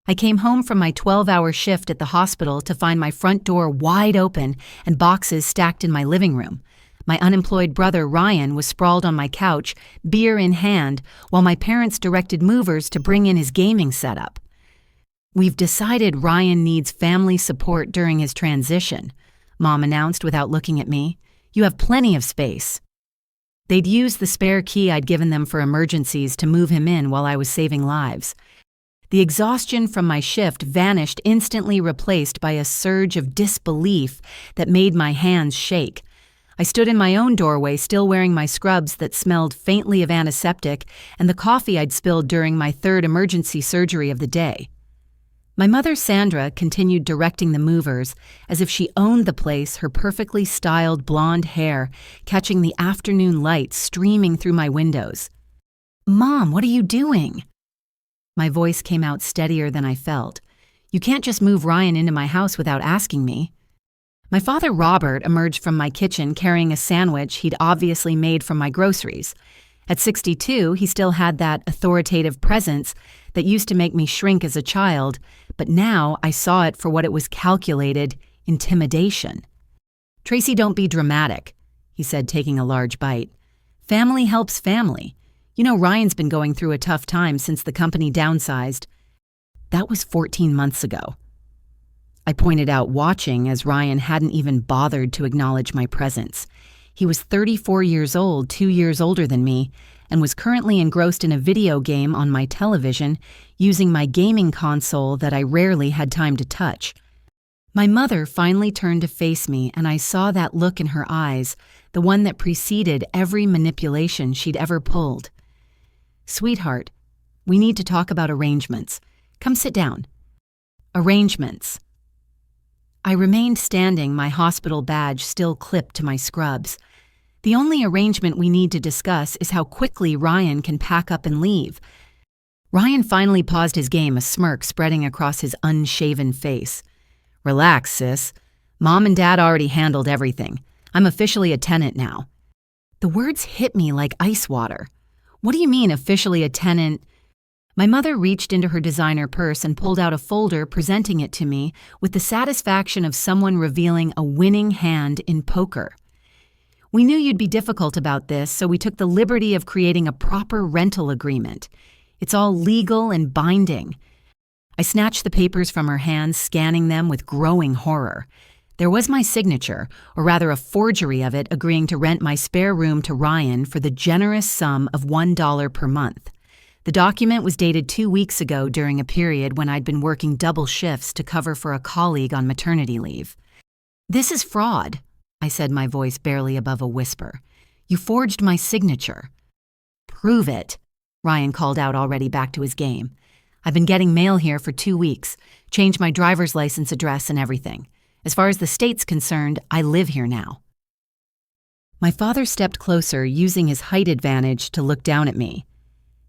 I came home from my 12-hour shift at the hospital to find my front door wide open and boxes stacked in my living room. My unemployed brother Ryan was sprawled on my couch, beer in hand, while my parents directed movers to bring in his gaming setup. "We've decided Ryan needs family support during his transition," Mom announced without looking at me. "You have plenty of space." They'd used the spare key I'd given them for emergencies to move him in while I was saving lives. The exhaustion from my shift vanished, instantly replaced by a surge of disbelief that made my hands shake. I stood in my own doorway, still wearing my scrubs that smelled faintly of antiseptic and the coffee I'd spilled during my third emergency surgery of the day. My mother, Sandra, continued directing the movers as if she owned the place, her perfectly styled blonde hair catching the afternoon light streaming through my windows. "Mom, what are you doing?" My voice came out steadier than I felt. "You can't just move Ryan into my house without asking me." My father, Robert, emerged from my kitchen carrying a sandwich he'd obviously made from my groceries. At 62, he still had that authoritative presence that used to make me shrink as a child, but now I saw it for what it was: calculated intimidation. "Tracy, don't be dramatic," he said, taking a large bite. "Family helps family. You know, Ryan's been going through a tough time since the company downsized." "That was 14 months ago." I pointed out, watching as Ryan hadn't even bothered to acknowledge my presence. He was 34 years old, 2 years older than me, and was currently engrossed in a video game on my television using my gaming console that I rarely had time to touch. My mother finally turned to face me, and I saw that look in her eyes, the one that preceded every manipulation she'd ever pulled. "Sweetheart, we need to talk about arrangements. Come sit down." "Arrangements." I remained standing, my hospital badge still clipped to my scrubs. "The only arrangement we need to discuss is how quickly Ryan can pack up and leave." Ryan finally paused his game, a smirk spreading across his unshaven face. "Relax, sis. Mom and Dad already handled everything. I'm officially a tenant now." The words hit me like ice water. "What do you mean, officially a tenant?" My mother reached into her designer purse and pulled out a folder, presenting it to me with the satisfaction of someone revealing a winning hand in poker. "We knew you'd be difficult about this, so we took the liberty of creating a proper rental agreement. It's all legal and binding." I snatched the papers from her hands, scanning them with growing horror. There was my signature, or rather a forgery of it, agreeing to rent my spare room to Ryan for the generous sum of $1 per month. The document was dated 2 weeks ago, during a period when I'd been working double shifts to cover for a colleague on maternity leave. "This is fraud," I said, my voice barely above a whisper. "You forged my signature." "Prove it," Ryan called out, already back to his game. "I've been getting mail here for 2 weeks, changed my driver's license address and everything. As far as the state's concerned, I live here now." My father stepped closer, using his height advantage to look down at me.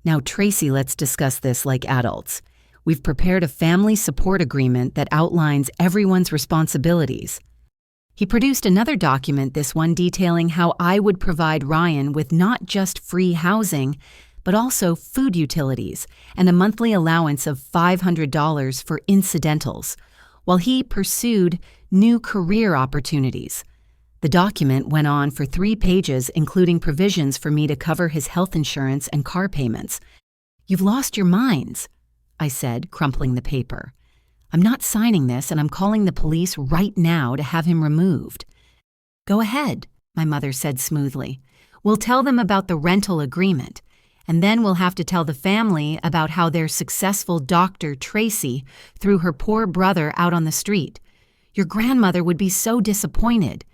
"Now, Tracy, let's discuss this like adults. We've prepared a family support agreement that outlines everyone's responsibilities." He produced another document, this one detailing how I would provide Ryan with not just free housing, but also food utilities and a monthly allowance of $500 for incidentals, while he pursued new career opportunities. The document went on for 3 pages, including provisions for me to cover his health insurance and car payments. "You've lost your minds," I said, crumpling the paper. "I'm not signing this, and I'm calling the police right now to have him removed." "Go ahead," my mother said smoothly. "We'll tell them about the rental agreement, and then we'll have to tell the family about how their successful doctor, Tracy, threw her poor brother out on the street. Your grandmother would be so disappointed.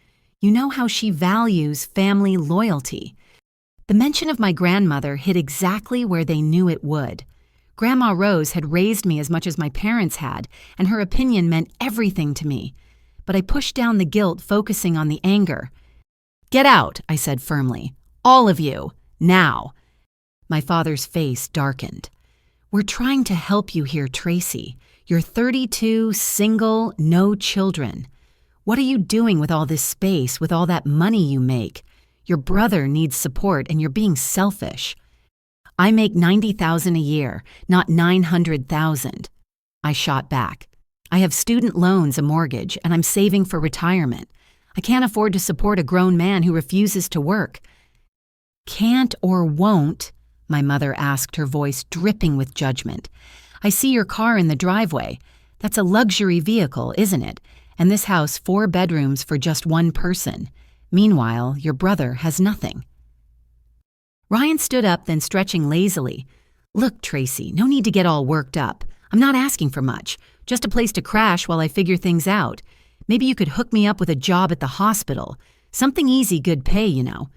You know how she values family loyalty." The mention of my grandmother hit exactly where they knew it would. Grandma Rose had raised me as much as my parents had, and her opinion meant everything to me. But I pushed down the guilt, focusing on the anger. "Get out," I said firmly. "All of you. Now." My father's face darkened. "We're trying to help you here, Tracy. You're 32, single, no children. What are you doing with all this space, with all that money you make? Your brother needs support, and you're being selfish. I make $90,000 a year, not $900,000. I shot back. I have student loans, a mortgage, and I'm saving for retirement. I can't afford to support a grown man who refuses to work. Can't or won't? My mother asked, her voice dripping with judgment. I see your car in the driveway. That's a luxury vehicle, isn't it? And this house 4 bedrooms for just one person. Meanwhile, your brother has nothing. Ryan stood up, then stretching lazily. Look, Tracy, no need to get all worked up. I'm not asking for much. Just a place to crash while I figure things out. Maybe you could hook me up with a job at the hospital. Something easy, good pay, you know.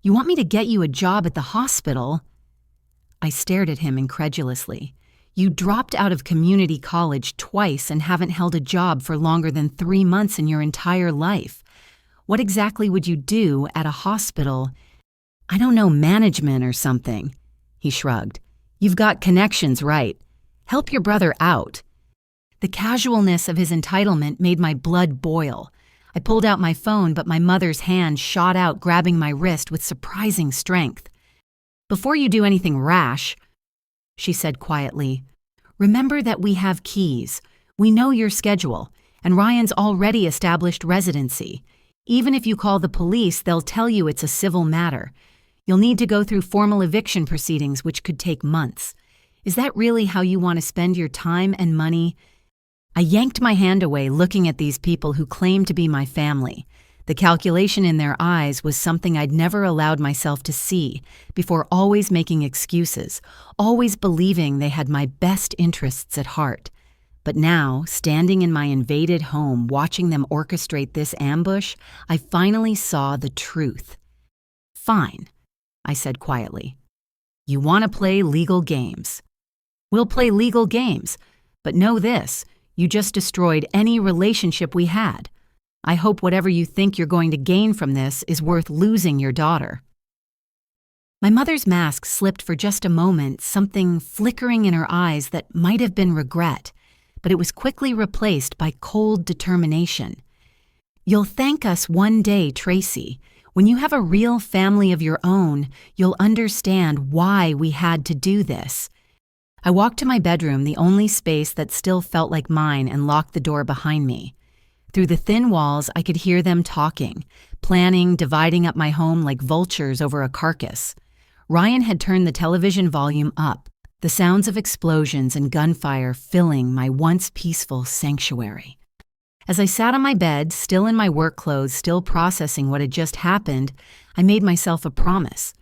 You want me to get you a job at the hospital? I stared at him incredulously. You dropped out of community college twice and haven't held a job for longer than 3 months in your entire life. What exactly would you do at a hospital? I don't know, management or something. He shrugged. You've got connections, right? Help your brother out. The casualness of his entitlement made my blood boil. I pulled out my phone, but my mother's hand shot out, grabbing my wrist with surprising strength. Before you do anything rash, she said quietly, remember that we have keys. We know your schedule, and Ryan's already established residency. Even if you call the police, they'll tell you it's a civil matter. You'll need to go through formal eviction proceedings, which could take months. Is that really how you want to spend your time and money? I yanked my hand away, looking at these people who claimed to be my family. The calculation in their eyes was something I'd never allowed myself to see before, always making excuses, always believing they had my best interests at heart. But now, standing in my invaded home, watching them orchestrate this ambush, I finally saw the truth. Fine, I said quietly. You want to play legal games. We'll play legal games, but know this, you just destroyed any relationship we had. I hope whatever you think you're going to gain from this is worth losing your daughter. My mother's mask slipped for just a moment, something flickering in her eyes that might have been regret, but it was quickly replaced by cold determination. You'll thank us one day, Tracy. When you have a real family of your own, you'll understand why we had to do this. I walked to my bedroom, the only space that still felt like mine, and locked the door behind me. Through the thin walls, I could hear them talking, planning, dividing up my home like vultures over a carcass. Ryan had turned the television volume up, the sounds of explosions and gunfire filling my once peaceful sanctuary. As I sat on my bed, still in my work clothes, still processing what had just happened, I made myself a promise.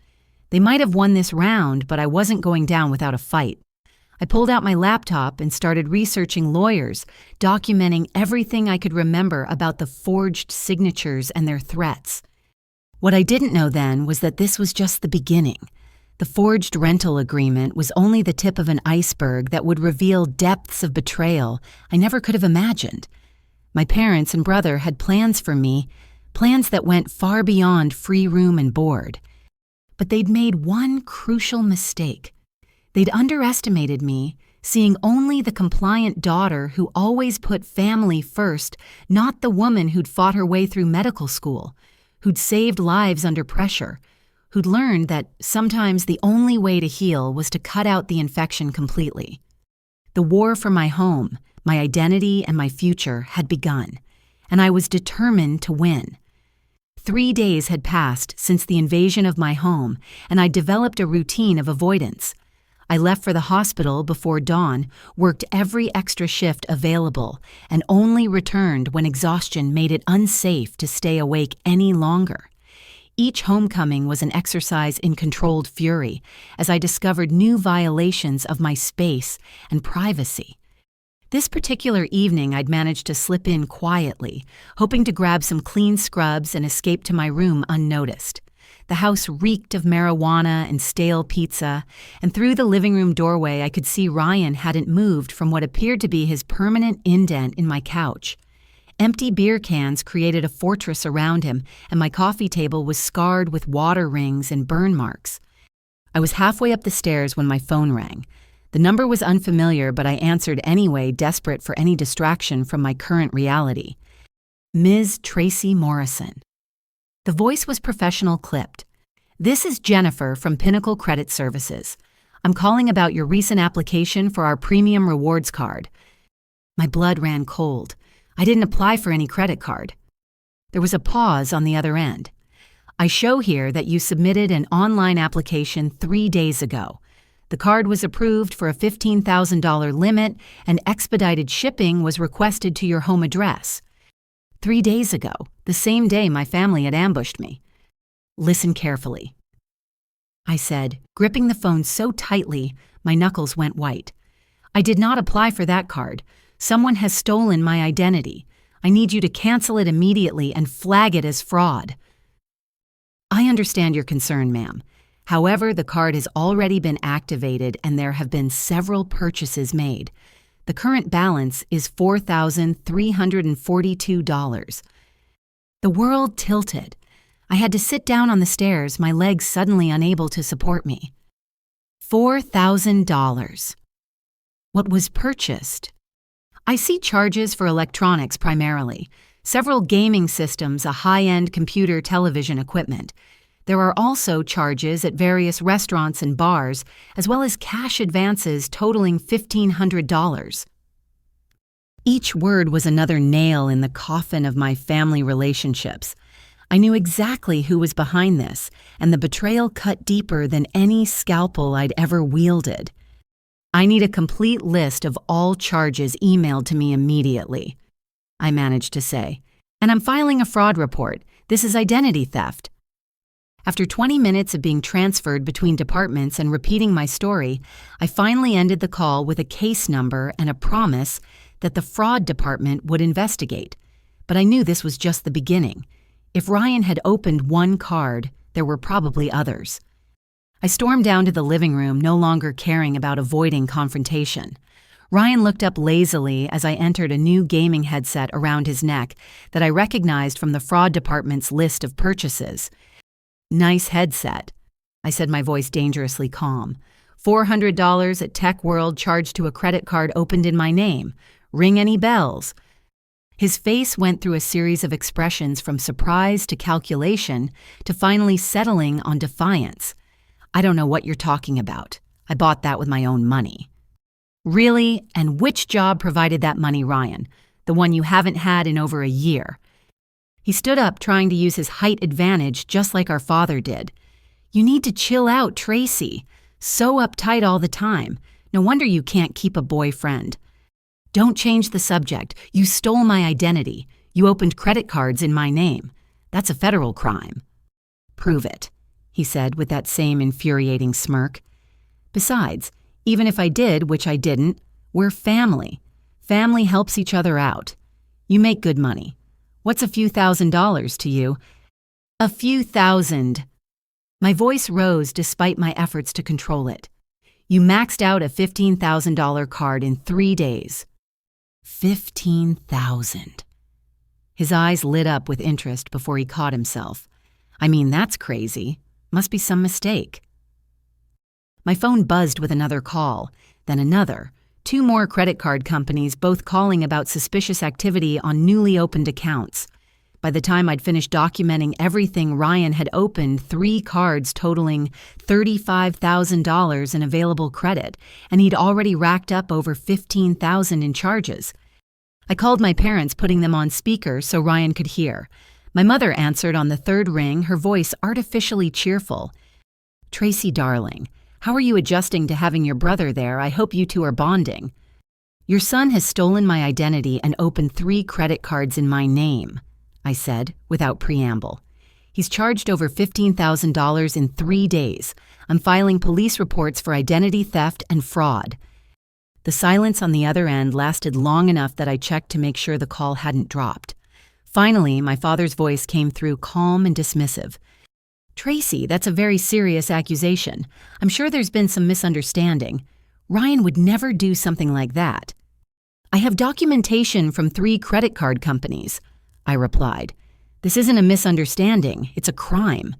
They might have won this round, but I wasn't going down without a fight. I pulled out my laptop and started researching lawyers, documenting everything I could remember about the forged signatures and their threats. What I didn't know then was that this was just the beginning. The forged rental agreement was only the tip of an iceberg that would reveal depths of betrayal I never could have imagined. My parents and brother had plans for me, plans that went far beyond free room and board. But they'd made one crucial mistake. They'd underestimated me, seeing only the compliant daughter who always put family first, not the woman who'd fought her way through medical school, who'd saved lives under pressure, who'd learned that sometimes the only way to heal was to cut out the infection completely. The war for my home, my identity, and my future had begun, and I was determined to win. 3 days had passed since the invasion of my home, and I developed a routine of avoidance. I left for the hospital before dawn, worked every extra shift available, and only returned when exhaustion made it unsafe to stay awake any longer. Each homecoming was an exercise in controlled fury, as I discovered new violations of my space and privacy. This particular evening, I'd managed to slip in quietly, hoping to grab some clean scrubs and escape to my room unnoticed. The house reeked of marijuana and stale pizza, and through the living room doorway I could see Ryan hadn't moved from what appeared to be his permanent indent in my couch. Empty beer cans created a fortress around him, and my coffee table was scarred with water rings and burn marks. I was halfway up the stairs when my phone rang. The number was unfamiliar, but I answered anyway, desperate for any distraction from my current reality. Ms. Tracy Morrison. The voice was professional clipped. This is Jennifer from Pinnacle Credit Services. I'm calling about your recent application for our premium rewards card. My blood ran cold. I didn't apply for any credit card. There was a pause on the other end. I show here that you submitted an online application 3 days ago. The card was approved for a $15,000 limit and expedited shipping was requested to your home address. 3 days ago, the same day my family had ambushed me. Listen carefully, I said, gripping the phone so tightly my knuckles went white. I did not apply for that card. Someone has stolen my identity. I need you to cancel it immediately and flag it as fraud. I understand your concern, ma'am. However, the card has already been activated and there have been several purchases made. The current balance is $4,342. The world tilted. I had to sit down on the stairs, my legs suddenly unable to support me. $4,000. What was purchased? I see charges for electronics primarily, several gaming systems, a high-end computer television equipment. There are also charges at various restaurants and bars, as well as cash advances totaling $1,500. Each word was another nail in the coffin of my family relationships. I knew exactly who was behind this, and the betrayal cut deeper than any scalpel I'd ever wielded. I need a complete list of all charges emailed to me immediately, I managed to say. And I'm filing a fraud report. This is identity theft. After 20 minutes of being transferred between departments and repeating my story, I finally ended the call with a case number and a promise that the fraud department would investigate. But I knew this was just the beginning. If Ryan had opened one card, there were probably others. I stormed down to the living room, no longer caring about avoiding confrontation. Ryan looked up lazily as I entered a new gaming headset around his neck that I recognized from the fraud department's list of purchases. Nice headset, I said, my voice dangerously calm. $400 at Tech World charged to a credit card opened in my name. Ring any bells? His face went through a series of expressions from surprise to calculation to finally settling on defiance. I don't know what you're talking about. I bought that with my own money. Really? And which job provided that money, Ryan? The one you haven't had in over a year. He stood up, trying to use his height advantage just like our father did. You need to chill out, Tracy. So uptight all the time. No wonder you can't keep a boyfriend. Don't change the subject. You stole my identity. You opened credit cards in my name. That's a federal crime. Prove it, he said with that same infuriating smirk. Besides, even if I did, which I didn't, we're family. Family helps each other out. You make good money. What's a few $1,000s to you? A few thousand. My voice rose despite my efforts to control it. You maxed out a $15,000 card in 3 days. 15,000. His eyes lit up with interest before he caught himself. I mean, that's crazy. Must be some mistake. My phone buzzed with another call, then another. 2 more credit card companies, both calling about suspicious activity on newly opened accounts. By the time I'd finished documenting everything Ryan had opened, 3 cards totaling $35,000 in available credit, and he'd already racked up over $15,000 in charges. I called my parents, putting them on speaker so Ryan could hear. My mother answered on the 3rd ring, her voice artificially cheerful. Tracy, darling, how are you adjusting to having your brother there? I hope you two are bonding. Your son has stolen my identity and opened 3 credit cards in my name, I said, without preamble. He's charged over $15,000 in 3 days. I'm filing police reports for identity theft and fraud. The silence on the other end lasted long enough that I checked to make sure the call hadn't dropped. Finally, my father's voice came through calm and dismissive. Tracy, that's a very serious accusation. I'm sure there's been some misunderstanding. Ryan would never do something like that. I have documentation from 3 credit card companies, I replied. This isn't a misunderstanding, it's a crime.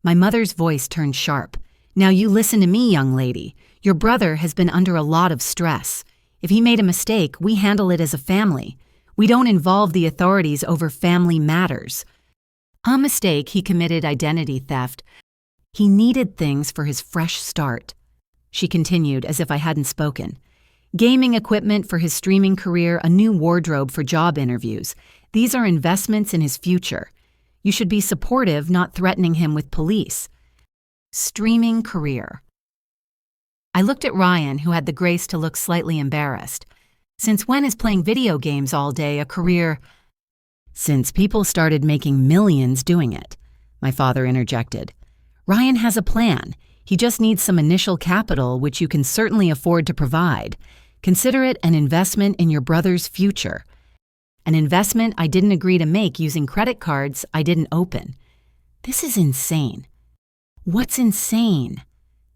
My mother's voice turned sharp. Now you listen to me, young lady. Your brother has been under a lot of stress. If he made a mistake, we handle it as a family. We don't involve the authorities over family matters. A mistake, he committed identity theft. He needed things for his fresh start. She continued as if I hadn't spoken. Gaming equipment for his streaming career, a new wardrobe for job interviews. These are investments in his future. You should be supportive, not threatening him with police. Streaming career. I looked at Ryan, who had the grace to look slightly embarrassed. Since when is playing video games all day a career? Since people started making millions doing it, my father interjected. Ryan has a plan. He just needs some initial capital, which you can certainly afford to provide. Consider it an investment in your brother's future. An investment I didn't agree to make using credit cards I didn't open. This is insane. What's insane?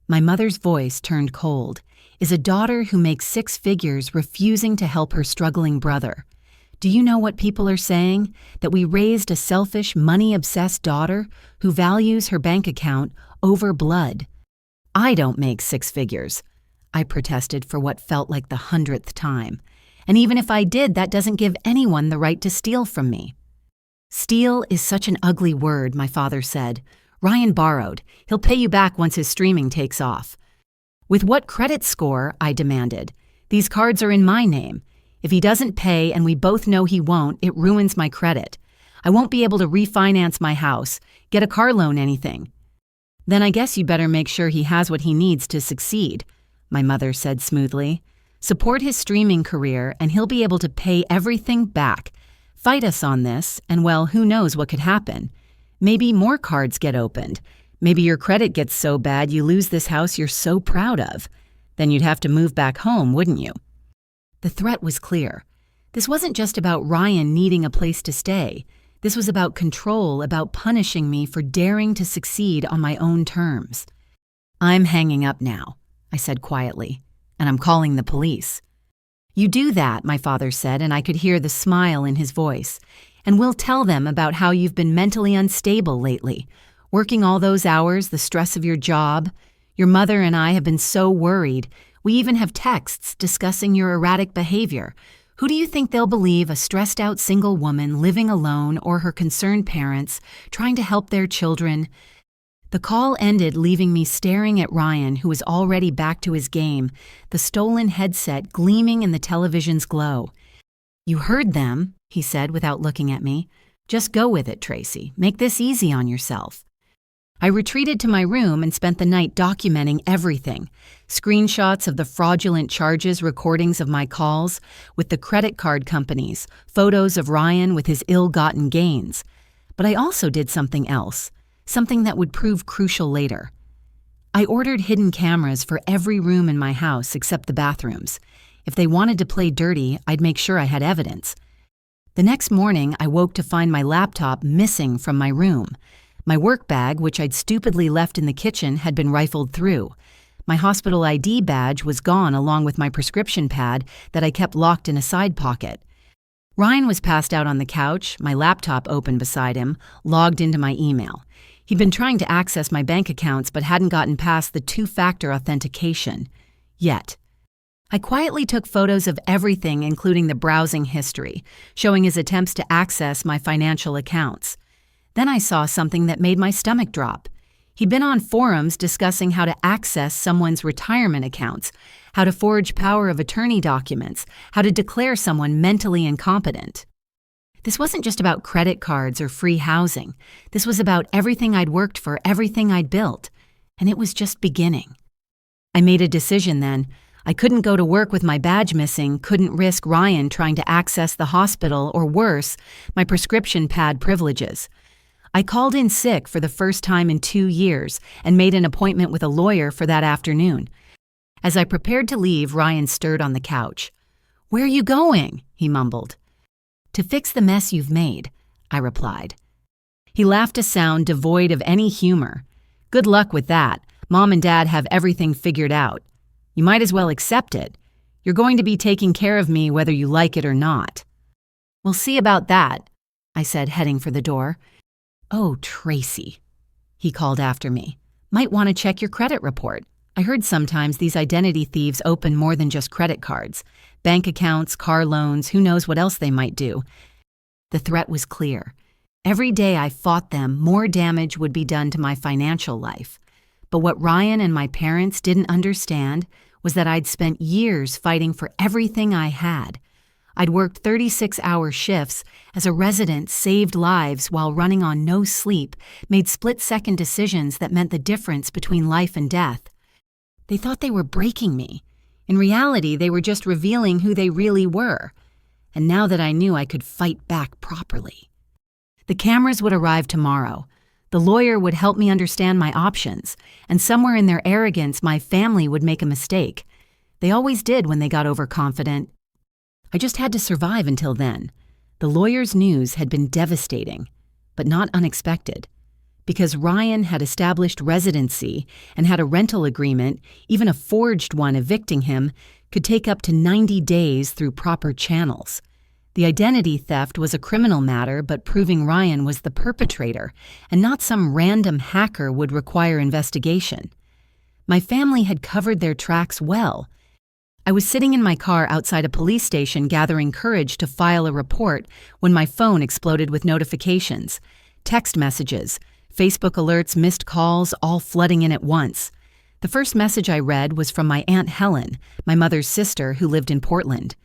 My mother's voice turned cold. Is a daughter who makes 6 figures refusing to help her struggling brother. Do you know what people are saying? That we raised a selfish, money-obsessed daughter who values her bank account over blood. I don't make 6 figures. I protested for what felt like the 100th time. And even if I did, that doesn't give anyone the right to steal from me. Steal is such an ugly word, my father said. Ryan borrowed. He'll pay you back once his streaming takes off. With what credit score? I demanded. These cards are in my name. If he doesn't pay, and we both know he won't, it ruins my credit. I won't be able to refinance my house, get a car loan, anything. Then I guess you better make sure he has what he needs to succeed, my mother said smoothly. Support his streaming career, and he'll be able to pay everything back. Fight us on this, and well, who knows what could happen. Maybe more cards get opened. Maybe your credit gets so bad you lose this house you're so proud of. Then you'd have to move back home, wouldn't you? The threat was clear. This wasn't just about Ryan needing a place to stay. This was about control, about punishing me for daring to succeed on my own terms. I'm hanging up now, I said quietly, and I'm calling the police. You do that, my father said, and I could hear the smile in his voice. And we'll tell them about how you've been mentally unstable lately, working all those hours, the stress of your job. Your mother and I have been so worried. We even have texts discussing your erratic behavior. Who do you think they'll believe, a stressed-out single woman living alone or her concerned parents trying to help their children? The call ended, leaving me staring at Ryan, who was already back to his game, the stolen headset gleaming in the television's glow. You heard them, he said without looking at me. Just go with it, Tracy. Make this easy on yourself. I retreated to my room and spent the night documenting everything. Screenshots of the fraudulent charges, recordings of my calls with the credit card companies, photos of Ryan with his ill-gotten gains. But I also did something else, something that would prove crucial later. I ordered hidden cameras for every room in my house except the bathrooms. If they wanted to play dirty, I'd make sure I had evidence. The next morning, I woke to find my laptop missing from my room. My work bag, which I'd stupidly left in the kitchen, had been rifled through. My hospital ID badge was gone along with my prescription pad that I kept locked in a side pocket. Ryan was passed out on the couch, my laptop open beside him, logged into my email. He'd been trying to access my bank accounts but hadn't gotten past the 2-factor authentication. Yet. I quietly took photos of everything, including the browsing history, showing his attempts to access my financial accounts. Then I saw something that made my stomach drop. He'd been on forums discussing how to access someone's retirement accounts, how to forge power of attorney documents, how to declare someone mentally incompetent. This wasn't just about credit cards or free housing. This was about everything I'd worked for, everything I'd built. And it was just beginning. I made a decision then. I couldn't go to work with my badge missing, couldn't risk Ryan trying to access the hospital, or worse, my prescription pad privileges. I called in sick for the first time in 2 years and made an appointment with a lawyer for that afternoon. As I prepared to leave, Ryan stirred on the couch. "Where are you going?" he mumbled. "To fix the mess you've made," I replied. He laughed, a sound devoid of any humor. "Good luck with that. Mom and Dad have everything figured out. You might as well accept it. You're going to be taking care of me whether you like it or not." "We'll see about that," I said, heading for the door. "Oh, Tracy," he called after me. "Might want to check your credit report. I heard sometimes these identity thieves open more than just credit cards. Bank accounts, car loans, who knows what else they might do." The threat was clear. Every day I fought them, more damage would be done to my financial life. But what Ryan and my parents didn't understand was that I'd spent years fighting for everything I had. I'd worked 36-hour shifts as a resident, saved lives while running on no sleep, made split-second decisions that meant the difference between life and death. They thought they were breaking me. In reality, they were just revealing who they really were. And now that I knew, I could fight back properly. The cameras would arrive tomorrow. The lawyer would help me understand my options, and somewhere in their arrogance, my family would make a mistake. They always did when they got overconfident. I just had to survive until then. The lawyer's news had been devastating, but not unexpected. Because Ryan had established residency and had a rental agreement, even a forged one evicting him could take up to 90 days through proper channels. The identity theft was a criminal matter, but proving Ryan was the perpetrator and not some random hacker would require investigation. My family had covered their tracks well. I was sitting in my car outside a police station gathering courage to file a report when my phone exploded with notifications, text messages, Facebook alerts, missed calls, all flooding in at once. The first message I read was from my Aunt Helen, my mother's sister who lived in Portland.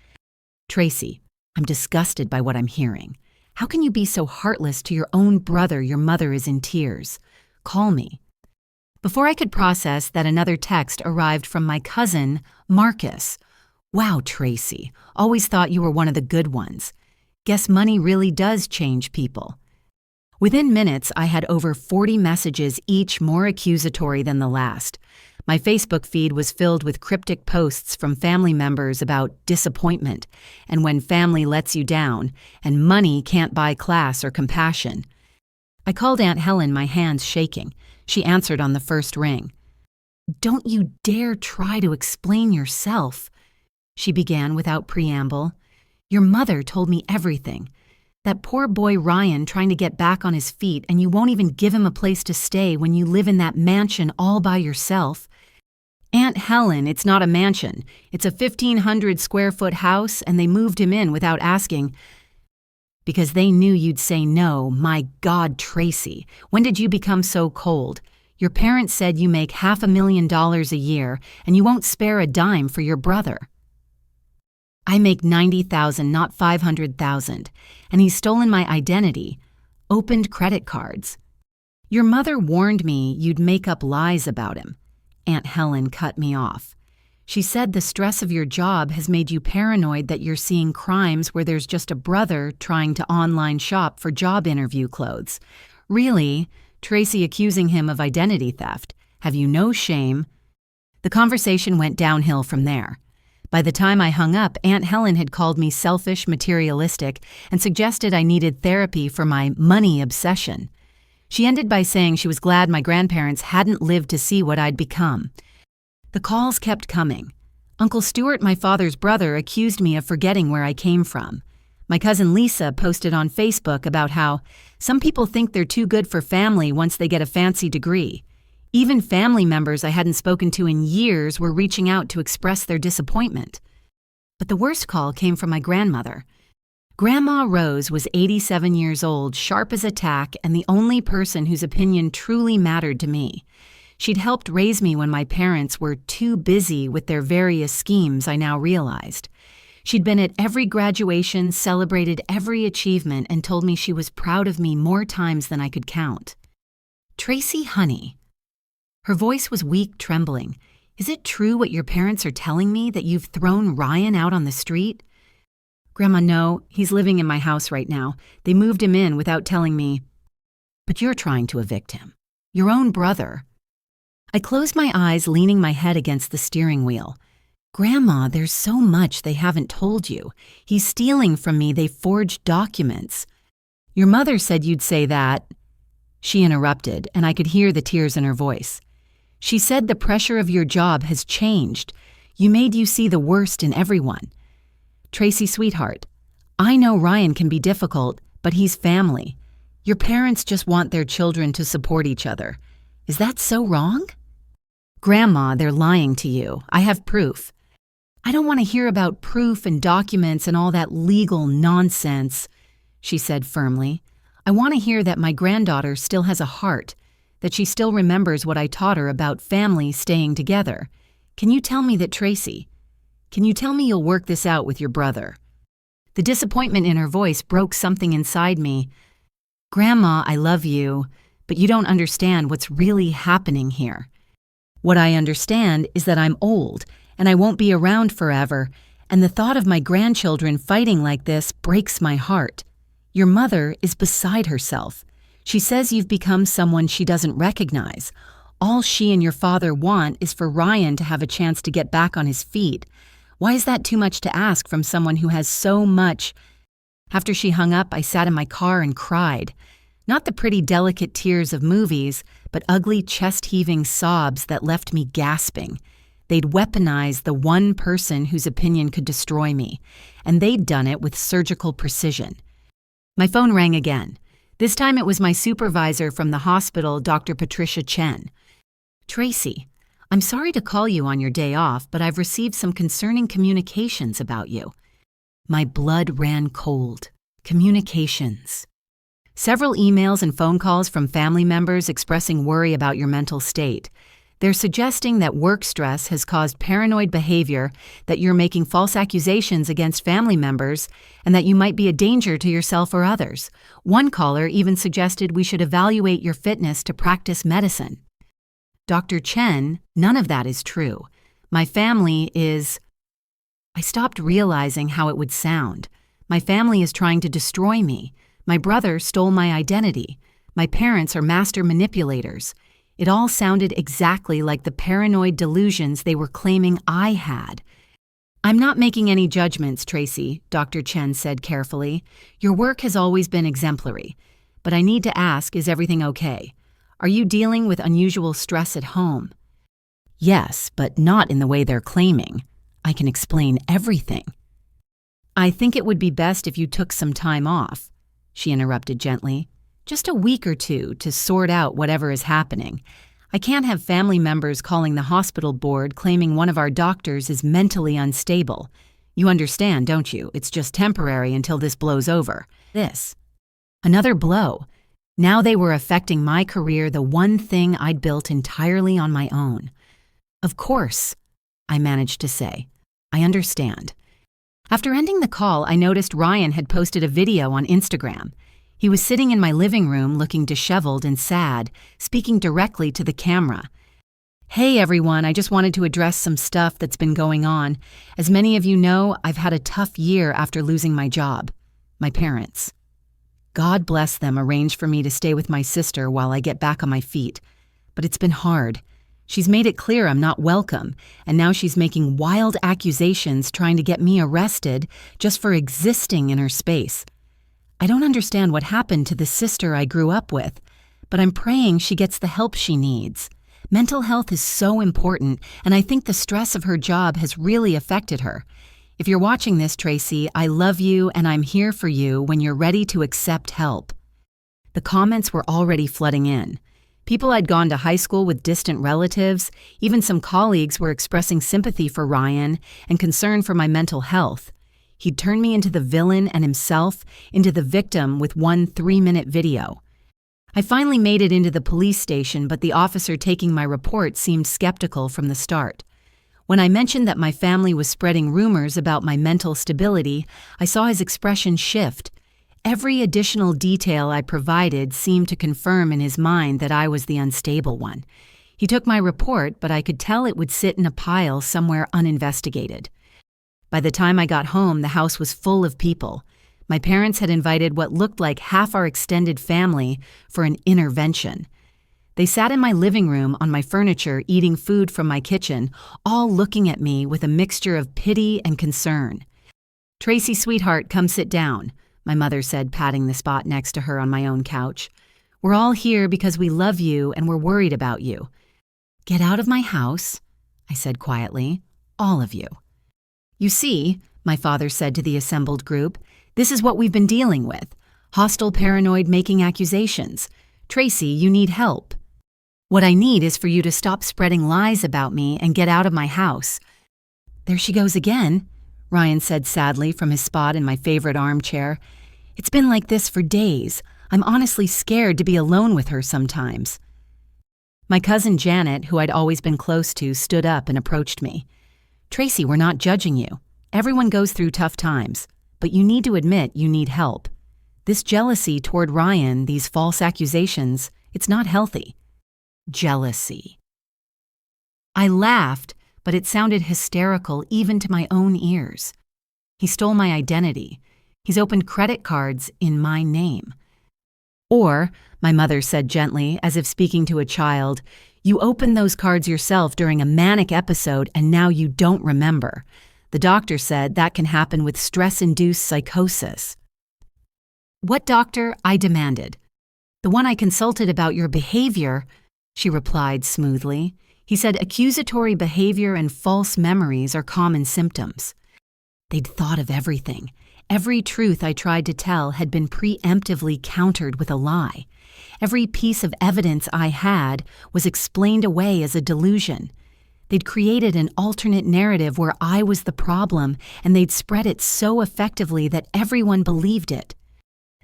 "Tracy, I'm disgusted by what I'm hearing. How can you be so heartless to your own brother? Your mother is in tears. Call me." Before I could process that, another text arrived from my cousin, Marcus. "Wow, Tracy, always thought you were one of the good ones. Guess money really does change people." Within minutes, I had over 40 messages, each more accusatory than the last. My Facebook feed was filled with cryptic posts from family members about disappointment and when family lets you down, and money can't buy class or compassion. I called Aunt Helen, my hands shaking. She answered on the first ring. "Don't you dare try to explain yourself," she began without preamble. "Your mother told me everything. That poor boy Ryan trying to get back on his feet, and you won't even give him a place to stay when you live in that mansion all by yourself." "Aunt Helen, it's not a mansion. It's a 1,500 square foot house, and they moved him in without asking. Because they knew you'd say no. My God, Tracy, when did you become so cold? Your parents said you make $500,000 a year, and you won't spare a dime for your brother." "I make $90,000, not $500,000, and he's stolen my identity, opened credit cards. Your mother warned me you'd make up lies about him." Aunt Helen cut me off. "She said the stress of your job has made you paranoid that you're seeing crimes where there's just a brother trying to online shop for job interview clothes. Really, Tracy accusing him of identity theft. Have you no shame?" The conversation went downhill from there. By the time I hung up, Aunt Helen had called me selfish, materialistic, and suggested I needed therapy for my money obsession. She ended by saying she was glad my grandparents hadn't lived to see what I'd become. The calls kept coming. Uncle Stuart, my father's brother, accused me of forgetting where I came from. My cousin Lisa posted on Facebook about how some people think they're too good for family once they get a fancy degree. Even family members I hadn't spoken to in years were reaching out to express their disappointment. But the worst call came from my grandmother. Grandma Rose was 87 years old, sharp as a tack, and the only person whose opinion truly mattered to me. She'd helped raise me when my parents were too busy with their various schemes, I now realized. She'd been at every graduation, celebrated every achievement, and told me she was proud of me more times than I could count. "Tracy, honey." Her voice was weak, trembling. "Is it true what your parents are telling me, that you've thrown Ryan out on the street?" "Grandma, no. He's living in my house right now. They moved him in without telling me." "But you're trying to evict him. Your own brother." I closed my eyes, leaning my head against the steering wheel. "Grandma, there's so much they haven't told you. He's stealing from me. They forged documents." "Your mother said you'd say that." She interrupted, and I could hear the tears in her voice. "She said the pressure of your job has changed. You made you see the worst in everyone." "Tracy, sweetheart, I know Ryan can be difficult, but he's family. Your parents just want their children to support each other. Is that so wrong?" "Grandma, they're lying to you. I have proof." "I don't want to hear about proof and documents and all that legal nonsense," she said firmly. "I want to hear that my granddaughter still has a heart, that she still remembers what I taught her about family staying together. Can you tell me that Tracy? Can you tell me you'll work this out with your brother?" The disappointment in her voice broke something inside me. "Grandma, I love you, but you don't understand what's really happening here. What I understand is that I'm old, and I won't be around forever, and the thought of my grandchildren fighting like this breaks my heart. Your mother is beside herself. She says you've become someone she doesn't recognize. All she and your father want is for Ryan to have a chance to get back on his feet. Why is that too much to ask from someone who has so much?" After she hung up, I sat in my car and cried. Not the pretty, delicate tears of movies, but ugly, chest-heaving sobs that left me gasping. They'd weaponized the one person whose opinion could destroy me, and they'd done it with surgical precision. My phone rang again. This time it was my supervisor from the hospital, Dr. Patricia Chen. "Tracy, I'm sorry to call you on your day off, but I've received some concerning communications about you." My blood ran cold. Communications. "Several emails and phone calls from family members expressing worry about your mental state. They're suggesting that work stress has caused paranoid behavior, that you're making false accusations against family members, and that you might be a danger to yourself or others. One caller even suggested we should evaluate your fitness to practice medicine." "Dr. Chen, none of that is true. My family is—" I stopped realizing how it would sound. My family is trying to destroy me. My brother stole my identity. My parents are master manipulators. It all sounded exactly like the paranoid delusions they were claiming I had. "I'm not making any judgments, Tracy," Dr. Chen said carefully. "Your work has always been exemplary. But I need to ask, is everything okay? Are you dealing with unusual stress at home?" "Yes, but not in the way they're claiming. I can explain everything." "I think it would be best if you took some time off," she interrupted gently. "Just a week or two to sort out whatever is happening. I can't have family members calling the hospital board claiming one of our doctors is mentally unstable. You understand, don't you? It's just temporary until this blows over." This. Another blow. Now they were affecting my career, the one thing I'd built entirely on my own. "Of course," I managed to say. "I understand." After ending the call, I noticed Ryan had posted a video on Instagram. He was sitting in my living room looking disheveled and sad, speaking directly to the camera. "Hey everyone, I just wanted to address some stuff that's been going on. As many of you know, I've had a tough year after losing my job. My parents. God bless them, arranged for me to stay with my sister while I get back on my feet. But it's been hard. She's made it clear I'm not welcome, and now she's making wild accusations trying to get me arrested just for existing in her space. I don't understand what happened to the sister I grew up with, but I'm praying she gets the help she needs. Mental health is so important, and I think the stress of her job has really affected her. If you're watching this, Tracy, I love you and I'm here for you when you're ready to accept help." The comments were already flooding in. People I'd gone to high school with, distant relatives, even some colleagues were expressing sympathy for Ryan and concern for my mental health. He'd turned me into the villain and himself into the victim with one 3-minute video. I finally made it into the police station, but the officer taking my report seemed skeptical from the start. When I mentioned that my family was spreading rumors about my mental stability, I saw his expression shift. Every additional detail I provided seemed to confirm in his mind that I was the unstable one. He took my report, but I could tell it would sit in a pile somewhere uninvestigated. By the time I got home, the house was full of people. My parents had invited what looked like half our extended family for an intervention. They sat in my living room on my furniture, eating food from my kitchen, all looking at me with a mixture of pity and concern. "Tracy, sweetheart, come sit down," my mother said, patting the spot next to her on my own couch. "We're all here because we love you and we're worried about you." "Get out of my house," I said quietly. "All of you." "You see," my father said to the assembled group, "this is what we've been dealing with. Hostile paranoid making accusations. Tracy, you need help. What I need is for you to stop spreading lies about me and get out of my house." "There she goes again," Ryan said sadly from his spot in my favorite armchair. "It's been like this for days. I'm honestly scared to be alone with her sometimes." My cousin Janet, who I'd always been close to, stood up and approached me. "Tracy, we're not judging you. Everyone goes through tough times, but you need to admit you need help. This jealousy toward Ryan, these false accusations, it's not healthy." Jealousy. I laughed, but it sounded hysterical even to my own ears. He stole my identity. He's opened credit cards in my name. Or, my mother said gently, as if speaking to a child, "You opened those cards yourself during a manic episode and now you don't remember. The doctor said that can happen with stress-induced psychosis." "What doctor?" I demanded. "The one I consulted about your behavior," she replied smoothly. "He said accusatory behavior and false memories are common symptoms." They'd thought of everything. Every truth I tried to tell had been preemptively countered with a lie. Every piece of evidence I had was explained away as a delusion. They'd created an alternate narrative where I was the problem, and they'd spread it so effectively that everyone believed it.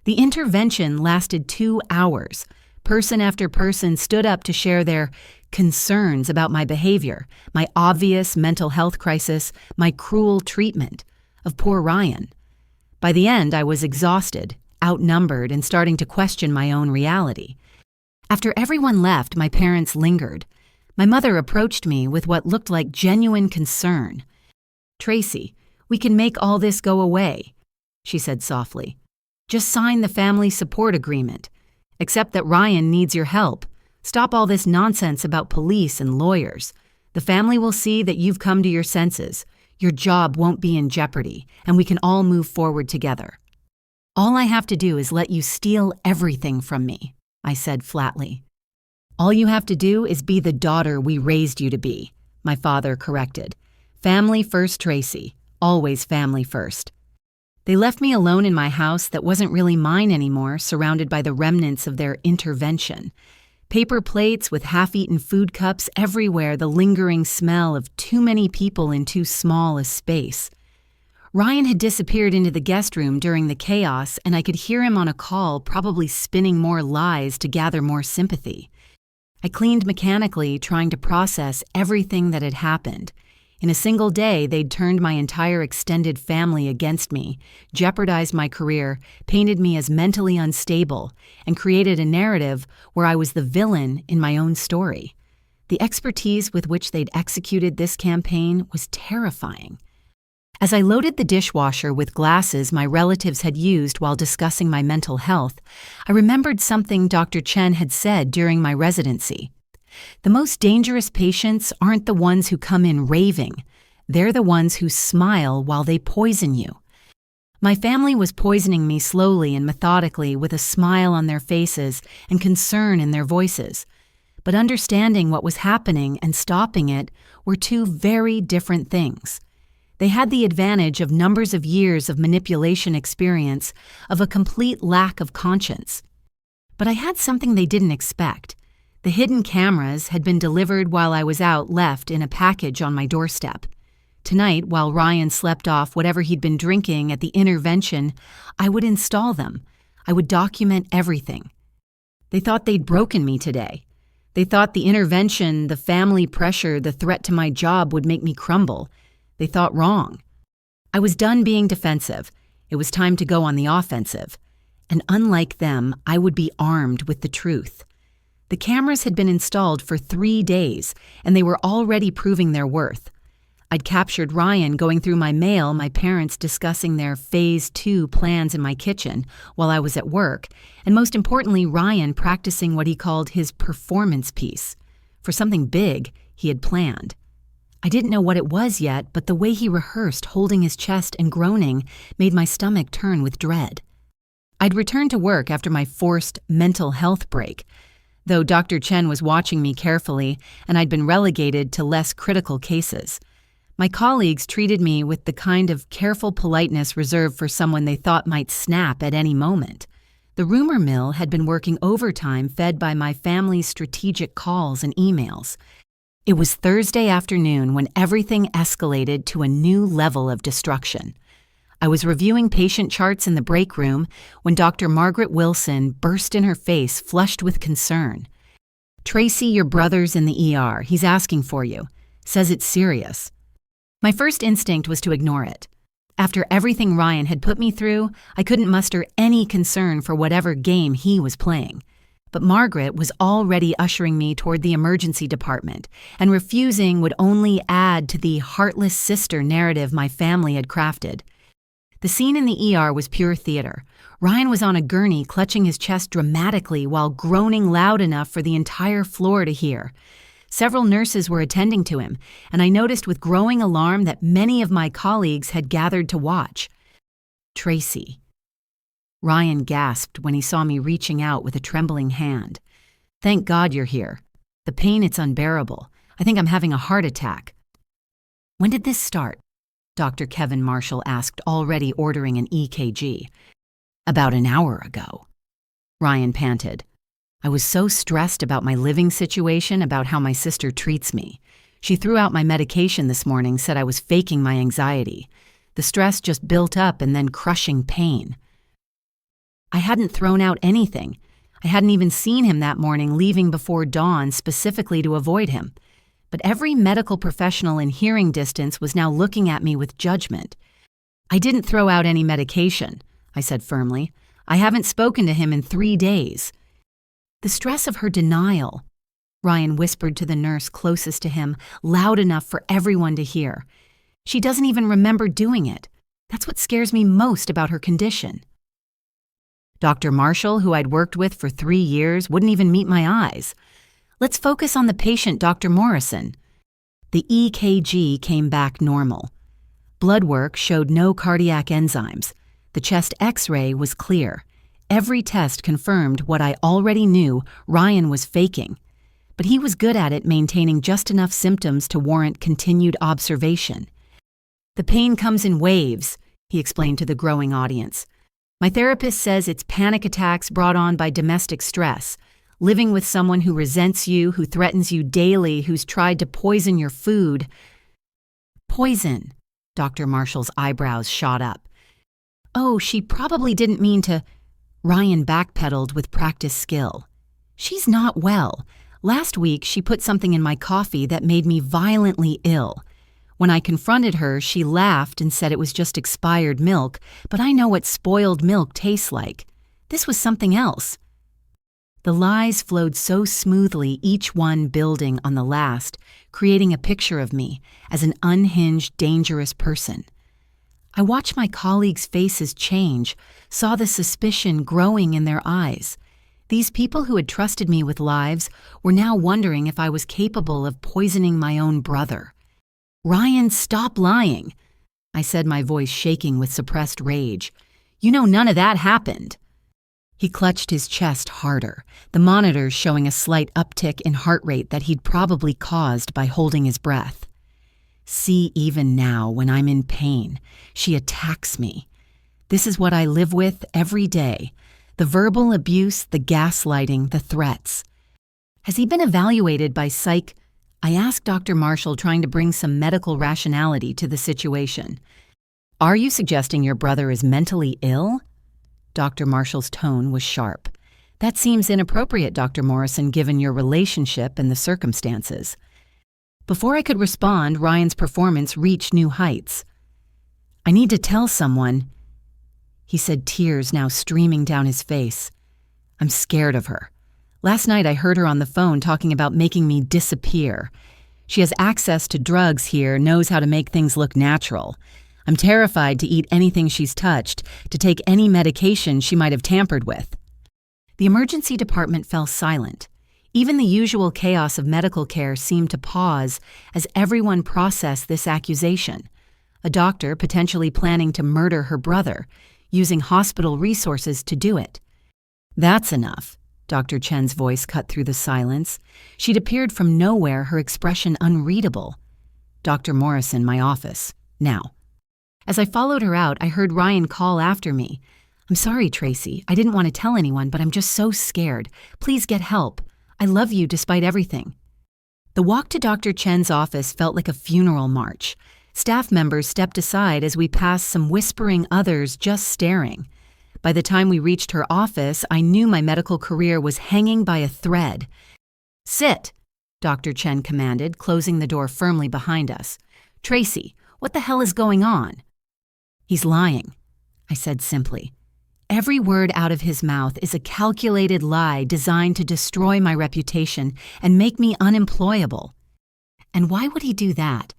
The intervention lasted 2 hours. Person after person stood up to share their concerns about my behavior, my obvious mental health crisis, my cruel treatment of poor Ryan. By the end, I was exhausted, outnumbered, and starting to question my own reality. After everyone left, my parents lingered. My mother approached me with what looked like genuine concern. "Tracy, we can make all this go away," she said softly. "Just sign the family support agreement. Accept that Ryan needs your help. Stop all this nonsense about police and lawyers. The family will see that you've come to your senses. Your job won't be in jeopardy, and we can all move forward together. All I have to do is let you steal everything from me," I said flatly. "All you have to do is be the daughter we raised you to be," my father corrected. "Family first, Tracy. Always family first." They left me alone in my house that wasn't really mine anymore, surrounded by the remnants of their intervention. Paper plates with half-eaten food cups everywhere, the lingering smell of too many people in too small a space. Ryan had disappeared into the guest room during the chaos, and I could hear him on a call, probably spinning more lies to gather more sympathy. I cleaned mechanically, trying to process everything that had happened. In a single day, they'd turned my entire extended family against me, jeopardized my career, painted me as mentally unstable, and created a narrative where I was the villain in my own story. The expertise with which they'd executed this campaign was terrifying. As I loaded the dishwasher with glasses my relatives had used while discussing my mental health, I remembered something Dr. Chen had said during my residency. The most dangerous patients aren't the ones who come in raving. They're the ones who smile while they poison you. My family was poisoning me slowly and methodically with a smile on their faces and concern in their voices. But understanding what was happening and stopping it were two very different things. They had the advantage of numbers of years of manipulation experience, of a complete lack of conscience. But I had something they didn't expect. The hidden cameras had been delivered while I was out, left in a package on my doorstep. Tonight, while Ryan slept off whatever he'd been drinking at the intervention, I would install them. I would document everything. They thought they'd broken me today. They thought the intervention, the family pressure, the threat to my job would make me crumble. They thought wrong. I was done being defensive. It was time to go on the offensive. And unlike them, I would be armed with the truth. The cameras had been installed for 3 days, and they were already proving their worth. I'd captured Ryan going through my mail, my parents discussing their Phase 2 plans in my kitchen while I was at work, and most importantly, Ryan practicing what he called his performance piece for something big he had planned. I didn't know what it was yet, but the way he rehearsed, holding his chest and groaning, made my stomach turn with dread. I'd returned to work after my forced mental health break, though Dr. Chen was watching me carefully and I'd been relegated to less critical cases. My colleagues treated me with the kind of careful politeness reserved for someone they thought might snap at any moment. The rumor mill had been working overtime, fed by my family's strategic calls and emails. It was Thursday afternoon when everything escalated to a new level of destruction. I was reviewing patient charts in the break room when Dr. Margaret Wilson burst in her face, flushed with concern. "Tracy, your brother's in the ER. He's asking for you. Says it's serious." My first instinct was to ignore it. After everything Ryan had put me through, I couldn't muster any concern for whatever game he was playing. But Margaret was already ushering me toward the emergency department, and refusing would only add to the heartless sister narrative my family had crafted. The scene in the ER was pure theater. Ryan was on a gurney clutching his chest dramatically while groaning loud enough for the entire floor to hear. Several nurses were attending to him, and I noticed with growing alarm that many of my colleagues had gathered to watch. "Tracy." Ryan gasped when he saw me reaching out with a trembling hand. "Thank God you're here. The pain, it's unbearable. I think I'm having a heart attack." "When did this start?" Dr. Kevin Marshall asked, already ordering an EKG. "About an hour ago," Ryan panted. "I was so stressed about my living situation, about how my sister treats me. She threw out my medication this morning, said I was faking my anxiety. The stress just built up and then crushing pain." I hadn't thrown out anything. I hadn't even seen him that morning, leaving before dawn specifically to avoid him. But every medical professional in hearing distance was now looking at me with judgment. "I didn't throw out any medication," I said firmly. "I haven't spoken to him in 3 days." "The stress of her denial," Ryan whispered to the nurse closest to him, loud enough for everyone to hear. "She doesn't even remember doing it. That's what scares me most about her condition." Dr. Marshall, who I'd worked with for 3 years, wouldn't even meet my eyes. "Let's focus on the patient, Dr. Morrison." The EKG came back normal. Blood work showed no cardiac enzymes. The chest X-ray was clear. Every test confirmed what I already knew Ryan was faking. But he was good at it, maintaining just enough symptoms to warrant continued observation. "The pain comes in waves," he explained to the growing audience. "My therapist says it's panic attacks brought on by domestic stress, living with someone who resents you, who threatens you daily, who's tried to poison your food." "Poison?" Dr. Marshall's eyebrows shot up. "Oh, she probably didn't mean to—" Ryan backpedaled with practiced skill. "She's not well. Last week she put something in my coffee that made me violently ill. When I confronted her, she laughed and said it was just expired milk, but I know what spoiled milk tastes like. This was something else." The lies flowed so smoothly, each one building on the last, creating a picture of me as an unhinged, dangerous person. I watched my colleagues' faces change, saw the suspicion growing in their eyes. These people who had trusted me with lives were now wondering if I was capable of poisoning my own brother. "Ryan, stop lying," I said, my voice shaking with suppressed rage. "You know none of that happened." He clutched his chest harder, the monitors showing a slight uptick in heart rate that he'd probably caused by holding his breath. "See, even now, when I'm in pain, she attacks me. This is what I live with every day. The verbal abuse, the gaslighting, the threats." "Has he been evaluated by psych—" I asked Dr. Marshall, trying to bring some medical rationality to the situation. "Are you suggesting your brother is mentally ill?" Dr. Marshall's tone was sharp. "That seems inappropriate, Dr. Morrison, given your relationship and the circumstances." Before I could respond, Ryan's performance reached new heights. "I need to tell someone," he said, tears now streaming down his face. "I'm scared of her. Last night I heard her on the phone talking about making me disappear. She has access to drugs here, knows how to make things look natural. I'm terrified to eat anything she's touched, to take any medication she might have tampered with." The emergency department fell silent. Even the usual chaos of medical care seemed to pause as everyone processed this accusation. A doctor potentially planning to murder her brother, using hospital resources to do it. "That's enough." Dr. Chen's voice cut through the silence. She'd appeared from nowhere, her expression unreadable. "Dr. Morrison, my office. Now." As I followed her out, I heard Ryan call after me. "I'm sorry, Tracy. I didn't want to tell anyone, but I'm just so scared. Please get help. I love you despite everything." The walk to Dr. Chen's office felt like a funeral march. Staff members stepped aside as we passed some whispering others just staring. By the time we reached her office, I knew my medical career was hanging by a thread. Sit, Dr. Chen commanded, closing the door firmly behind us. Tracy, what the hell is going on? He's lying, I said simply. Every word out of his mouth is a calculated lie designed to destroy my reputation and make me unemployable. And why would he do that?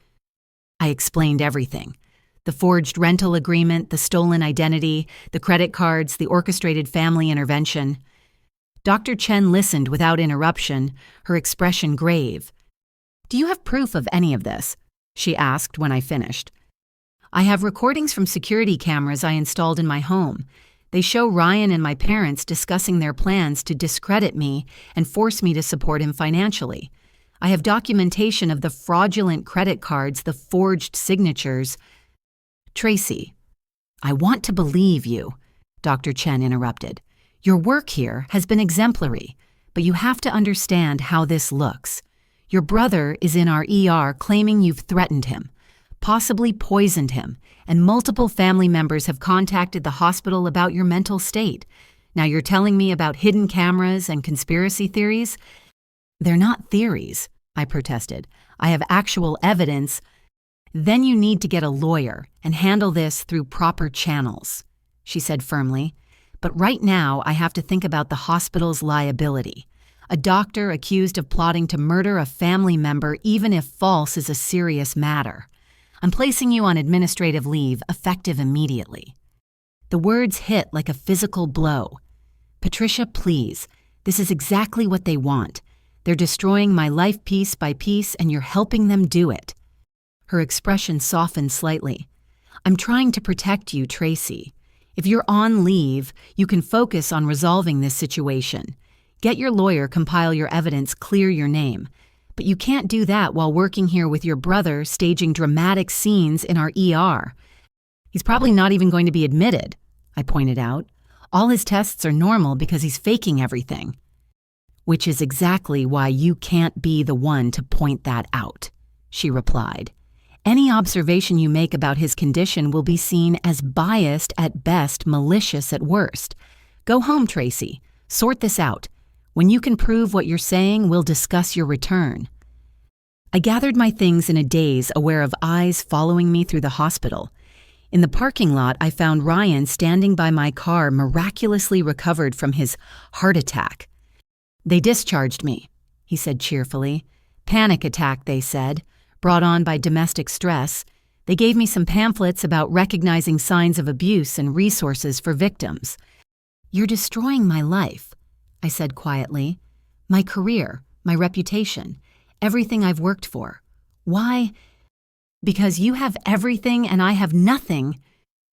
I explained everything. The forged rental agreement, the stolen identity, the credit cards, the orchestrated family intervention. Dr. Chen listened without interruption, her expression grave. Do you have proof of any of this? She asked when I finished. I have recordings from security cameras I installed in my home. They show Ryan and my parents discussing their plans to discredit me and force me to support him financially. I have documentation of the fraudulent credit cards, the forged signatures. Tracy, I want to believe you, Dr. Chen interrupted. Your work here has been exemplary, but you have to understand how this looks. Your brother is in our ER claiming you've threatened him, possibly poisoned him, and multiple family members have contacted the hospital about your mental state. Now you're telling me about hidden cameras and conspiracy theories? They're not theories, I protested. I have actual evidence. Then you need to get a lawyer and handle this through proper channels, she said firmly. But right now I have to think about the hospital's liability. A doctor accused of plotting to murder a family member, even if false, is a serious matter. I'm placing you on administrative leave, effective immediately. The words hit like a physical blow. Patricia, please. This is exactly what they want. They're destroying my life piece by piece, and you're helping them do it. Her expression softened slightly. I'm trying to protect you, Tracy. If you're on leave, you can focus on resolving this situation. Get your lawyer, compile your evidence, clear your name. But you can't do that while working here with your brother, staging dramatic scenes in our ER. He's probably not even going to be admitted, I pointed out. All his tests are normal because he's faking everything. Which is exactly why you can't be the one to point that out, she replied. Any observation you make about his condition will be seen as biased at best, malicious at worst. Go home, Tracy. Sort this out. When you can prove what you're saying, we'll discuss your return. I gathered my things in a daze, aware of eyes following me through the hospital. In the parking lot, I found Ryan standing by my car, miraculously recovered from his heart attack. They discharged me, he said cheerfully. Panic attack, they said, brought on by domestic stress. They gave me some pamphlets about recognizing signs of abuse and resources for victims. You're destroying my life, I said quietly. My career, my reputation, everything I've worked for. Why? Because you have everything and I have nothing,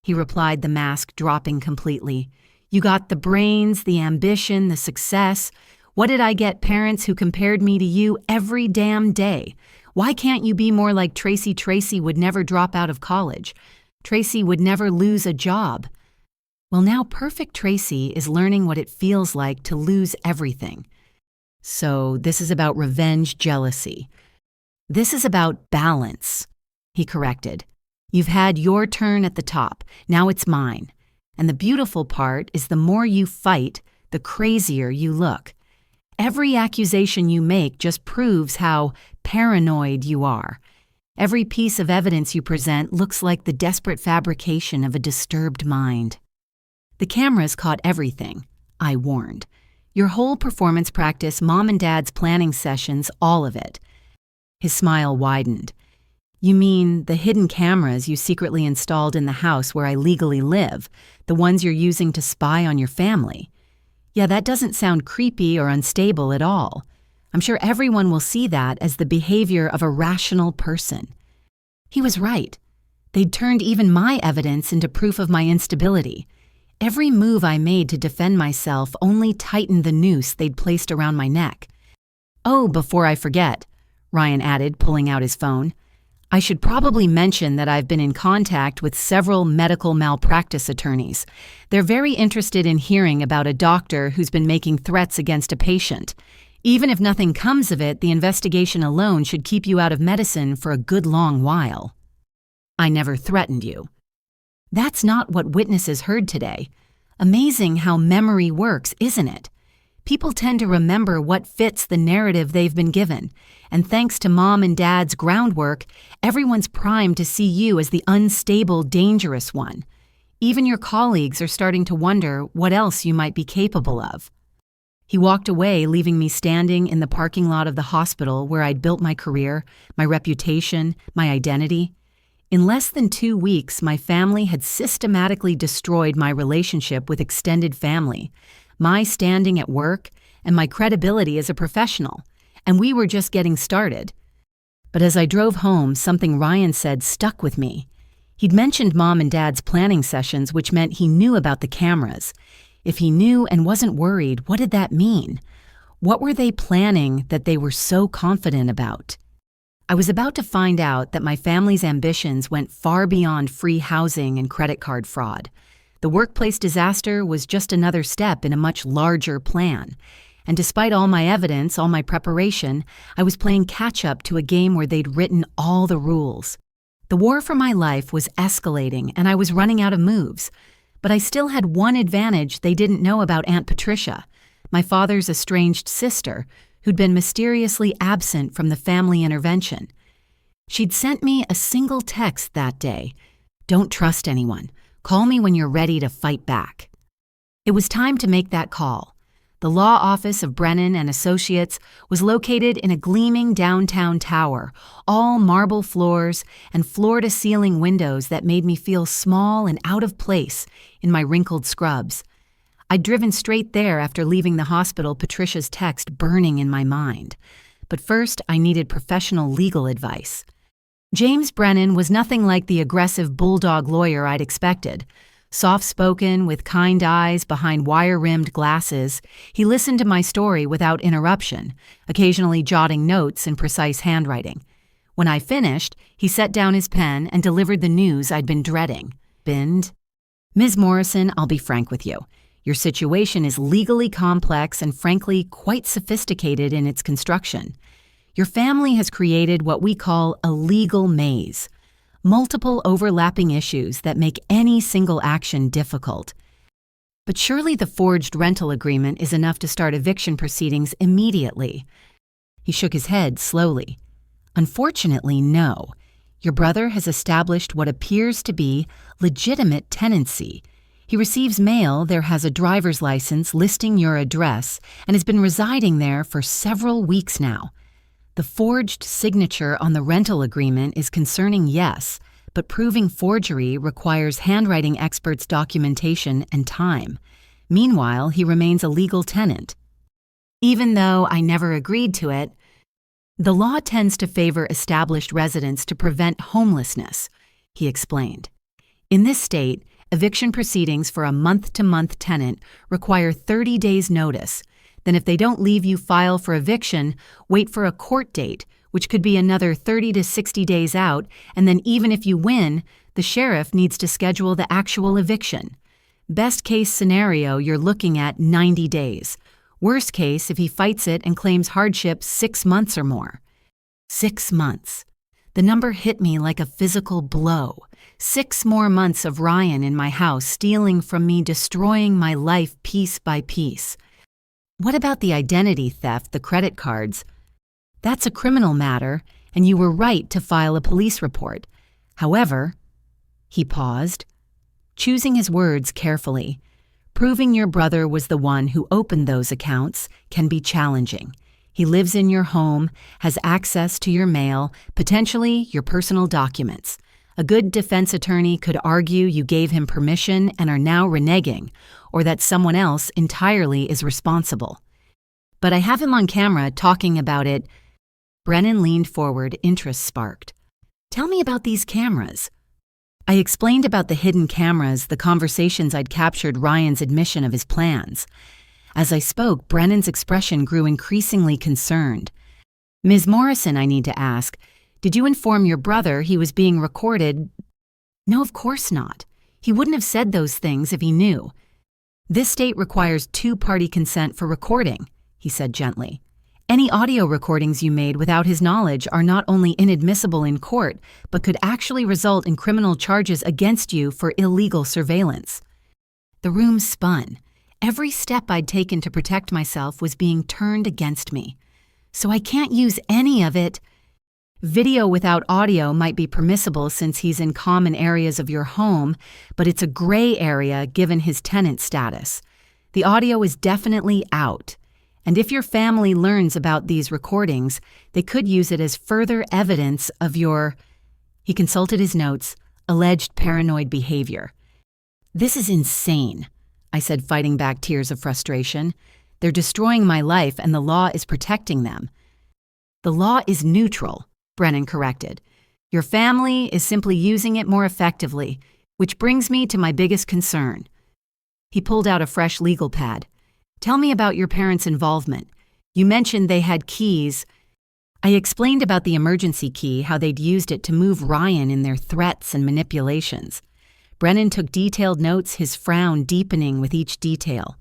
he replied, the mask dropping completely. You got the brains, the ambition, the success. What did I get? Parents who compared me to you every damn day. Why can't you be more like Tracy? Tracy would never drop out of college. Tracy would never lose a job. Well, now perfect Tracy is learning what it feels like to lose everything. So this is about revenge, jealousy. This is about balance, he corrected. You've had your turn at the top. Now it's mine. And the beautiful part is the more you fight, the crazier you look. Every accusation you make just proves how paranoid you are. Every piece of evidence you present looks like the desperate fabrication of a disturbed mind. The cameras caught everything, I warned. Your whole performance practice, mom and dad's planning sessions, all of it. His smile widened. You mean the hidden cameras you secretly installed in the house where I legally live, the ones you're using to spy on your family? Yeah, that doesn't sound creepy or unstable at all. I'm sure everyone will see that as the behavior of a rational person. He was right. They'd turned even my evidence into proof of my instability. Every move I made to defend myself only tightened the noose they'd placed around my neck. Oh, before I forget, Ryan added, pulling out his phone, I should probably mention that I've been in contact with several medical malpractice attorneys. They're very interested in hearing about a doctor who's been making threats against a patient. Even if nothing comes of it, the investigation alone should keep you out of medicine for a good long while. I never threatened you. That's not what witnesses heard today. Amazing how memory works, isn't it? People tend to remember what fits the narrative they've been given, and thanks to Mom and Dad's groundwork, everyone's primed to see you as the unstable, dangerous one. Even your colleagues are starting to wonder what else you might be capable of. He walked away, leaving me standing in the parking lot of the hospital where I'd built my career, my reputation, my identity. In less than 2 weeks, my family had systematically destroyed my relationship with extended family, my standing at work, and my credibility as a professional, and we were just getting started. But as I drove home, something Ryan said stuck with me. He'd mentioned Mom and Dad's planning sessions, which meant he knew about the cameras. If he knew and wasn't worried, what did that mean? What were they planning that they were so confident about? I was about to find out that my family's ambitions went far beyond free housing and credit card fraud. The workplace disaster was just another step in a much larger plan. And despite all my evidence, all my preparation, I was playing catch-up to a game where they'd written all the rules. The war for my life was escalating, and I was running out of moves. But I still had one advantage they didn't know about Aunt Patricia, my father's estranged sister, who'd been mysteriously absent from the family intervention. She'd sent me a single text that day. "Don't trust anyone. Call me when you're ready to fight back." It was time to make that call. The law office of Brennan and Associates was located in a gleaming downtown tower, all marble floors and floor-to-ceiling windows that made me feel small and out of place in my wrinkled scrubs. I'd driven straight there after leaving the hospital, Patricia's text burning in my mind. But first, I needed professional legal advice. James Brennan was nothing like the aggressive bulldog lawyer I'd expected. Soft-spoken, with kind eyes behind wire-rimmed glasses, he listened to my story without interruption, occasionally jotting notes in precise handwriting. When I finished, he set down his pen and delivered the news I'd been dreading. Binned. "Ms. Morrison, I'll be frank with you. Your situation is legally complex and frankly quite sophisticated in its construction. Your family has created what we call a legal maze. Multiple overlapping issues that make any single action difficult. But surely the forged rental agreement is enough to start eviction proceedings immediately." He shook his head slowly. "Unfortunately, no. Your brother has established what appears to be legitimate tenancy. He receives mail there has a driver's license listing your address and has been residing there for several weeks now. The forged signature on the rental agreement is concerning, yes, but proving forgery requires handwriting experts' documentation and time. Meanwhile, he remains a legal tenant. Even though I never agreed to it, the law tends to favor established residents to prevent homelessness," he explained. "In this state, eviction proceedings for a month-to-month tenant require 30 days' notice. Then if they don't leave you file for eviction, wait for a court date, which could be another 30 to 60 days out, and then even if you win, the sheriff needs to schedule the actual eviction. Best case scenario, you're looking at 90 days. Worst case, if he fights it and claims hardship, 6 months or more." 6 months. The number hit me like a physical blow. 6 more months of Ryan in my house, stealing from me, destroying my life piece by piece. What about the identity theft, the credit cards? That's a criminal matter, and you were right to file a police report. However, he paused, choosing his words carefully. Proving your brother was the one who opened those accounts can be challenging. He lives in your home, has access to your mail, potentially your personal documents. A good defense attorney could argue you gave him permission and are now reneging, or that someone else entirely is responsible. But I have him on camera talking about it. Brennan leaned forward, interest sparked. "Tell me about these cameras." I explained about the hidden cameras, the conversations I'd captured Ryan's admission of his plans. As I spoke, Brennan's expression grew increasingly concerned. "Ms. Morrison, I need to ask, did you inform your brother he was being recorded?" "No, of course not. He wouldn't have said those things if he knew. This state requires 2-party consent for recording," he said gently. "Any audio recordings you made without his knowledge are not only inadmissible in court, but could actually result in criminal charges against you for illegal surveillance." The room spun. Every step I'd taken to protect myself was being turned against me. So I can't use any of it. Video without audio might be permissible since he's in common areas of your home, but it's a gray area given his tenant status. The audio is definitely out. And if your family learns about these recordings, they could use it as further evidence of your, he consulted his notes, alleged paranoid behavior. This is insane, I said, fighting back tears of frustration. They're destroying my life and the law is protecting them. The law is neutral, Brennan corrected. Your family is simply using it more effectively, which brings me to my biggest concern. He pulled out a fresh legal pad. Tell me about your parents' involvement. You mentioned they had keys. I explained about the emergency key, how they'd used it to move Ryan in their threats and manipulations. Brennan took detailed notes, his frown deepening with each detail.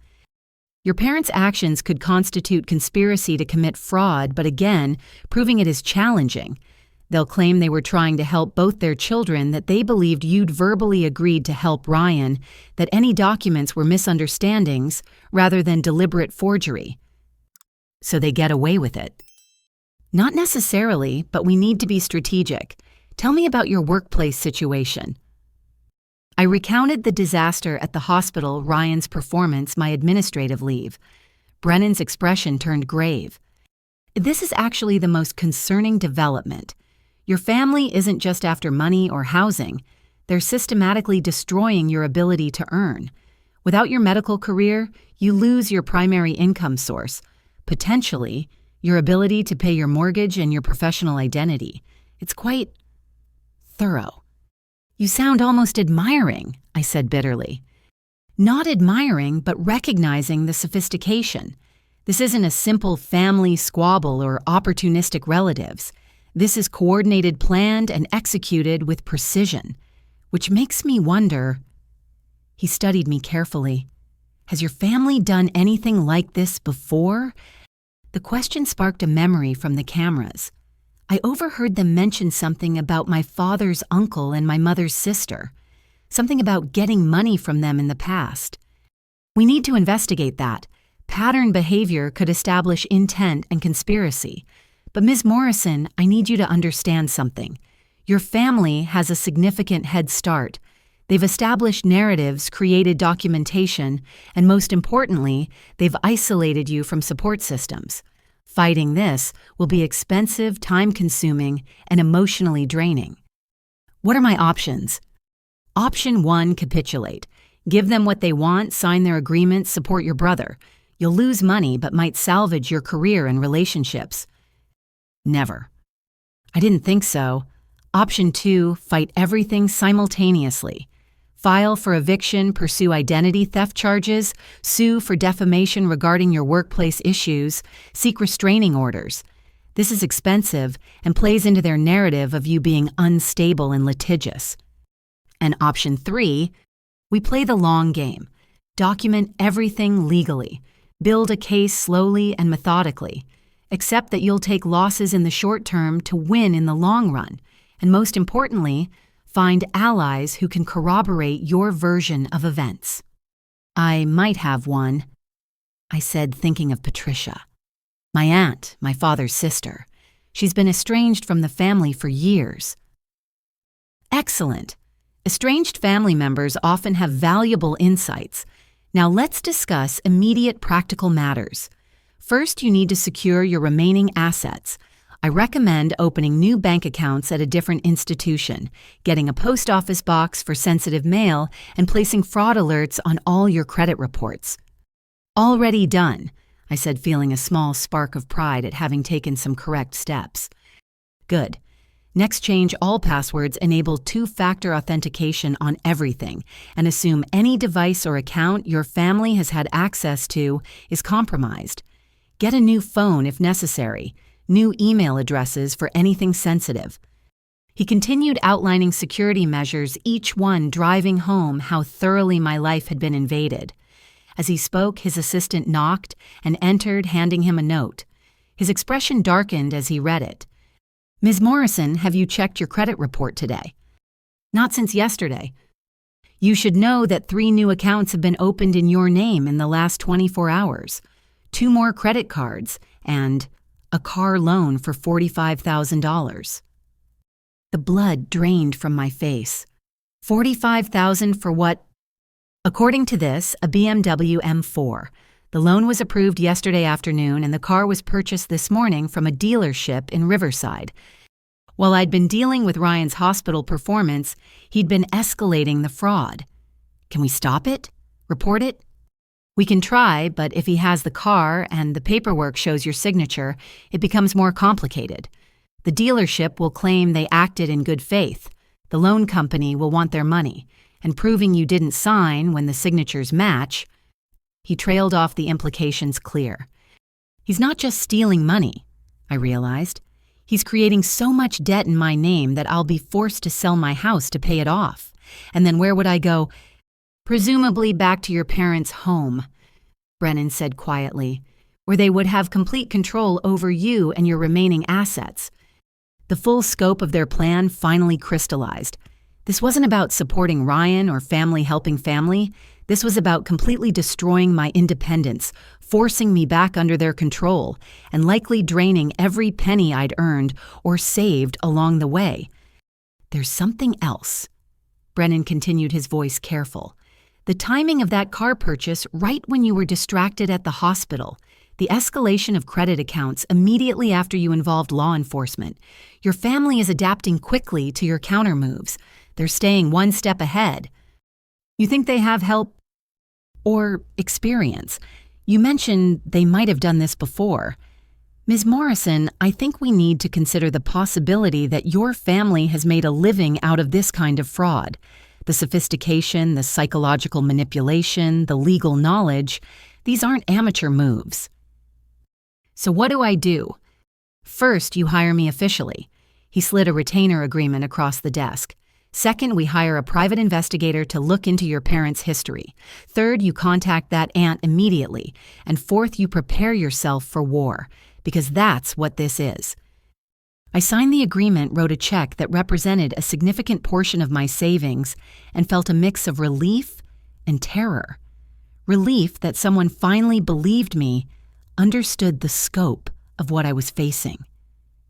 Your parents' actions could constitute conspiracy to commit fraud, but again, proving it is challenging. They'll claim they were trying to help both their children, that they believed you'd verbally agreed to help Ryan, that any documents were misunderstandings rather than deliberate forgery. So they get away with it. Not necessarily, but we need to be strategic. Tell me about your workplace situation. I recounted the disaster at the hospital, Ryan's performance, my administrative leave. Brennan's expression turned grave. This is actually the most concerning development. Your family isn't just after money or housing. They're systematically destroying your ability to earn. Without your medical career, you lose your primary income source, potentially your ability to pay your mortgage and your professional identity. It's quite thorough. You sound almost admiring, I said bitterly. Not admiring, but recognizing the sophistication. This isn't a simple family squabble or opportunistic relatives. This is coordinated, planned, and executed with precision, which makes me wonder. He studied me carefully. Has your family done anything like this before? The question sparked a memory from the cameras. I overheard them mention something about my father's uncle and my mother's sister, something about getting money from them in the past. We need to investigate that. Pattern behavior could establish intent and conspiracy. But Ms. Morrison, I need you to understand something. Your family has a significant head start. They've established narratives, created documentation, and most importantly, they've isolated you from support systems. Fighting this will be expensive, time-consuming, and emotionally draining. What are my options? Option 1, capitulate. Give them what they want, sign their agreement, support your brother. You'll lose money but might salvage your career and relationships. Never. I didn't think so. Option 2, fight everything simultaneously. File for eviction, pursue identity theft charges, sue for defamation regarding your workplace issues, seek restraining orders. This is expensive and plays into their narrative of you being unstable and litigious. And option 3, we play the long game. Document everything legally. Build a case slowly and methodically. Accept that you'll take losses in the short term to win in the long run. And most importantly, find allies who can corroborate your version of events. I might have one, I said, thinking of Patricia. My aunt, my father's sister. She's been estranged from the family for years. Excellent. Estranged family members often have valuable insights. Now let's discuss immediate practical matters. First, you need to secure your remaining assets. I recommend opening new bank accounts at a different institution, getting a post office box for sensitive mail, and placing fraud alerts on all your credit reports. Already done, I said, feeling a small spark of pride at having taken some correct steps. Good. Next, change all passwords, enable two-factor authentication on everything, and assume any device or account your family has had access to is compromised. Get a new phone if necessary. New email addresses for anything sensitive. He continued outlining security measures, each one driving home how thoroughly my life had been invaded. As he spoke, his assistant knocked and entered, handing him a note. His expression darkened as he read it. Ms. Morrison, have you checked your credit report today? Not since yesterday. You should know that 3 new accounts have been opened in your name in the last 24 hours, 2 more credit cards, and a car loan for $45,000. The blood drained from my face. $45,000 for what? According to this, a BMW M4. The loan was approved yesterday afternoon and the car was purchased this morning from a dealership in Riverside. While I'd been dealing with Ryan's hospital performance, he'd been escalating the fraud. Can we stop it? Report it? We can try, but if he has the car and the paperwork shows your signature, it becomes more complicated. The dealership will claim they acted in good faith. The loan company will want their money, and proving you didn't sign when the signatures match. He trailed off, the implications clear. He's not just stealing money, I realized. He's creating so much debt in my name that I'll be forced to sell my house to pay it off. And then where would I go? Presumably back to your parents' home, Brennan said quietly, where they would have complete control over you and your remaining assets. The full scope of their plan finally crystallized. This wasn't about supporting Ryan or family helping family. This was about completely destroying my independence, forcing me back under their control, and likely draining every penny I'd earned or saved along the way. There's something else. Brennan continued, his voice careful. The timing of that car purchase right when you were distracted at the hospital. The escalation of credit accounts immediately after you involved law enforcement. Your family is adapting quickly to your countermoves. They're staying one step ahead. You think they have help or experience? You mentioned they might have done this before. Ms. Morrison, I think we need to consider the possibility that your family has made a living out of this kind of fraud. The sophistication, the psychological manipulation, the legal knowledge, these aren't amateur moves. So what do I do? First, you hire me officially. He slid a retainer agreement across the desk. Second, we hire a private investigator to look into your parents' history. Third, you contact that aunt immediately. And fourth, you prepare yourself for war, because that's what this is. I signed the agreement, wrote a check that represented a significant portion of my savings, and felt a mix of relief and terror. Relief that someone finally believed me, understood the scope of what I was facing.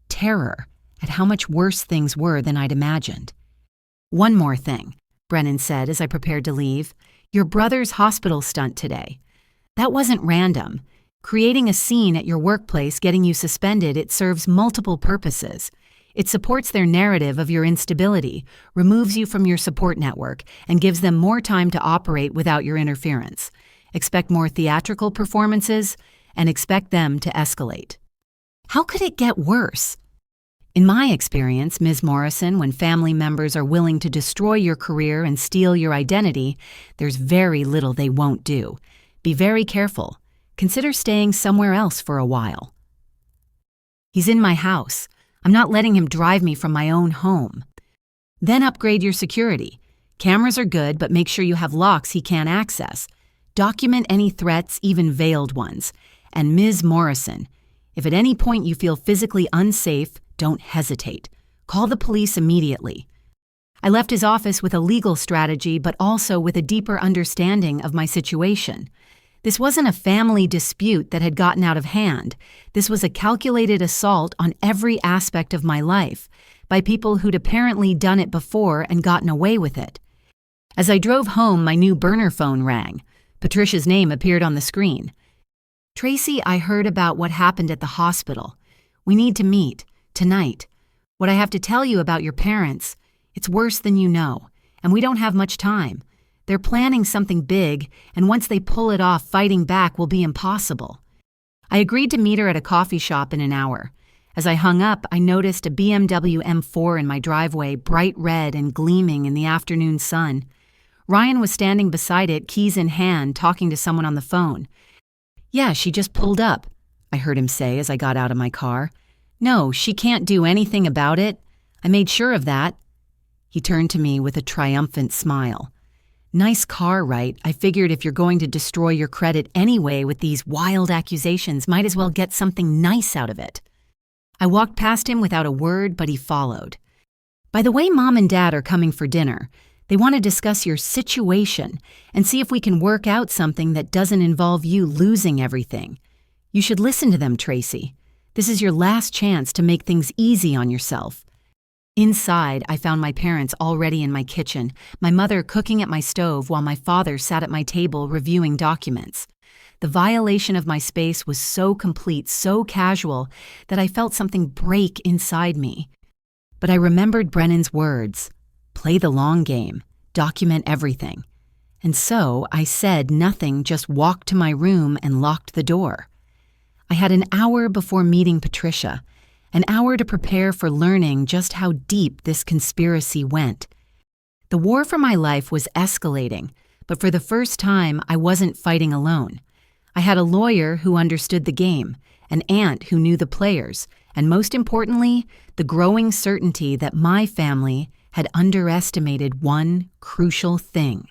Terror at how much worse things were than I'd imagined. One more thing, Brennan said as I prepared to leave. Your brother's hospital stunt today. That wasn't random. Creating a scene at your workplace, getting you suspended, it serves multiple purposes. It supports their narrative of your instability, removes you from your support network, and gives them more time to operate without your interference. Expect more theatrical performances, and expect them to escalate. How could it get worse? In my experience, Ms. Morrison, when family members are willing to destroy your career and steal your identity, there's very little they won't do. Be very careful. Consider staying somewhere else for a while. He's in my house. I'm not letting him drive me from my own home. Then upgrade your security. Cameras are good, but make sure you have locks he can't access. Document any threats, even veiled ones. And Ms. Morrison, if at any point you feel physically unsafe, don't hesitate. Call the police immediately. I left his office with a legal strategy, but also with a deeper understanding of my situation. This wasn't a family dispute that had gotten out of hand. This was a calculated assault on every aspect of my life by people who'd apparently done it before and gotten away with it. As I drove home, my new burner phone rang. Patricia's name appeared on the screen. Tracy, I heard about what happened at the hospital. We need to meet, tonight. What I have to tell you about your parents, it's worse than you know, and we don't have much time. They're planning something big, and once they pull it off, fighting back will be impossible. I agreed to meet her at a coffee shop in an hour. As I hung up, I noticed a BMW M4 in my driveway, bright red and gleaming in the afternoon sun. Ryan was standing beside it, keys in hand, talking to someone on the phone. Yeah, she just pulled up, I heard him say as I got out of my car. No, she can't do anything about it. I made sure of that. He turned to me with a triumphant smile. Nice car, right? I figured if you're going to destroy your credit anyway with these wild accusations, might as well get something nice out of it. I walked past him without a word, but he followed. By the way, Mom and Dad are coming for dinner. They want to discuss your situation and see if we can work out something that doesn't involve you losing everything. You should listen to them, Tracy. This is your last chance to make things easy on yourself. Inside, I found my parents already in my kitchen, my mother cooking at my stove while my father sat at my table reviewing documents. The violation of my space was so complete, so casual, that I felt something break inside me. But I remembered Brennan's words, play the long game, document everything. And so I said nothing, just walked to my room and locked the door. I had an hour before meeting Patricia, an hour to prepare for learning just how deep this conspiracy went. The war for my life was escalating, but for the first time I wasn't fighting alone. I had a lawyer who understood the game, an aunt who knew the players, and most importantly, the growing certainty that my family had underestimated one crucial thing.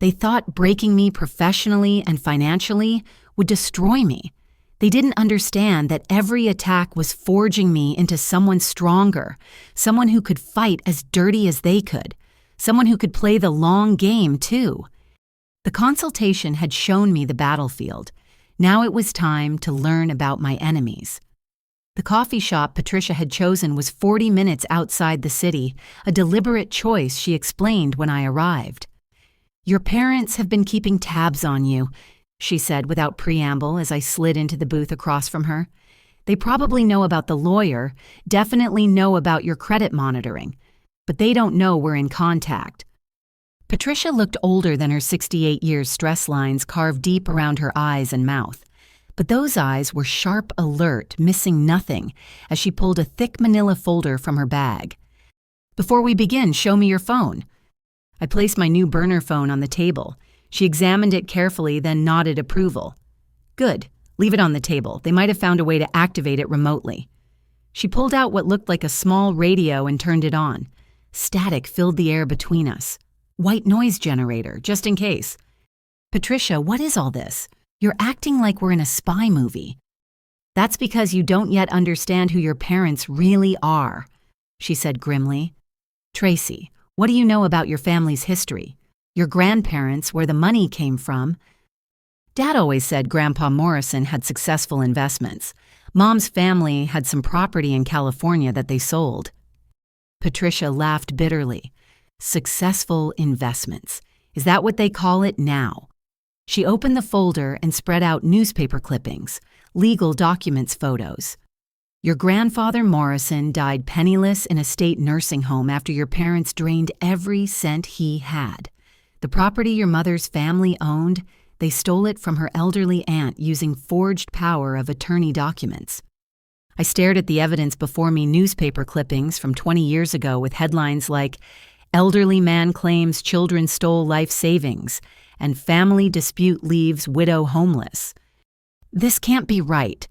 They thought breaking me professionally and financially would destroy me. They didn't understand that every attack was forging me into someone stronger, someone who could fight as dirty as they could, someone who could play the long game too. The consultation had shown me the battlefield. Now it was time to learn about my enemies. The coffee shop Patricia had chosen was 40 minutes outside the city, a deliberate choice she explained when I arrived. "Your parents have been keeping tabs on you," she said without preamble as I slid into the booth across from her. "They probably know about the lawyer, definitely know about your credit monitoring, but they don't know we're in contact." Patricia looked older than her 68 years stress lines carved deep around her eyes and mouth. But those eyes were sharp, alert, missing nothing, as she pulled a thick manila folder from her bag. "Before we begin, show me your phone." I placed my new burner phone on the table. She examined it carefully, then nodded approval. "Good. Leave it on the table. They might have found a way to activate it remotely." She pulled out what looked like a small radio and turned it on. Static filled the air between us. "White noise generator, just in case." "Patricia, what is all this? You're acting like we're in a spy movie." "That's because you don't yet understand who your parents really are," she said grimly. "Tracy, what do you know about your family's history? Your grandparents, where the money came from?" Dad always said Grandpa Morrison had successful investments. Mom's family had some property in California that they sold. Patricia laughed bitterly. Successful investments. Is that what they call it now? She opened the folder and spread out newspaper clippings, legal documents photos. "Your grandfather Morrison died penniless in a state nursing home after your parents drained every cent he had. The property your mother's family owned, they stole it from her elderly aunt using forged power of attorney documents." I stared at the evidence before me, newspaper clippings from 20 years ago with headlines like, "Elderly man claims children stole life savings," and "Family dispute leaves widow homeless." "This can't be right,"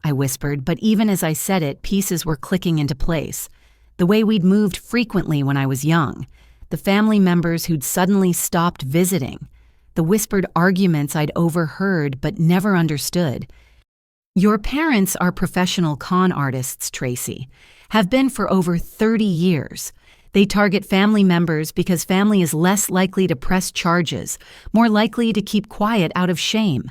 I whispered, but even as I said it, pieces were clicking into place. The way we'd moved frequently when I was young, the family members who'd suddenly stopped visiting, the whispered arguments I'd overheard but never understood. "Your parents are professional con artists, Tracy, have been for over 30 years. They target family members because family is less likely to press charges, more likely to keep quiet out of shame.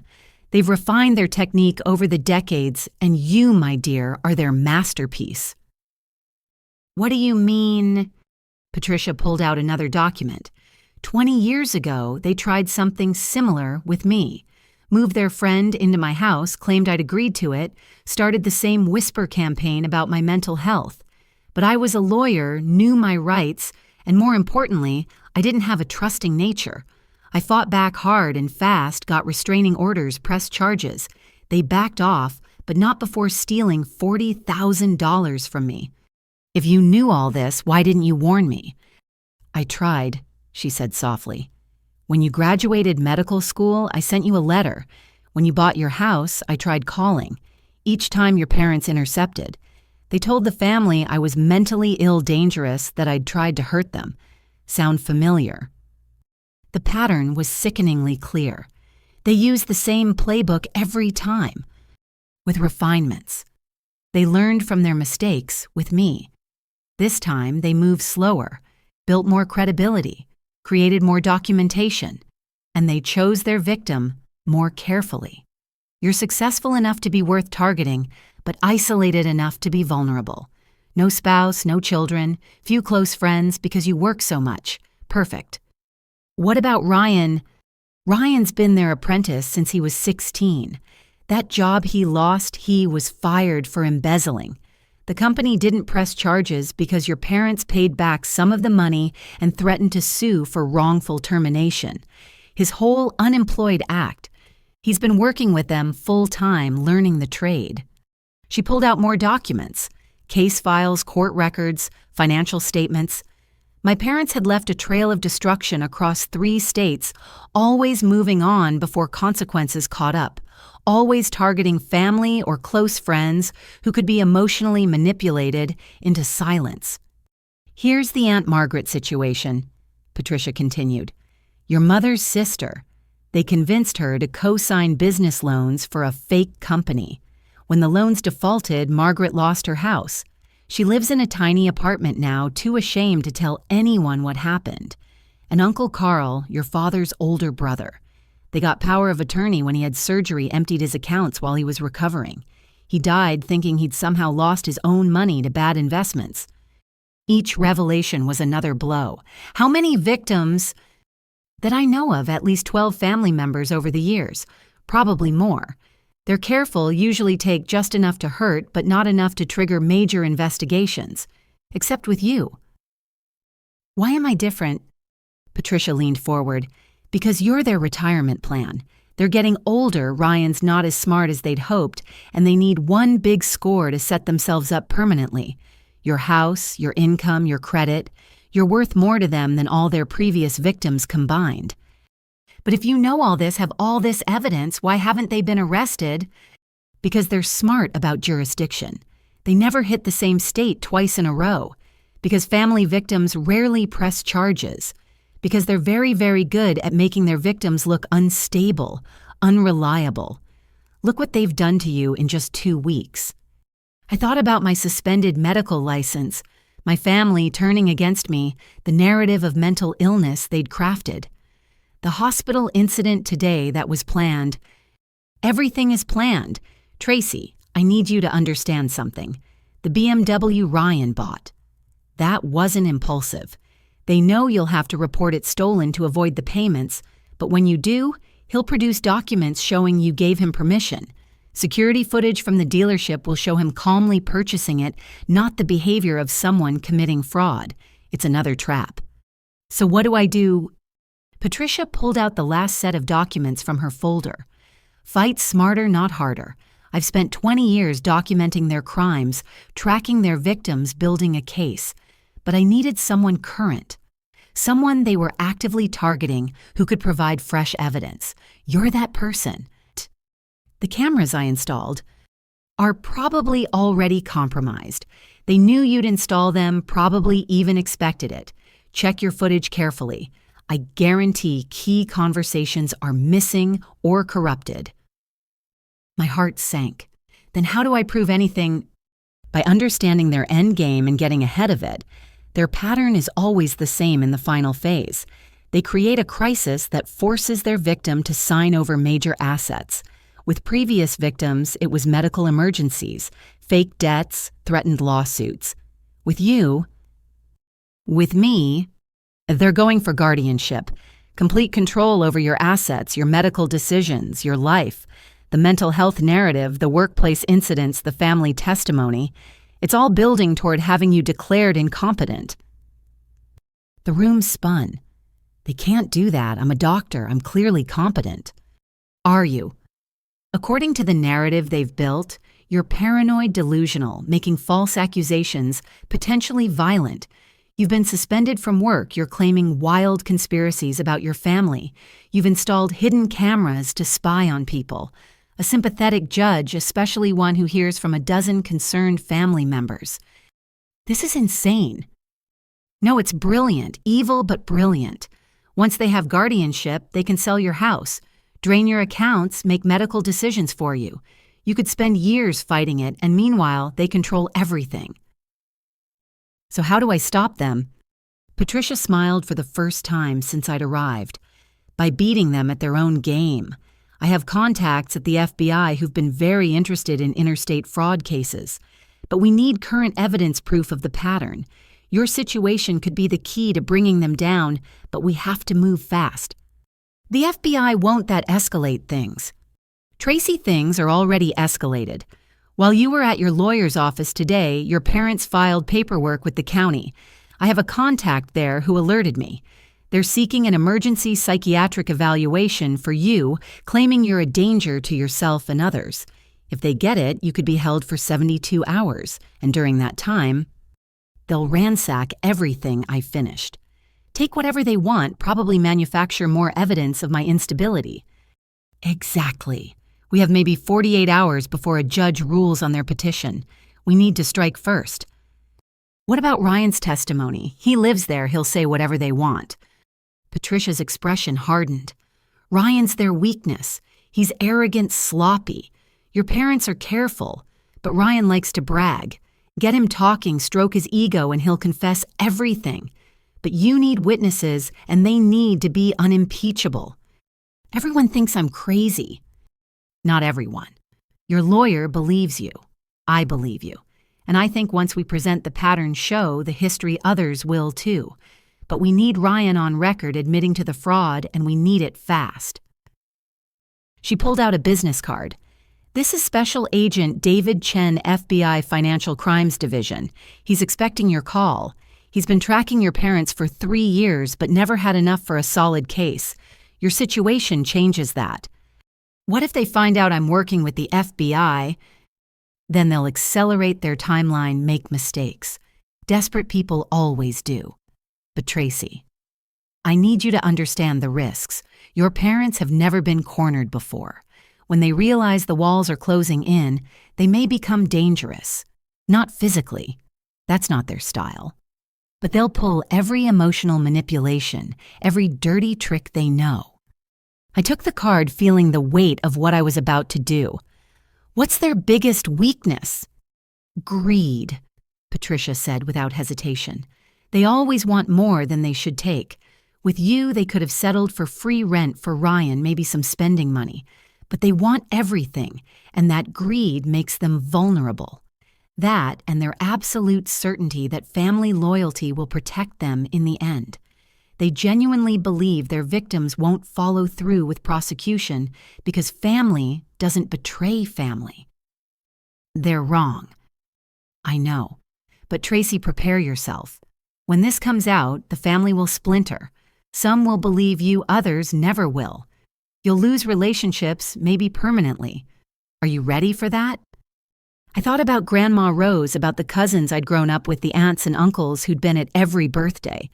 They've refined their technique over the decades, and you, my dear, are their masterpiece." "What do you mean?" Patricia pulled out another document. 20 years ago, they tried something similar with me. Moved their friend into my house, claimed I'd agreed to it, started the same whisper campaign about my mental health. But I was a lawyer, knew my rights, and more importantly, I didn't have a trusting nature. I fought back hard and fast, got restraining orders, pressed charges. They backed off, but not before stealing $40,000 from me. "If you knew all this, why didn't you warn me?" "I tried," she said softly. "When you graduated medical school, I sent you a letter. When you bought your house, I tried calling. Each time your parents intercepted. They told the family I was mentally ill, dangerous, that I'd tried to hurt them. Sound familiar?" The pattern was sickeningly clear. They used the same playbook every time, with refinements. They learned from their mistakes with me. This time, they moved slower, built more credibility, created more documentation, and they chose their victim more carefully. You're successful enough to be worth targeting, but isolated enough to be vulnerable. No spouse, no children, few close friends because you work so much. Perfect. What about Ryan? Ryan's been their apprentice since he was 16. That job he lost, he was fired for embezzling. The company didn't press charges because your parents paid back some of the money and threatened to sue for wrongful termination. His whole unemployed act. He's been working with them full-time, learning the trade. She pulled out more documents, case files, court records, financial statements. My parents had left a trail of destruction across 3 states, always moving on before consequences caught up, always targeting family or close friends who could be emotionally manipulated into silence. Here's the Aunt Margaret situation, Patricia continued. Your mother's sister. They convinced her to co-sign business loans for a fake company. When the loans defaulted, Margaret lost her house. She lives in a tiny apartment now, too ashamed to tell anyone what happened. And Uncle Carl, your father's older brother. They got power of attorney when he had surgery, emptied his accounts while he was recovering. He died thinking he'd somehow lost his own money to bad investments. Each revelation was another blow. How many victims? That I know of, at least 12 family members over the years, probably more. They're careful, usually take just enough to hurt, but not enough to trigger major investigations. Except with you. Why am I different? Patricia leaned forward. Because you're their retirement plan. They're getting older, Ryan's not as smart as they'd hoped, and they need one big score to set themselves up permanently. Your house, your income, your credit. You're worth more to them than all their previous victims combined. But if you know all this, have all this evidence, why haven't they been arrested? Because they're smart about jurisdiction. They never hit the same state twice in a row. Because family victims rarely press charges. Because they're very, very good at making their victims look unstable, unreliable. Look what they've done to you in just 2 weeks. I thought about my suspended medical license, my family turning against me, the narrative of mental illness they'd crafted. The hospital incident today that was planned. Everything is planned. Tracy, I need you to understand something. The BMW Ryan bought. That wasn't impulsive. They know you'll have to report it stolen to avoid the payments, but when you do, he'll produce documents showing you gave him permission. Security footage from the dealership will show him calmly purchasing it, not the behavior of someone committing fraud. It's another trap. So what do I do? Patricia pulled out the last set of documents from her folder. Fight smarter, not harder. I've spent 20 years documenting their crimes, tracking their victims, building a case. But I needed someone current. Someone they were actively targeting who could provide fresh evidence. You're that person. The cameras I installed are probably already compromised. They knew you'd install them, probably even expected it. Check your footage carefully. I guarantee key conversations are missing or corrupted. My heart sank. Then how do I prove anything? By understanding their end game and getting ahead of it. Their pattern is always the same in the final phase. They create a crisis that forces their victim to sign over major assets. With previous victims, it was medical emergencies, fake debts, threatened lawsuits. With me, they're going for guardianship, complete control over your assets, your medical decisions, your life, the mental health narrative, the workplace incidents, the family testimony. It's all building toward having you declared incompetent. The room spun. They can't do that. I'm a doctor. I'm clearly competent. Are you? According to the narrative they've built, you're paranoid delusional, making false accusations, potentially violent. You've been suspended from work. You're claiming wild conspiracies about your family. You've installed hidden cameras to spy on people. A sympathetic judge, especially one who hears from a dozen concerned family members. This is insane. No, it's brilliant. Evil, but brilliant. Once they have guardianship, they can sell your house, drain your accounts, make medical decisions for you. You could spend years fighting it, and meanwhile, they control everything. So how do I stop them? Patricia smiled for the first time since I'd arrived. By beating them at their own game. I have contacts at the FBI who've been very interested in interstate fraud cases. But we need current evidence proof of the pattern. Your situation could be the key to bringing them down, but we have to move fast. The FBI won't that escalate things. Tracy, things are already escalated. While you were at your lawyer's office today, your parents filed paperwork with the county. I have a contact there who alerted me. They're seeking an emergency psychiatric evaluation for you, claiming you're a danger to yourself and others. If they get it, you could be held for 72 hours, and during that time, they'll ransack everything I finished. Take whatever they want, probably manufacture more evidence of my instability. Exactly. We have maybe 48 hours before a judge rules on their petition. We need to strike first. What about Ryan's testimony? He lives there, he'll say whatever they want. Patricia's expression hardened. Ryan's their weakness. He's arrogant, sloppy. Your parents are careful, but Ryan likes to brag. Get him talking, stroke his ego, and he'll confess everything. But you need witnesses, and they need to be unimpeachable. Everyone thinks I'm crazy. Not everyone. Your lawyer believes you. I believe you. And I think once we present the pattern show, the history others will too. But we need Ryan on record admitting to the fraud, and we need it fast. She pulled out a business card. This is Special Agent David Chen, FBI Financial Crimes Division. He's expecting your call. He's been tracking your parents for 3 years, but never had enough for a solid case. Your situation changes that. What if they find out I'm working with the FBI? Then they'll accelerate their timeline, make mistakes. Desperate people always do. But Tracy, I need you to understand the risks. Your parents have never been cornered before. When they realize the walls are closing in, they may become dangerous. Not physically. That's not their style. But they'll pull every emotional manipulation, every dirty trick they know. I took the card feeling the weight of what I was about to do. What's their biggest weakness? Greed, Patricia said without hesitation. They always want more than they should take. With you, they could have settled for free rent for Ryan, maybe some spending money. But they want everything, and that greed makes them vulnerable. That and their absolute certainty that family loyalty will protect them in the end. They genuinely believe their victims won't follow through with prosecution because family doesn't betray family. They're wrong. I know. But Tracy, prepare yourself. When this comes out, the family will splinter. Some will believe you, others never will. You'll lose relationships, maybe permanently. Are you ready for that? I thought about Grandma Rose, about the cousins I'd grown up with, the aunts and uncles who'd been at every birthday.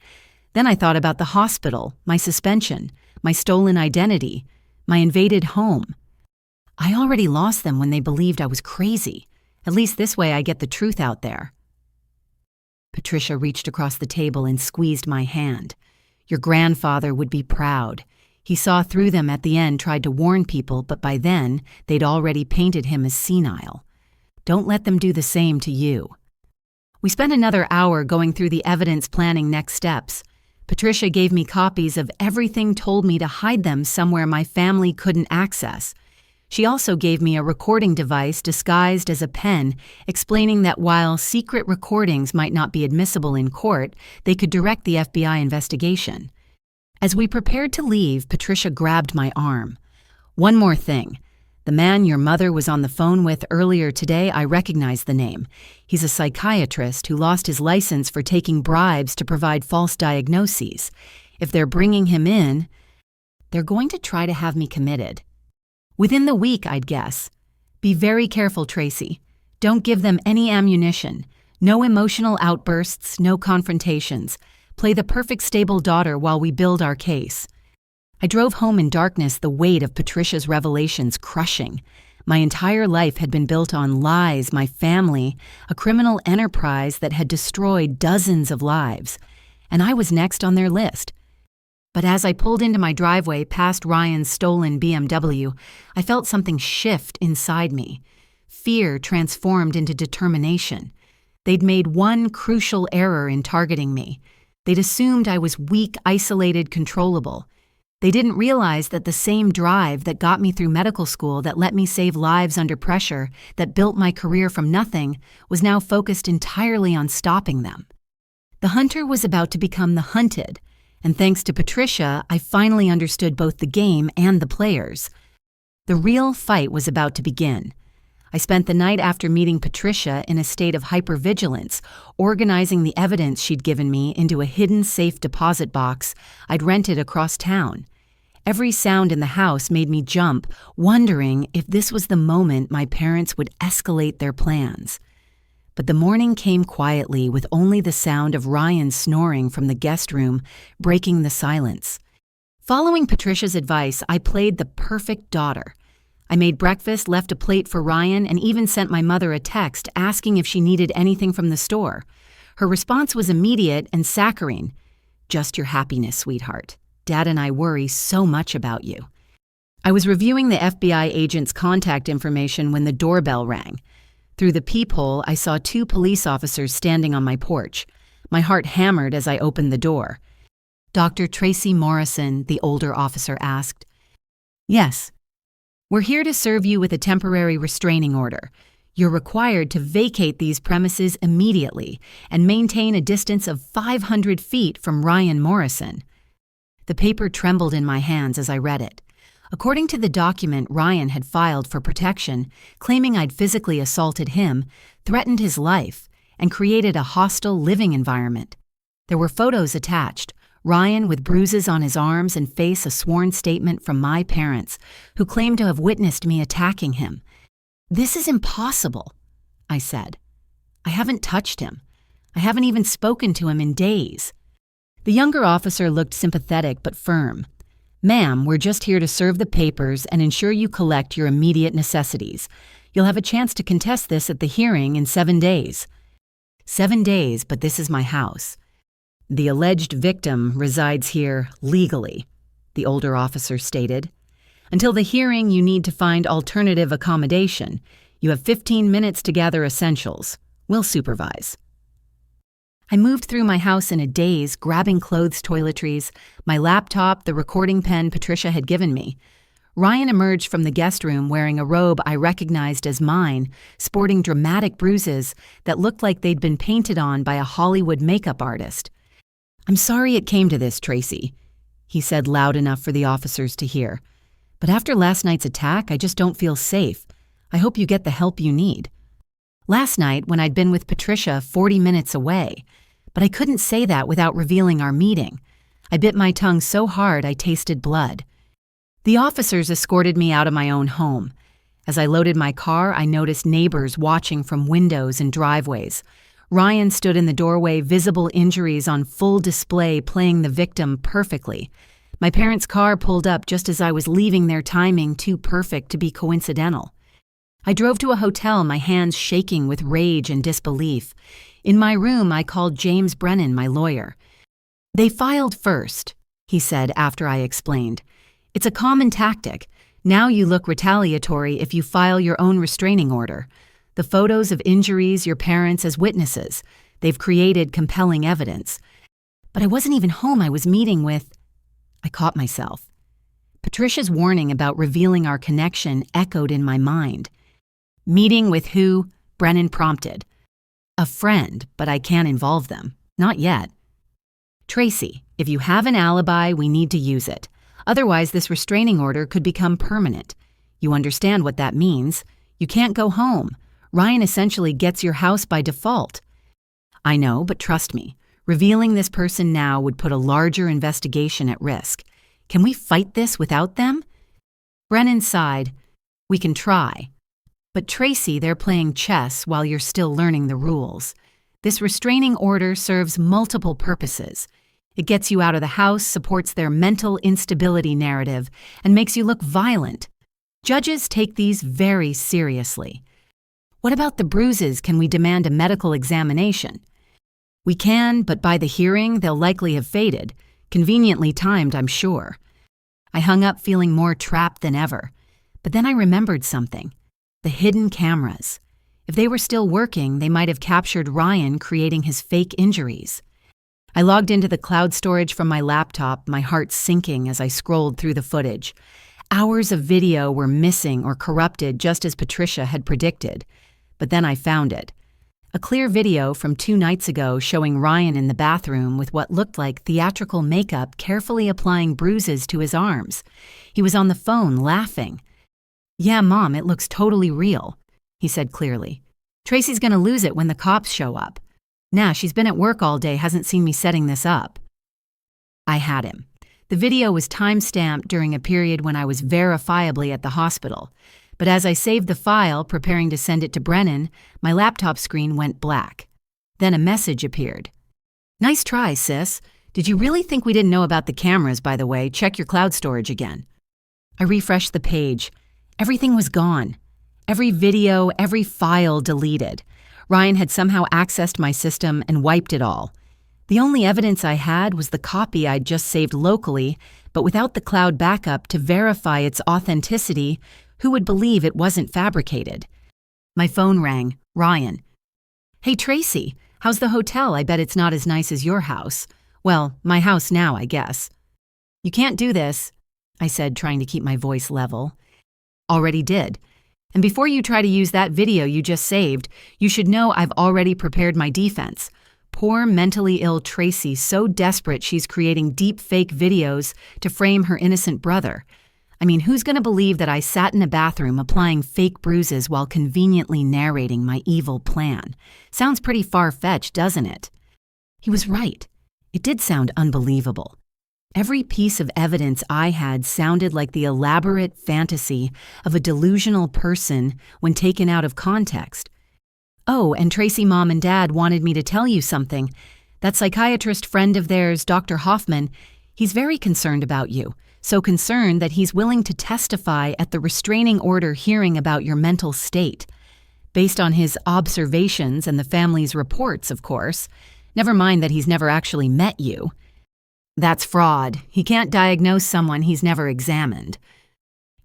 Then I thought about the hospital, my suspension, my stolen identity, my invaded home. I already lost them when they believed I was crazy. At least this way I get the truth out there. Patricia reached across the table and squeezed my hand. Your grandfather would be proud. He saw through them at the end, tried to warn people, but by then, they'd already painted him as senile. Don't let them do the same to you. We spent another hour going through the evidence, planning next steps. Patricia gave me copies of everything, told me to hide them somewhere my family couldn't access. She also gave me a recording device disguised as a pen, explaining that while secret recordings might not be admissible in court, they could direct the FBI investigation. As we prepared to leave, Patricia grabbed my arm. One more thing. The man your mother was on the phone with earlier today, I recognize the name. He's a psychiatrist who lost his license for taking bribes to provide false diagnoses. If they're bringing him in, they're going to try to have me committed. Within the week, I'd guess. Be very careful, Tracy. Don't give them any ammunition. No emotional outbursts, no confrontations. Play the perfect stable daughter while we build our case. I drove home in darkness, the weight of Patricia's revelations crushing. My entire life had been built on lies, my family, a criminal enterprise that had destroyed dozens of lives. And I was next on their list. But as I pulled into my driveway past Ryan's stolen BMW, I felt something shift inside me. Fear transformed into determination. They'd made one crucial error in targeting me. They'd assumed I was weak, isolated, controllable. They didn't realize that the same drive that got me through medical school, that let me save lives under pressure, that built my career from nothing, was now focused entirely on stopping them. The hunter was about to become the hunted, and thanks to Patricia, I finally understood both the game and the players. The real fight was about to begin. I spent the night after meeting Patricia in a state of hypervigilance, organizing the evidence she'd given me into a hidden safe deposit box I'd rented across town. Every sound in the house made me jump, wondering if this was the moment my parents would escalate their plans. But the morning came quietly, with only the sound of Ryan snoring from the guest room breaking the silence. Following Patricia's advice, I played the perfect daughter. I made breakfast, left a plate for Ryan, and even sent my mother a text asking if she needed anything from the store. Her response was immediate and saccharine. "Just your happiness, sweetheart. Dad and I worry so much about you." I was reviewing the FBI agent's contact information when the doorbell rang. Through the peephole, I saw 2 police officers standing on my porch. My heart hammered as I opened the door. "Dr. Tracy Morrison," the older officer asked. "Yes. We're here to serve you with a temporary restraining order. You're required to vacate these premises immediately and maintain a distance of 500 feet from Ryan Morrison." The paper trembled in my hands as I read it. According to the document Ryan had filed for protection, claiming I'd physically assaulted him, threatened his life, and created a hostile living environment. There were photos attached, Ryan with bruises on his arms and face, a sworn statement from my parents, who claimed to have witnessed me attacking him. "This is impossible," I said. "I haven't touched him. I haven't even spoken to him in days." The younger officer looked sympathetic but firm. "Ma'am, we're just here to serve the papers and ensure you collect your immediate necessities. You'll have a chance to contest this at the hearing in 7 days. 7 days, but this is my house. The alleged victim resides here legally," the older officer stated. "Until the hearing, you need to find alternative accommodation. You have 15 minutes to gather essentials. We'll supervise." I moved through my house in a daze, grabbing clothes, toiletries, my laptop, the recording pen Patricia had given me. Ryan emerged from the guest room wearing a robe I recognized as mine, sporting dramatic bruises that looked like they'd been painted on by a Hollywood makeup artist. "I'm sorry it came to this, Tracy," he said loud enough for the officers to hear. "But after last night's attack, I just don't feel safe. I hope you get the help you need." Last night, when I'd been with Patricia 40 minutes away, but I couldn't say that without revealing our meeting. I bit my tongue so hard I tasted blood. The officers escorted me out of my own home. As I loaded my car, I noticed neighbors watching from windows and driveways. Ryan stood in the doorway, visible injuries on full display, playing the victim perfectly. My parents' car pulled up just as I was leaving, their timing too perfect to be coincidental. I drove to a hotel, my hands shaking with rage and disbelief. In my room, I called James Brennan, my lawyer. "They filed first," he said after I explained. "It's a common tactic. Now you look retaliatory if you file your own restraining order. The photos of injuries, your parents as witnesses. They've created compelling evidence." But I wasn't even home. I was meeting with... I caught myself. Patricia's warning about revealing our connection echoed in my mind. "Meeting with who?" Brennan prompted. "A friend, but I can't involve them. Not yet." "Tracy, if you have an alibi, we need to use it. Otherwise, this restraining order could become permanent. You understand what that means. You can't go home. Ryan essentially gets your house by default." "I know, but trust me. Revealing this person now would put a larger investigation at risk. Can we fight this without them?" Brennan sighed. "We can try. But Tracy, they're playing chess while you're still learning the rules. This restraining order serves multiple purposes. It gets you out of the house, supports their mental instability narrative, and makes you look violent. Judges take these very seriously. What about the bruises? Can we demand a medical examination?" "We can, but by the hearing, they'll likely have faded. Conveniently timed, I'm sure." I hung up feeling more trapped than ever. But then I remembered something. The hidden cameras. If they were still working, they might have captured Ryan creating his fake injuries. I logged into the cloud storage from my laptop, my heart sinking as I scrolled through the footage. Hours of video were missing or corrupted just as Patricia had predicted. But then I found it. A clear video from 2 nights ago showing Ryan in the bathroom with what looked like theatrical makeup carefully applying bruises to his arms. He was on the phone laughing. "Yeah, Mom, it looks totally real," he said clearly. "Tracy's gonna lose it when the cops show up. Nah, she's been at work all day, hasn't seen me setting this up." I had him. The video was time-stamped during a period when I was verifiably at the hospital. But as I saved the file, preparing to send it to Brennan, my laptop screen went black. Then a message appeared. "Nice try, sis. Did you really think we didn't know about the cameras, by the way? Check your cloud storage again." I refreshed the page. Everything was gone. Every video, every file deleted. Ryan had somehow accessed my system and wiped it all. The only evidence I had was the copy I'd just saved locally, but without the cloud backup to verify its authenticity, who would believe it wasn't fabricated? My phone rang. Ryan. "Hey, Tracy, how's the hotel? I bet it's not as nice as your house. Well, my house now, I guess." "You can't do this," I said, trying to keep my voice level. "Already did. And before you try to use that video you just saved, you should know I've already prepared my defense. Poor mentally ill Tracy, so desperate she's creating deep fake videos to frame her innocent brother. I mean, who's going to believe that I sat in a bathroom applying fake bruises while conveniently narrating my evil plan? Sounds pretty far-fetched, doesn't it?" He was right. It did sound unbelievable. Every piece of evidence I had sounded like the elaborate fantasy of a delusional person when taken out of context. "Oh, and Tracy Mom and Dad wanted me to tell you something. That psychiatrist friend of theirs, Dr. Hoffman, he's very concerned about you. So concerned that he's willing to testify at the restraining order hearing about your mental state. Based on his observations and the family's reports, of course. Never mind that he's never actually met you." "That's fraud. He can't diagnose someone he's never examined."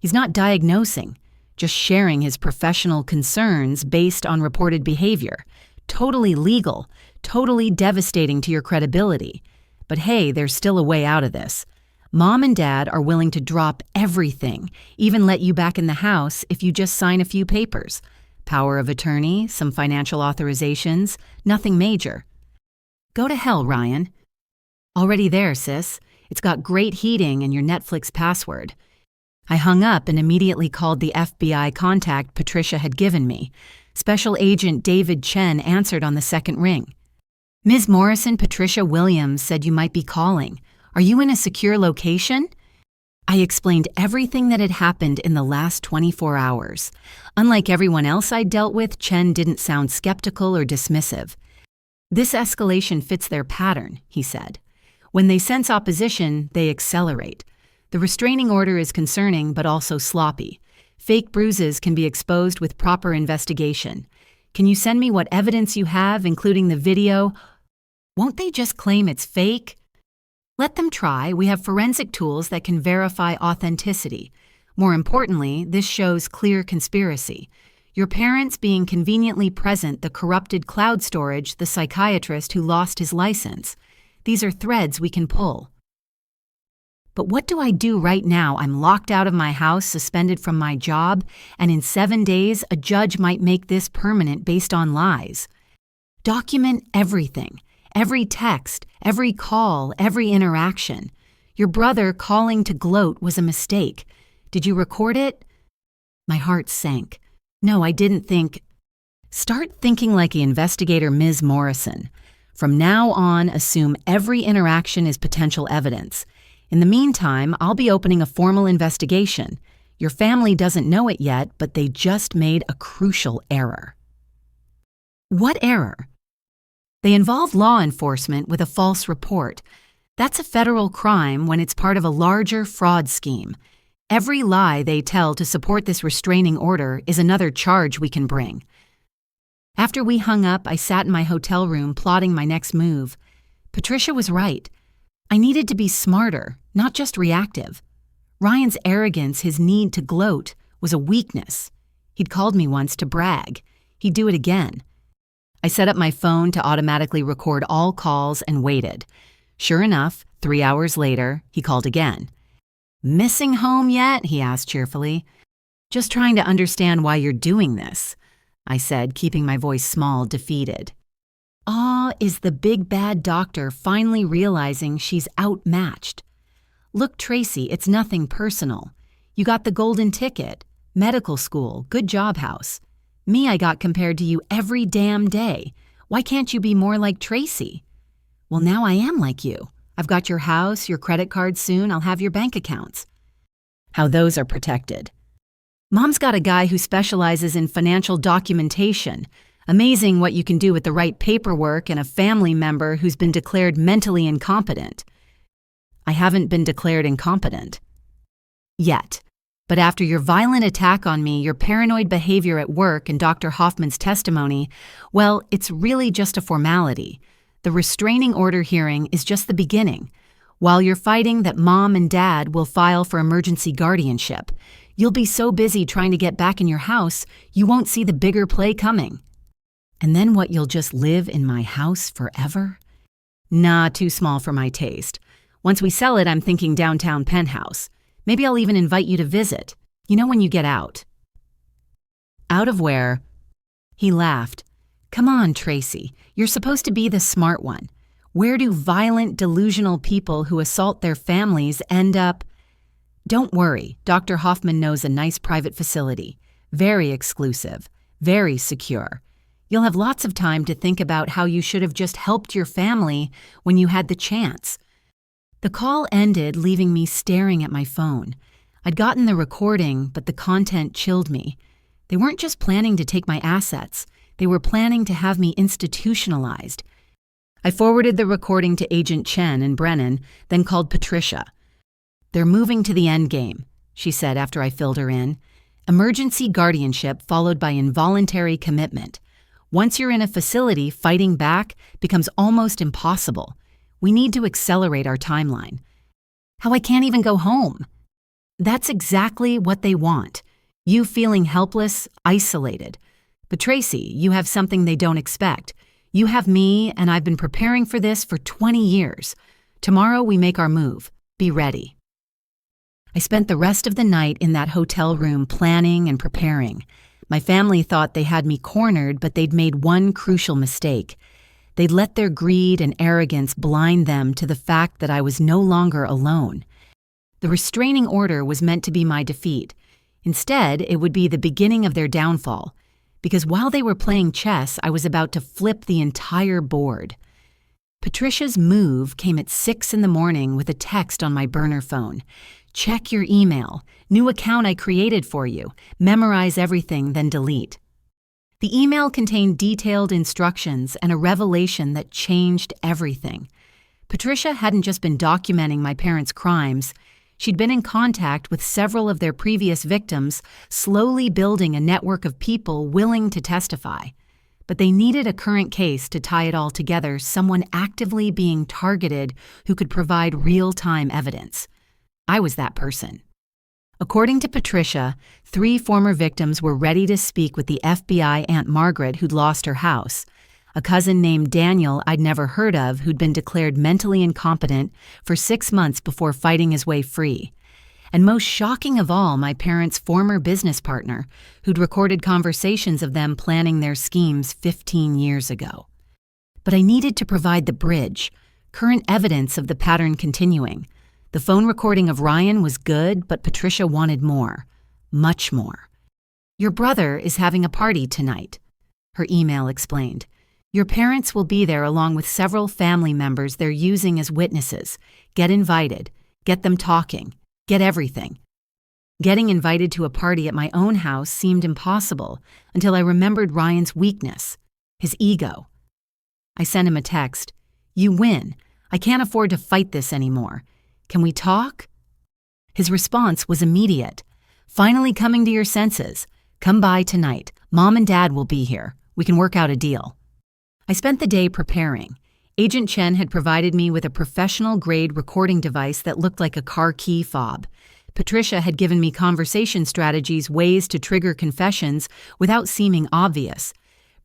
"He's not diagnosing, just sharing his professional concerns based on reported behavior. Totally legal, totally devastating to your credibility. But hey, there's still a way out of this. Mom and Dad are willing to drop everything, even let you back in the house if you just sign a few papers. Power of attorney, some financial authorizations, nothing major." "Go to hell, Ryan." "Already there, sis. It's got great heating and your Netflix password." I hung up and immediately called the FBI contact Patricia had given me. Special Agent David Chen answered on the second ring. "Ms. Morrison, Patricia Williams said you might be calling. Are you in a secure location?" I explained everything that had happened in the last 24 hours. Unlike everyone else I'd dealt with, Chen didn't sound skeptical or dismissive. "This escalation fits their pattern," he said. "When they sense opposition, they accelerate. The restraining order is concerning but also sloppy. Fake bruises can be exposed with proper investigation. Can you send me what evidence you have, including the video?" "Won't they just claim it's fake?" "Let them try. We have forensic tools that can verify authenticity. More importantly, this shows clear conspiracy. Your parents being conveniently present, the corrupted cloud storage, the psychiatrist who lost his license. These are threads we can pull." "But what do I do right now? I'm locked out of my house, suspended from my job, and in 7 days, a judge might make this permanent based on lies." "Document everything. Every text, every call, every interaction. Your brother calling to gloat was a mistake. Did you record it?" My heart sank. No, I didn't think. "Start thinking like the investigator Ms. Morrison. From now on, assume every interaction is potential evidence. In the meantime, I'll be opening a formal investigation. Your family doesn't know it yet, but they just made a crucial error." "What error?" "They involved law enforcement with a false report. That's a federal crime when it's part of a larger fraud scheme. Every lie they tell to support this restraining order is another charge we can bring." After we hung up, I sat in my hotel room plotting my next move. Patricia was right. I needed to be smarter, not just reactive. Ryan's arrogance, his need to gloat, was a weakness. He'd called me once to brag. He'd do it again. I set up my phone to automatically record all calls and waited. Sure enough, 3 hours later, he called again. "Missing home yet?" he asked cheerfully. "Just trying to understand why you're doing this," I said, keeping my voice small, defeated. Aw, is the big bad doctor finally realizing she's outmatched? "Look, Tracy, it's nothing personal. You got the golden ticket, medical school, good job house. Me, I got compared to you every damn day. Why can't you be more like Tracy?" "Well, now I am like you. I've got your house, your credit card soon, I'll have your bank accounts." "How those are protected." "Mom's got a guy who specializes in financial documentation. Amazing what you can do with the right paperwork and a family member who's been declared mentally incompetent." "I haven't been declared incompetent." "Yet. But after your violent attack on me, your paranoid behavior at work, and Dr. Hoffman's testimony, well, it's really just a formality. The restraining order hearing is just the beginning. While you're fighting that Mom and Dad will file for emergency guardianship, you'll be so busy trying to get back in your house, you won't see the bigger play coming." "And then what, you'll just live in my house forever?" "Nah, too small for my taste. Once we sell it, I'm thinking downtown penthouse. Maybe I'll even invite you to visit. You know, when you get out." "Out of where?" He laughed. "Come on, Tracy. You're supposed to be the smart one. Where do violent, delusional people who assault their families end up?" "Don't worry. Dr. Hoffman knows a nice private facility. Very exclusive. Very secure. You'll have lots of time to think about how you should have just helped your family when you had the chance." The call ended, leaving me staring at my phone. I'd gotten the recording, but the content chilled me. They weren't just planning to take my assets. They were planning to have me institutionalized. I forwarded the recording to Agent Chen and Brennan, then called Patricia. "They're moving to the end game," she said after I filled her in. "Emergency guardianship followed by involuntary commitment. Once you're in a facility, fighting back becomes almost impossible. We need to accelerate our timeline." "How, I can't even go home?" "That's exactly what they want. You feeling helpless, isolated. But Tracy, you have something they don't expect. You have me, and I've been preparing for this for 20 years. Tomorrow we make our move. Be ready." I spent the rest of the night in that hotel room planning and preparing. My family thought they had me cornered, but they'd made one crucial mistake. They'd let their greed and arrogance blind them to the fact that I was no longer alone. The restraining order was meant to be my defeat. Instead, it would be the beginning of their downfall, because while they were playing chess, I was about to flip the entire board. Patricia's move came at 6 in the morning with a text on my burner phone. "Check your email. New account I created for you. Memorize everything, then delete." The email contained detailed instructions and a revelation that changed everything. Patricia hadn't just been documenting my parents' crimes. She'd been in contact with several of their previous victims, slowly building a network of people willing to testify. But they needed a current case to tie it all together, someone actively being targeted who could provide real-time evidence. I was that person. According to Patricia, 3 former victims were ready to speak with the FBI Aunt Margaret who'd lost her house, a cousin named Daniel I'd never heard of who'd been declared mentally incompetent for 6 months before fighting his way free, and most shocking of all, my parents' former business partner who'd recorded conversations of them planning their schemes 15 years ago. But I needed to provide the bridge, current evidence of the pattern continuing. The phone recording of Ryan was good, but Patricia wanted more. Much more. "Your brother is having a party tonight," her email explained. "Your parents will be there along with several family members they're using as witnesses. Get invited. Get them talking. Get everything." Getting invited to a party at my own house seemed impossible until I remembered Ryan's weakness, his ego. I sent him a text. "You win. I can't afford to fight this anymore. Can we talk?" His response was immediate. "Finally coming to your senses. Come by tonight. Mom and Dad will be here. We can work out a deal." I spent the day preparing. Agent Chen had provided me with a professional-grade recording device that looked like a car key fob. Patricia had given me conversation strategies, ways to trigger confessions without seeming obvious.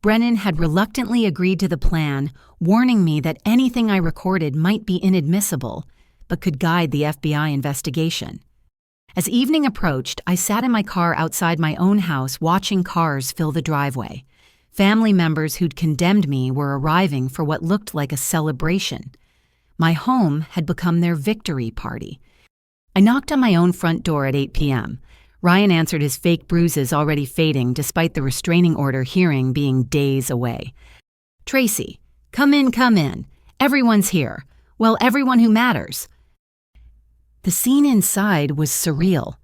Brennan had reluctantly agreed to the plan, warning me that anything I recorded might be inadmissible, but could guide the FBI investigation. As evening approached, I sat in my car outside my own house watching cars fill the driveway. Family members who'd condemned me were arriving for what looked like a celebration. My home had become their victory party. I knocked on my own front door at 8 p.m. Ryan answered, his fake bruises already fading despite the restraining order hearing being days away. "Tracy, come in, come in. Everyone's here. Well, everyone who matters." The scene inside was surreal.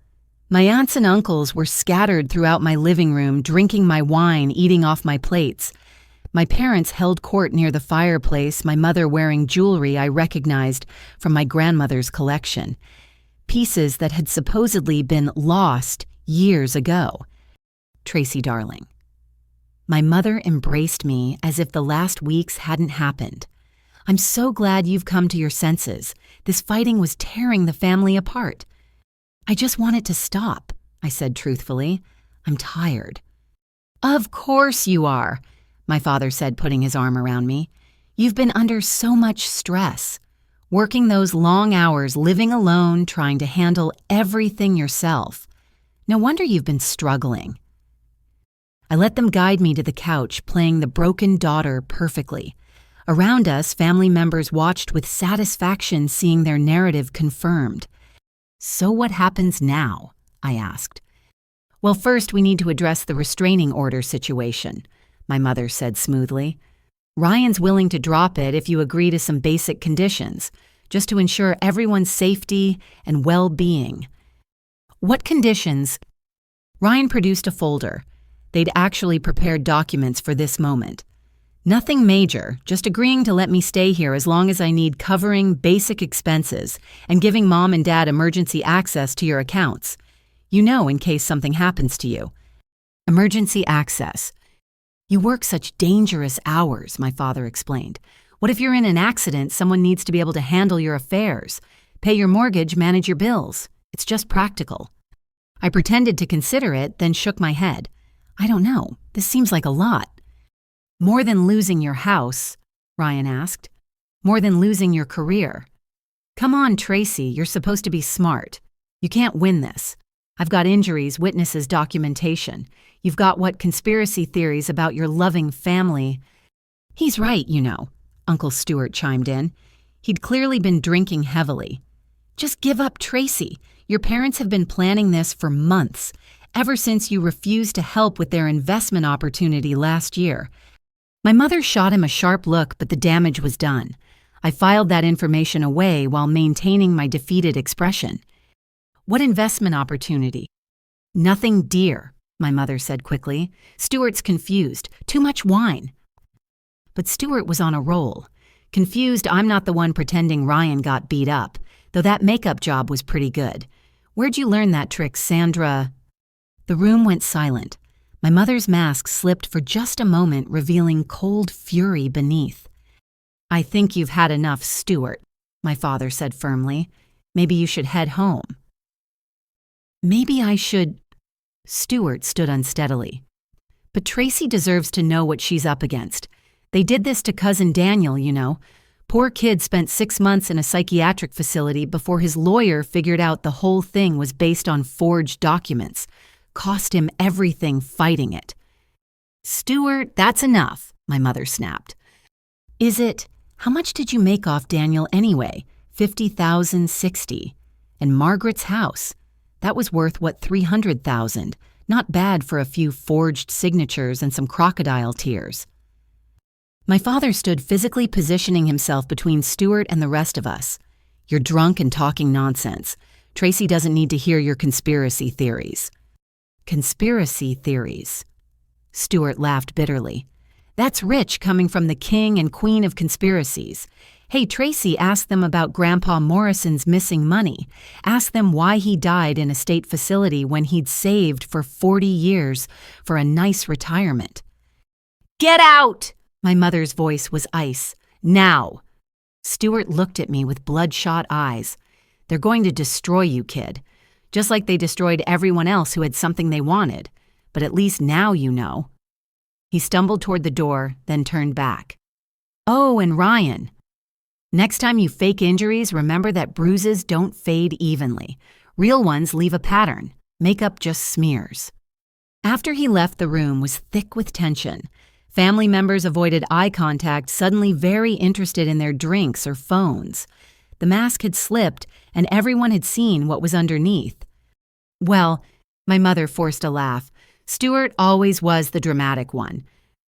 My aunts and uncles were scattered throughout my living room, drinking my wine, eating off my plates. My parents held court near the fireplace, my mother wearing jewelry I recognized from my grandmother's collection. Pieces that had supposedly been lost years ago. "Tracy, darling." My mother embraced me as if the last weeks hadn't happened. "I'm so glad you've come to your senses. This fighting was tearing the family apart." "I just want it to stop," I said truthfully. "I'm tired." "Of course you are," my father said, putting his arm around me. "You've been under so much stress. Working those long hours, living alone, trying to handle everything yourself. No wonder you've been struggling." I let them guide me to the couch, playing the broken daughter perfectly. Around us, family members watched with satisfaction, seeing their narrative confirmed. "So what happens now?" I asked. "Well, first we need to address the restraining order situation," my mother said smoothly. "Ryan's willing to drop it if you agree to some basic conditions, just to ensure everyone's safety and well-being." "What conditions?" Ryan produced a folder. They'd actually prepared documents for this moment. "Nothing major, just agreeing to let me stay here as long as I need covering basic expenses and giving Mom and Dad emergency access to your accounts. You know, in case something happens to you." "Emergency access. You work such dangerous hours," my father explained. "What if you're in an accident? Someone needs to be able to handle your affairs, pay your mortgage, manage your bills. It's just practical." I pretended to consider it, then shook my head. "I don't know. This seems like a lot." "More than losing your house?" Ryan asked. "More than losing your career?" "Come on, Tracy, you're supposed to be smart. You can't win this. I've got injuries, witnesses, documentation. You've got what conspiracy theories about your loving family." "He's right, you know," Uncle Stuart chimed in. He'd clearly been drinking heavily. "Just give up, Tracy. Your parents have been planning this for months, ever since you refused to help with their investment opportunity last year." My mother shot him a sharp look, but the damage was done. I filed that information away while maintaining my defeated expression. "What investment opportunity?" "Nothing dear," my mother said quickly. "Stuart's confused. Too much wine." But Stuart was on a roll. Confused, I'm not the one pretending Ryan got beat up, though that makeup job was pretty good. "Where'd you learn that trick, Sandra?" The room went silent. My mother's mask slipped for just a moment, revealing cold fury beneath. "I think you've had enough, Stuart," my father said firmly. "Maybe you should head home." "Maybe I should—" Stuart stood unsteadily. "But Tracy deserves to know what she's up against. They did this to cousin Daniel, you know. Poor kid spent 6 months in a psychiatric facility before his lawyer figured out the whole thing was based on forged documents. Cost him everything fighting it." "Stuart, that's enough," my mother snapped. "Is it? How much did you make off Daniel anyway? 50,000, 60. And Margaret's house. That was worth, what, 300,000. Not bad for a few forged signatures and some crocodile tears." My father stood physically positioning himself between Stuart and the rest of us. "You're drunk and talking nonsense. Tracy doesn't need to hear your conspiracy theories." "Conspiracy theories?" Stuart laughed bitterly. "That's rich coming from the king and queen of conspiracies. Hey, Tracy, ask them about Grandpa Morrison's missing money. Ask them why he died in a state facility when he'd saved for 40 years for a nice retirement." "Get out!" My mother's voice was ice. "Now!" Stuart looked at me with bloodshot eyes. "They're going to destroy you, kid. Just like they destroyed everyone else who had something they wanted. But at least now you know." He stumbled toward the door, then turned back. Oh, and Ryan. Next time you fake injuries, remember that bruises don't fade evenly. Real ones leave a pattern. Makeup just smears. After he left, the room was thick with tension. Family members avoided eye contact, suddenly very interested in their drinks or phones. The mask had slipped, and everyone had seen what was underneath. Well, my mother forced a laugh. Stuart always was the dramatic one.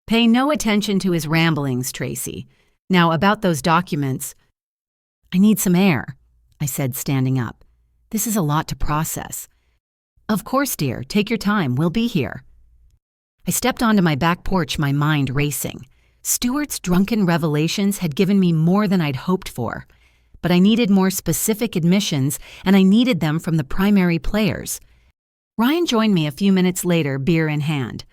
Pay no attention to his ramblings, Tracy. Now, about those documents. I need some air, I said, standing up. This is a lot to process. Of course, dear. Take your time. We'll be here. I stepped onto my back porch, my mind racing. Stuart's drunken revelations had given me more than I'd hoped for. But I needed more specific admissions, and I needed them from the primary players. Ryan joined me a few minutes later, beer in hand.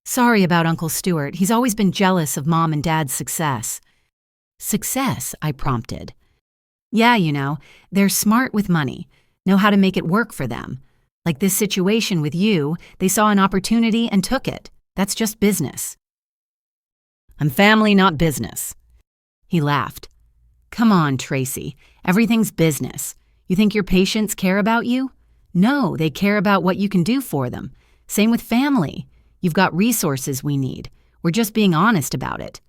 Sorry about Uncle Stuart. He's always been jealous of Mom and Dad's success. Success, I prompted. Yeah, they're smart with money, know how to make it work for them. Like this situation with you, they saw an opportunity and took it. That's just business. I'm family, not business. He laughed. Come on, Tracy. Everything's business. You think your patients care about you? No, they care about what you can do for them. Same with family. You've got resources we need. We're just being honest about it.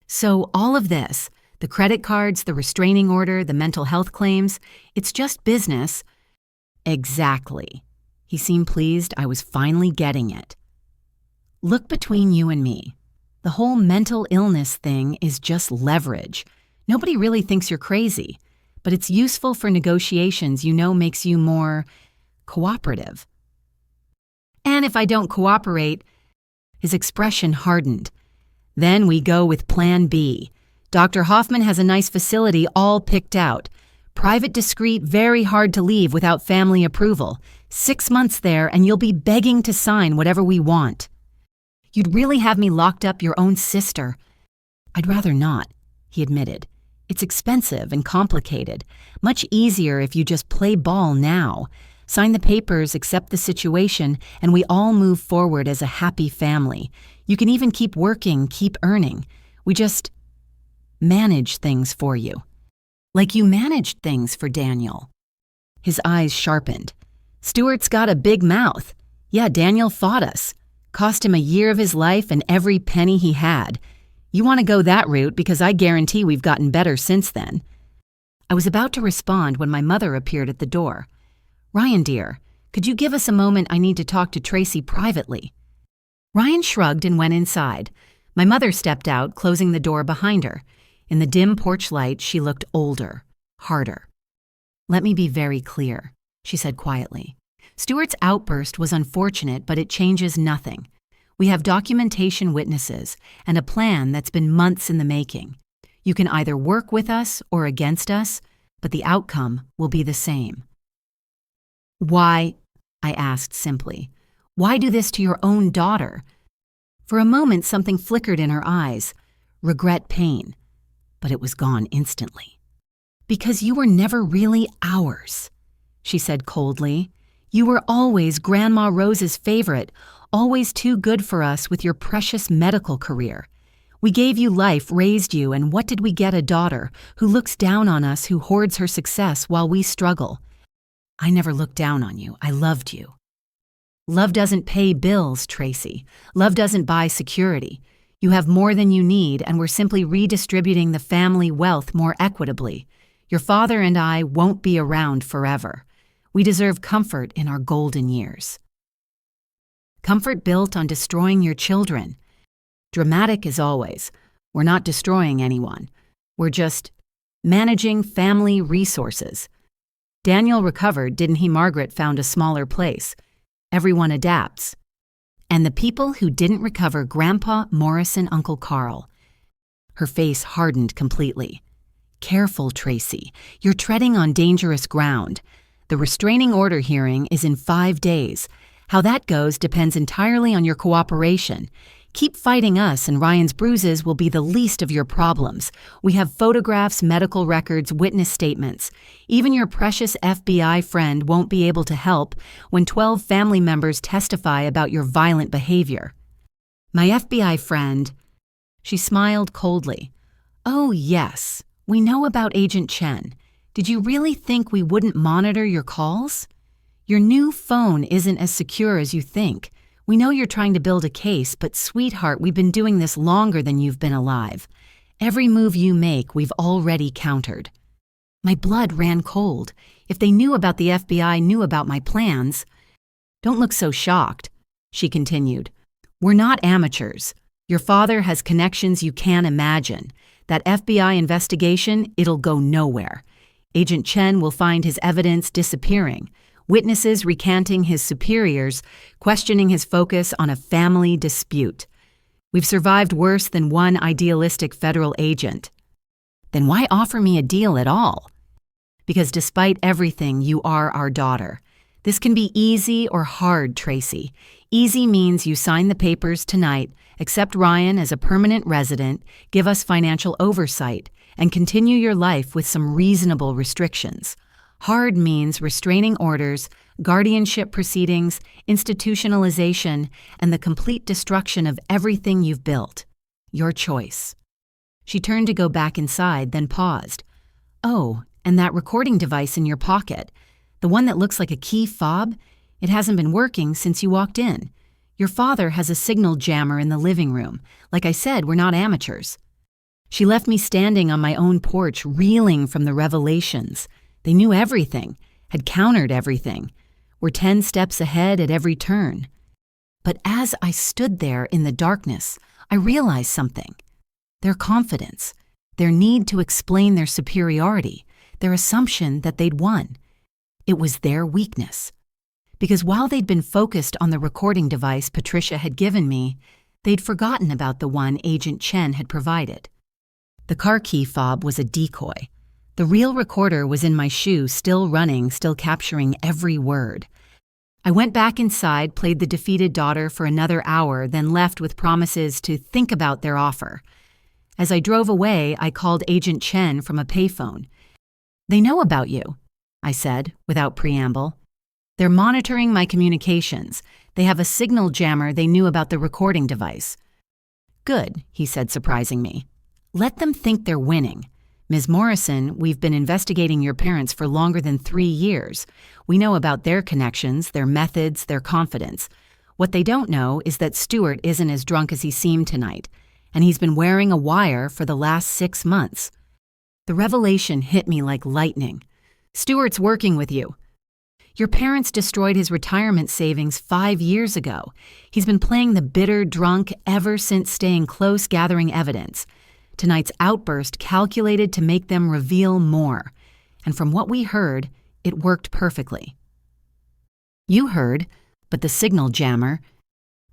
So all of this, the credit cards, the restraining order, the mental health claims, it's just business. Exactly. He seemed pleased I was finally getting it. Look between you and me. The whole mental illness thing is just leverage. Nobody really thinks you're crazy, but it's useful for negotiations makes you more cooperative. And if I don't cooperate, his expression hardened. Then we go with Plan B. Dr. Hoffman has a nice facility all picked out. Private, discreet, very hard to leave without family approval. 6 months there and you'll be begging to sign whatever we want. You'd really have me locked up your own sister. I'd rather not, he admitted. It's expensive and complicated. Much easier if you just play ball now. Sign the papers, accept the situation, and we all move forward as a happy family. You can even keep working, keep earning. We just manage things for you. Like you managed things for Daniel. His eyes sharpened. Stuart's got a big mouth. Yeah, Daniel fought us. Cost him a year of his life and every penny he had. You want to go that route because I guarantee we've gotten better since then. I was about to respond when my mother appeared at the door. Ryan, dear, could you give us a moment? I need to talk to Tracy privately. Ryan shrugged and went inside. My mother stepped out, closing the door behind her. In the dim porch light, she looked older, harder. Let me be very clear, she said quietly. Stuart's outburst was unfortunate, but it changes nothing. We have documentation, witnesses, and a plan that's been months in the making. You can either work with us or against us, but the outcome will be the same. Why, I asked simply, why do this to your own daughter? For a moment, something flickered in her eyes, regret, pain, but it was gone instantly. Because you were never really ours, she said coldly. You were always Grandma Rose's favorite, always too good for us with your precious medical career. We gave you life, raised you, and what did we get? A daughter who looks down on us, who hoards her success while we struggle. I never looked down on you. I loved you. Love doesn't pay bills, Tracy. Love doesn't buy security. You have more than you need, and we're simply redistributing the family wealth more equitably. Your father and I won't be around forever. We deserve comfort in our golden years. Comfort built on destroying your children. Dramatic as always. We're not destroying anyone. We're just managing family resources. Daniel recovered, didn't he? Margaret found a smaller place. Everyone adapts. And the people who didn't recover, Grandpa, Morris, and Uncle Carl. Her face hardened completely. Careful, Tracy. You're treading on dangerous ground. The restraining order hearing is in 5 days. How that goes depends entirely on your cooperation. Keep fighting us and Ryan's bruises will be the least of your problems. We have photographs, medical records, witness statements. Even your precious FBI friend won't be able to help when 12 family members testify about your violent behavior. My FBI friend, she smiled coldly. Oh, yes, we know about Agent Chen. Did you really think we wouldn't monitor your calls? Your new phone isn't as secure as you think. We know you're trying to build a case, but sweetheart, we've been doing this longer than you've been alive. Every move you make, we've already countered. My blood ran cold. If they knew about the FBI, knew about my plans. Don't look so shocked, she continued. We're not amateurs. Your father has connections you can't imagine. That FBI investigation, it'll go nowhere. Agent Chen will find his evidence disappearing, witnesses recanting his superiors, questioning his focus on a family dispute. We've survived worse than one idealistic federal agent. Then why offer me a deal at all? Because despite everything, you are our daughter. This can be easy or hard, Tracy. Easy means you sign the papers tonight, accept Ryan as a permanent resident, give us financial oversight, and continue your life with some reasonable restrictions. Hard means restraining orders, guardianship proceedings, institutionalization, and the complete destruction of everything you've built. Your choice. She turned to go back inside, then paused. Oh, and that recording device in your pocket, the one that looks like a key fob, it hasn't been working since you walked in. Your father has a signal jammer in the living room. Like I said, we're not amateurs. She left me standing on my own porch, reeling from the revelations. They knew everything, had countered everything, were 10 steps ahead at every turn. But as I stood there in the darkness, I realized something. Their confidence, their need to explain their superiority, their assumption that they'd won. It was their weakness. Because while they'd been focused on the recording device Patricia had given me, they'd forgotten about the one Agent Chen had provided. The car key fob was a decoy. The real recorder was in my shoe, still running, still capturing every word. I went back inside, played the defeated daughter for another hour, then left with promises to think about their offer. As I drove away, I called Agent Chen from a payphone. They know about you, I said, without preamble. They're monitoring my communications. They have a signal jammer they knew about the recording device. Good, he said, surprising me. Let them think they're winning. Ms. Morrison, we've been investigating your parents for longer than 3 years. We know about their connections, their methods, their confidence. What they don't know is that Stuart isn't as drunk as he seemed tonight, and he's been wearing a wire for the last 6 months. The revelation hit me like lightning. Stuart's working with you. Your parents destroyed his retirement savings 5 years ago. He's been playing the bitter drunk ever since, staying close, gathering evidence. Tonight's outburst calculated to make them reveal more. And from what we heard, it worked perfectly. You heard, but the signal jammer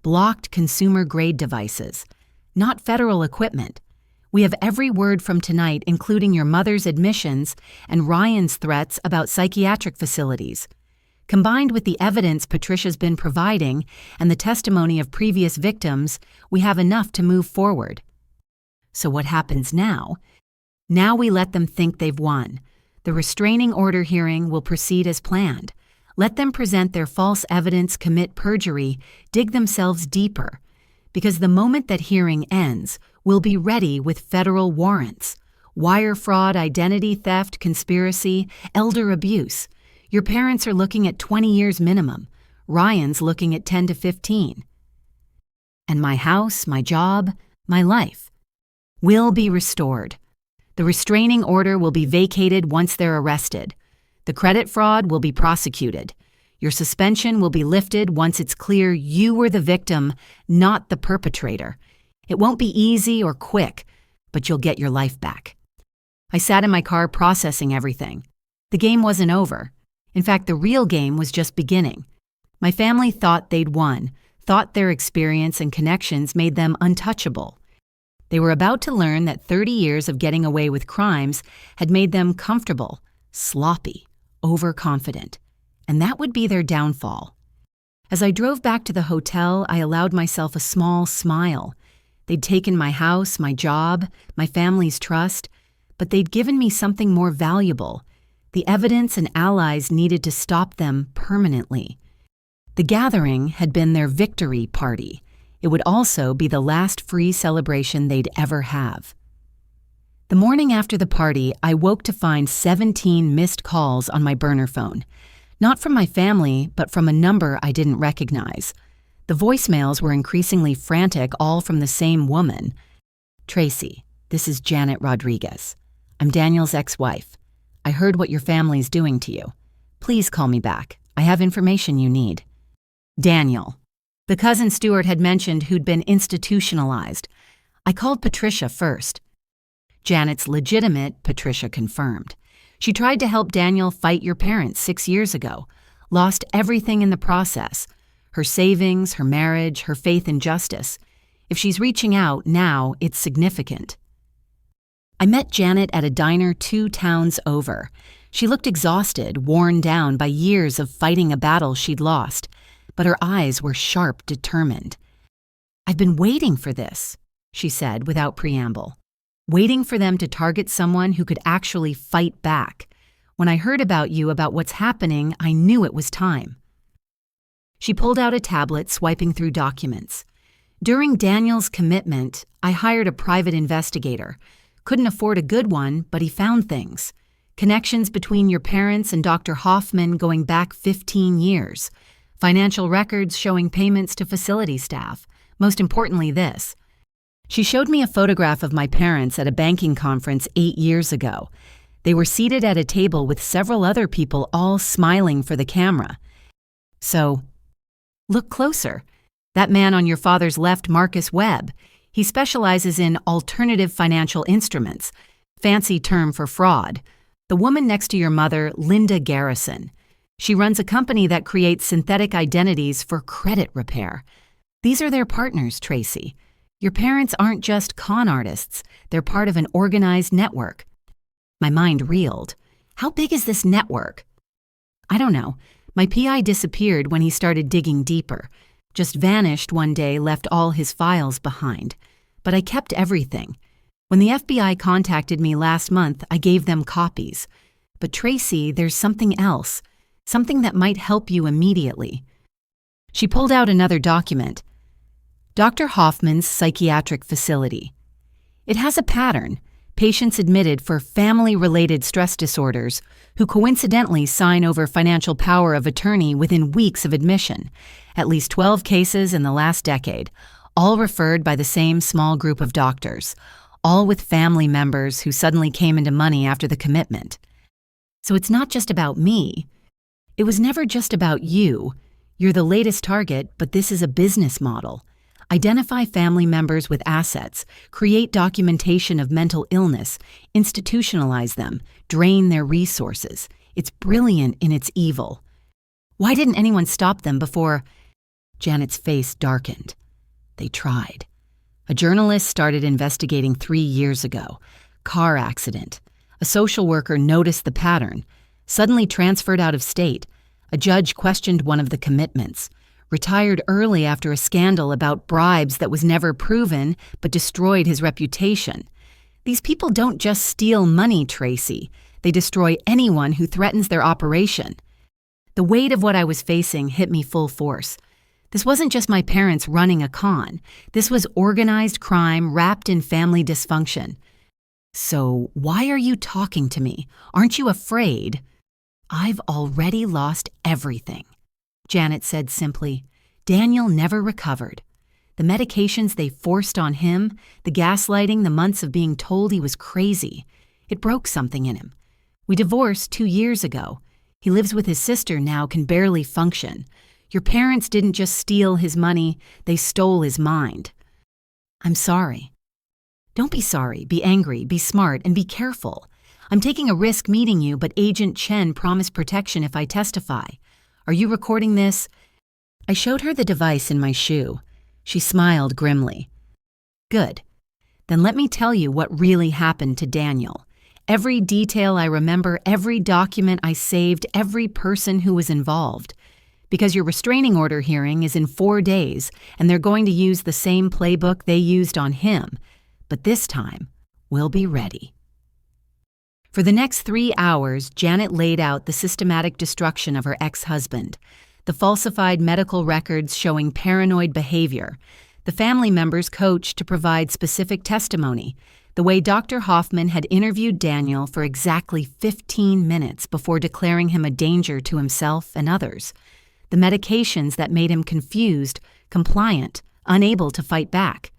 blocked consumer-grade devices, not federal equipment. We have every word from tonight, including your mother's admissions and Ryan's threats about psychiatric facilities. Combined with the evidence Patricia's been providing and the testimony of previous victims, we have enough to move forward. So what happens now? Now we let them think they've won. The restraining order hearing will proceed as planned. Let them present their false evidence, commit perjury, dig themselves deeper. Because the moment that hearing ends, we'll be ready with federal warrants. Wire fraud, identity theft, conspiracy, elder abuse. Your parents are looking at 20 years minimum. Ryan's looking at 10 to 15. And my house, my job, my life will be restored. The restraining order will be vacated once they're arrested. The credit fraud will be prosecuted. Your suspension will be lifted once it's clear you were the victim, not the perpetrator. It won't be easy or quick, but you'll get your life back. I sat in my car processing everything. The game wasn't over. In fact, the real game was just beginning. My family thought they'd won, thought their experience and connections made them untouchable. They were about to learn that 30 years of getting away with crimes had made them comfortable, sloppy, overconfident, and that would be their downfall. As I drove back to the hotel, I allowed myself a small smile. They'd taken my house, my job, my family's trust, but they'd given me something more valuable, the evidence and allies needed to stop them permanently. The gathering had been their victory party. It would also be the last free celebration they'd ever have. The morning after the party, I woke to find 17 missed calls on my burner phone. Not from my family, but from a number I didn't recognize. The voicemails were increasingly frantic, all from the same woman. "Tracy, this is Janet Rodriguez. I'm Daniel's ex-wife. I heard what your family's doing to you. Please call me back. I have information you need." Daniel. The cousin Stuart had mentioned who'd been institutionalized. I called Patricia first. Janet's legitimate, Patricia confirmed. She tried to help Daniel fight your parents 6 years ago. Lost everything in the process. Her savings, her marriage, her faith in justice. If she's reaching out now, it's significant. I met Janet at a diner 2 towns over. She looked exhausted, worn down by years of fighting a battle she'd lost, but her eyes were sharp, determined. "I've been waiting for this," she said without preamble. Waiting for them to target someone who could actually fight back. When I heard about you, about what's happening, I knew it was time. She pulled out a tablet, swiping through documents. During Daniel's commitment, I hired a private investigator. Couldn't afford a good one, but he found things. Connections between your parents and Dr. Hoffman going back 15 years. Financial records showing payments to facility staff. Most importantly, this. She showed me a photograph of my parents at a banking conference 8 years ago. They were seated at a table with several other people, all smiling for the camera. So, look closer. That man on your father's left, Marcus Webb. He specializes in alternative financial instruments, fancy term for fraud. The woman next to your mother, Linda Garrison. She runs a company that creates synthetic identities for credit repair. These are their partners, Tracy. Your parents aren't just con artists. They're part of an organized network. My mind reeled. How big is this network? I don't know. My PI disappeared when he started digging deeper. Just vanished one day, left all his files behind. But I kept everything. When the FBI contacted me last month, I gave them copies. But Tracy, there's something else. Something that might help you immediately. She pulled out another document. Dr. Hoffman's psychiatric facility. It has a pattern. Patients admitted for family-related stress disorders who coincidentally sign over financial power of attorney within weeks of admission. At least 12 cases in the last decade, all referred by the same small group of doctors, all with family members who suddenly came into money after the commitment. So it's not just about me. It was never just about you. You're the latest target, but this is a business model. Identify family members with assets, create documentation of mental illness, institutionalize them, drain their resources. It's brilliant in its evil. Why didn't anyone stop them before? Janet's face darkened. They tried. A journalist started investigating 3 years ago. Car accident. A social worker noticed the pattern. Suddenly transferred out of state. A judge questioned one of the commitments. Retired early after a scandal about bribes that was never proven but destroyed his reputation. These people don't just steal money, Tracy. They destroy anyone who threatens their operation. The weight of what I was facing hit me full force. This wasn't just my parents running a con. This was organized crime wrapped in family dysfunction. So why are you talking to me? Aren't you afraid? I've already lost everything. Janet said simply. Daniel never recovered. The medications they forced on him, the gaslighting, the months of being told he was crazy, it broke something in him. We divorced 2 years ago. He lives with his sister now, can barely function. Your parents didn't just steal his money, they stole his mind. I'm sorry. Don't be sorry, be angry, be smart, and be careful. I'm taking a risk meeting you, but Agent Chen promised protection if I testify. Are you recording this? I showed her the device in my shoe. She smiled grimly. Good. Then let me tell you what really happened to Daniel. Every detail I remember, every document I saved, every person who was involved. Because your restraining order hearing is in 4 days, and they're going to use the same playbook they used on him. But this time, we'll be ready. For the next 3 hours, Janet laid out the systematic destruction of her ex-husband, the falsified medical records showing paranoid behavior, The family members coached to provide specific testimony, the way Dr. Hoffman had interviewed Daniel for exactly 15 minutes before declaring him a danger to himself and others. The medications that made him confused, compliant, unable to fight back.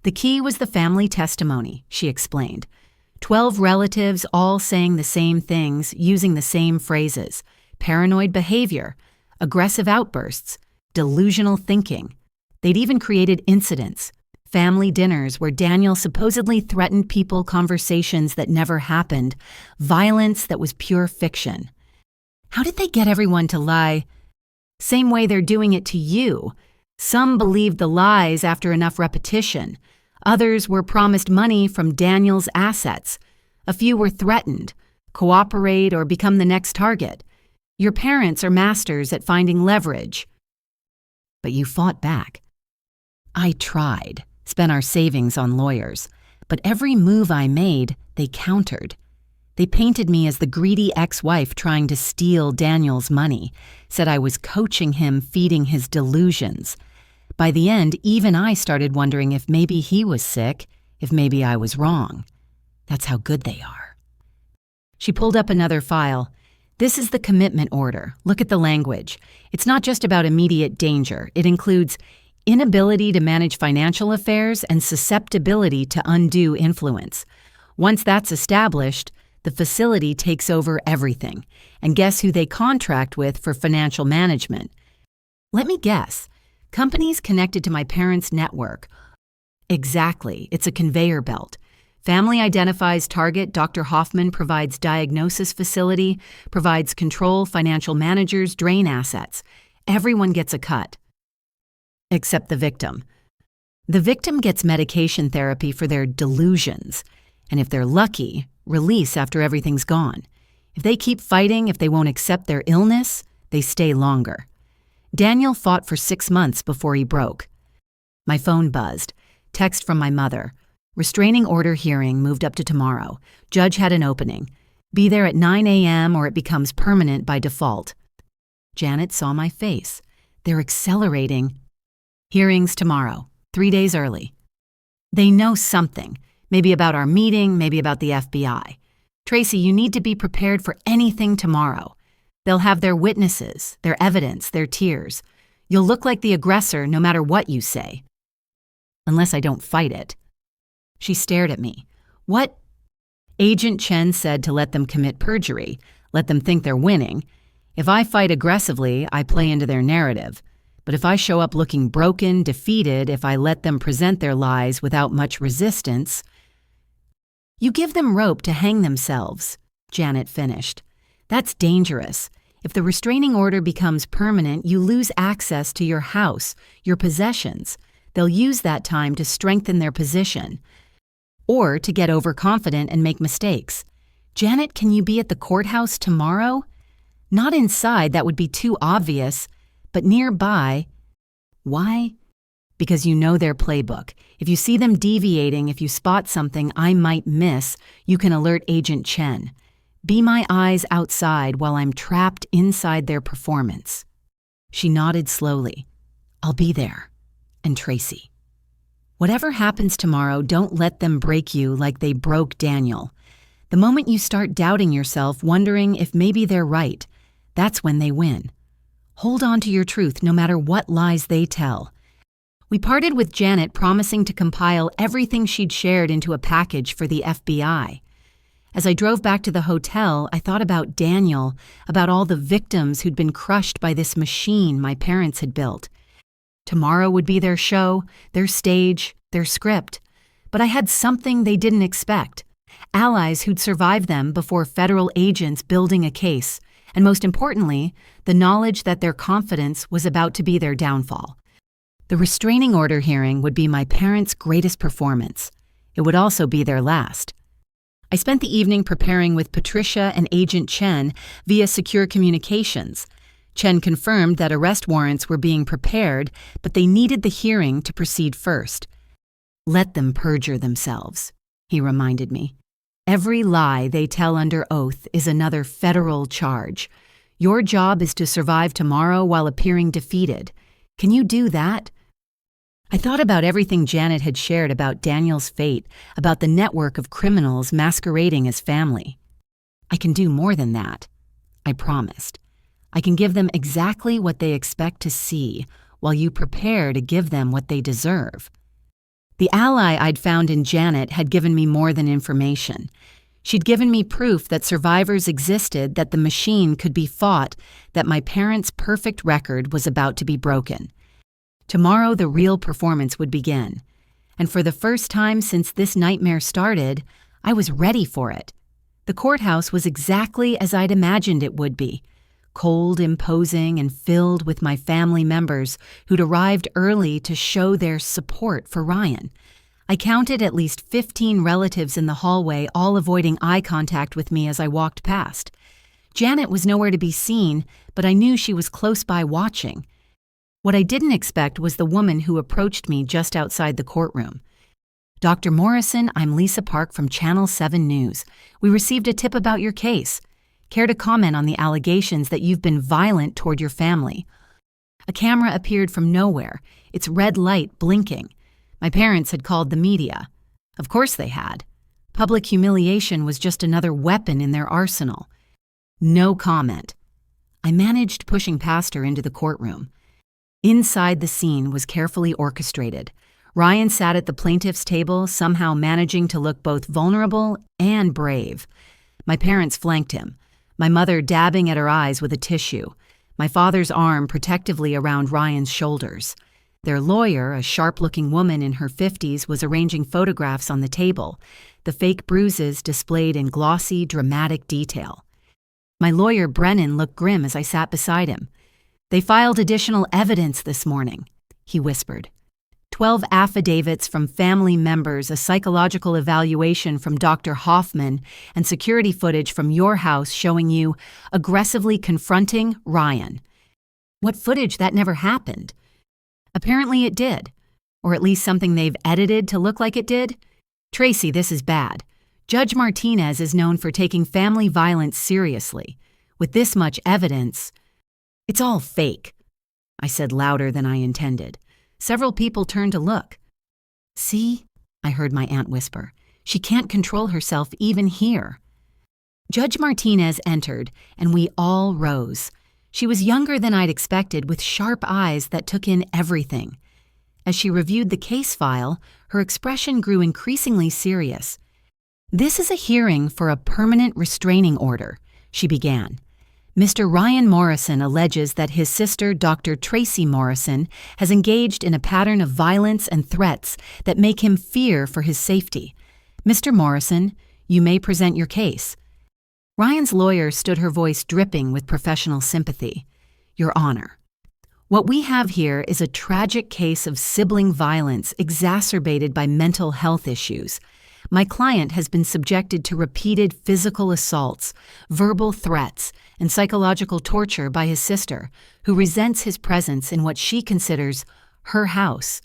The key was the family testimony, she explained. 12 relatives all saying the same things, using the same phrases. Paranoid behavior, aggressive outbursts, delusional thinking. They'd even created incidents, family dinners where Daniel supposedly threatened people, conversations that never happened, violence that was pure fiction. How did they get everyone to lie? Same way they're doing it to you. Some believed the lies after enough repetition. Others were promised money from Daniel's assets. A few were threatened, cooperate or become the next target. Your parents are masters at finding leverage. But you fought back. I tried, spent our savings on lawyers, but every move I made, they countered. They painted me as the greedy ex-wife trying to steal Daniel's money, said I was coaching him, feeding his delusions. By the end, even I started wondering if maybe he was sick, if maybe I was wrong. That's how good they are. She pulled up another file. This is the commitment order. Look at the language. It's not just about immediate danger. It includes inability to manage financial affairs and susceptibility to undue influence. Once that's established, the facility takes over everything. And guess who they contract with for financial management? Let me guess. Companies connected to my parents' network. Exactly. It's a conveyor belt. Family identifies target. Dr. Hoffman provides diagnosis facility, provides control, financial managers drain assets. Everyone gets a cut. Except the victim. The victim gets medication therapy for their delusions. And if they're lucky, release after everything's gone. If they keep fighting, if they won't accept their illness, they stay longer. Daniel fought for 6 months before he broke. My phone buzzed. Text from my mother. Restraining order hearing moved up to tomorrow. Judge had an opening. Be there at 9 a.m. or it becomes permanent by default. Janet saw my face. They're accelerating. Hearings tomorrow, 3 days early. They know something. Maybe about our meeting, maybe about the FBI. Tracy, you need to be prepared for anything tomorrow. They'll have their witnesses, their evidence, their tears. You'll look like the aggressor no matter what you say. Unless I don't fight it. She stared at me. What? Agent Chen said to let them commit perjury, let them think they're winning. If I fight aggressively, I play into their narrative. But if I show up looking broken, defeated, if I let them present their lies without much resistance... You give them rope to hang themselves, Janet finished. That's dangerous. If the restraining order becomes permanent, you lose access to your house, your possessions. They'll use that time to strengthen their position. Or to get overconfident and make mistakes. Janet, can you be at the courthouse tomorrow? Not inside, that would be too obvious, but nearby. Why? Because you know their playbook. If you see them deviating, if you spot something I might miss, you can alert Agent Chen. Be my eyes outside while I'm trapped inside their performance. She nodded slowly. I'll be there. And Tracy. Whatever happens tomorrow, don't let them break you like they broke Daniel. The moment you start doubting yourself, wondering if maybe they're right, that's when they win. Hold on to your truth no matter what lies they tell. We parted with Janet promising to compile everything she'd shared into a package for the FBI. As I drove back to the hotel, I thought about Daniel, about all the victims who'd been crushed by this machine my parents had built. Tomorrow would be their show, their stage, their script. But I had something they didn't expect. Allies who'd survived them before federal agents building a case. And most importantly, the knowledge that their confidence was about to be their downfall. The restraining order hearing would be my parents' greatest performance. It would also be their last. I spent the evening preparing with Patricia and Agent Chen via secure communications. Chen confirmed that arrest warrants were being prepared, but they needed the hearing to proceed first. Let them perjure themselves, he reminded me. Every lie they tell under oath is another federal charge. Your job is to survive tomorrow while appearing defeated. Can you do that? I thought about everything Janet had shared about Daniel's fate, about the network of criminals masquerading as family. I can do more than that, I promised. I can give them exactly what they expect to see, while you prepare to give them what they deserve. The ally I'd found in Janet had given me more than information. She'd given me proof that survivors existed, that the machine could be fought, that my parents' perfect record was about to be broken. Tomorrow the real performance would begin. And for the first time since this nightmare started, I was ready for it. The courthouse was exactly as I'd imagined it would be. Cold, imposing, and filled with my family members who'd arrived early to show their support for Ryan. I counted at least 15 relatives in the hallway, all avoiding eye contact with me as I walked past. Janet was nowhere to be seen, but I knew she was close by watching. What I didn't expect was the woman who approached me just outside the courtroom. "Dr. Morrison, I'm Lisa Park from Channel 7 News. We received a tip about your case. Care to comment on the allegations that you've been violent toward your family?" A camera appeared from nowhere, its red light blinking. My parents had called the media. Of course they had. Public humiliation was just another weapon in their arsenal. No comment. I managed pushing past her into the courtroom. Inside, the scene was carefully orchestrated. Ryan sat at the plaintiff's table, somehow managing to look both vulnerable and brave. My parents flanked him, my mother dabbing at her eyes with a tissue, my father's arm protectively around Ryan's shoulders. Their lawyer, a sharp-looking woman in her 50s, was arranging photographs on the table, the fake bruises displayed in glossy, dramatic detail. My lawyer, Brennan, looked grim as I sat beside him. "They filed additional evidence this morning," he whispered. 12 affidavits from family members, a psychological evaluation from Dr. Hoffman, and security footage from your house showing you aggressively confronting Ryan. What footage? That never happened. Apparently it did, or at least something they've edited to look like it did. Tracy, this is bad. Judge Martinez is known for taking family violence seriously. With this much evidence, it's all fake, I said louder than I intended. Several people turned to look. "See?" I heard my aunt whisper. "She can't control herself even here." Judge Martinez entered, and we all rose. She was younger than I'd expected, with sharp eyes that took in everything. As she reviewed the case file, her expression grew increasingly serious. "This is a hearing for a permanent restraining order," she began. "Mr. Ryan Morrison alleges that his sister, Dr. Tracy Morrison, has engaged in a pattern of violence and threats that make him fear for his safety. Mr. Morrison, you may present your case." Ryan's lawyer stood, her voice dripping with professional sympathy. "Your Honor, what we have here is a tragic case of sibling violence exacerbated by mental health issues. My client has been subjected to repeated physical assaults, verbal threats, and psychological torture by his sister, who resents his presence in what she considers her house."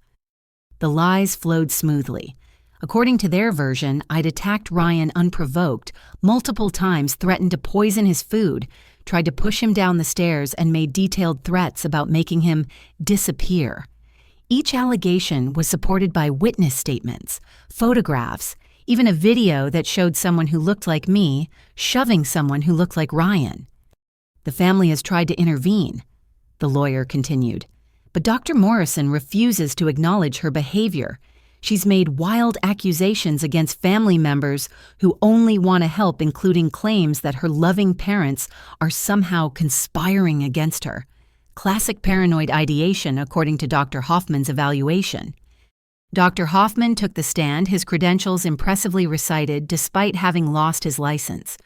The lies flowed smoothly. According to their version, I'd attacked Ryan unprovoked, multiple times threatened to poison his food, tried to push him down the stairs, and made detailed threats about making him disappear. Each allegation was supported by witness statements, photographs, even a video that showed someone who looked like me shoving someone who looked like Ryan. "The family has tried to intervene," the lawyer continued, "but Dr. Morrison refuses to acknowledge her behavior. She's made wild accusations against family members who only want to help, including claims that her loving parents are somehow conspiring against her. Classic paranoid ideation, according to Dr. Hoffman's evaluation." Dr. Hoffman took the stand, his credentials impressively recited despite having lost his license.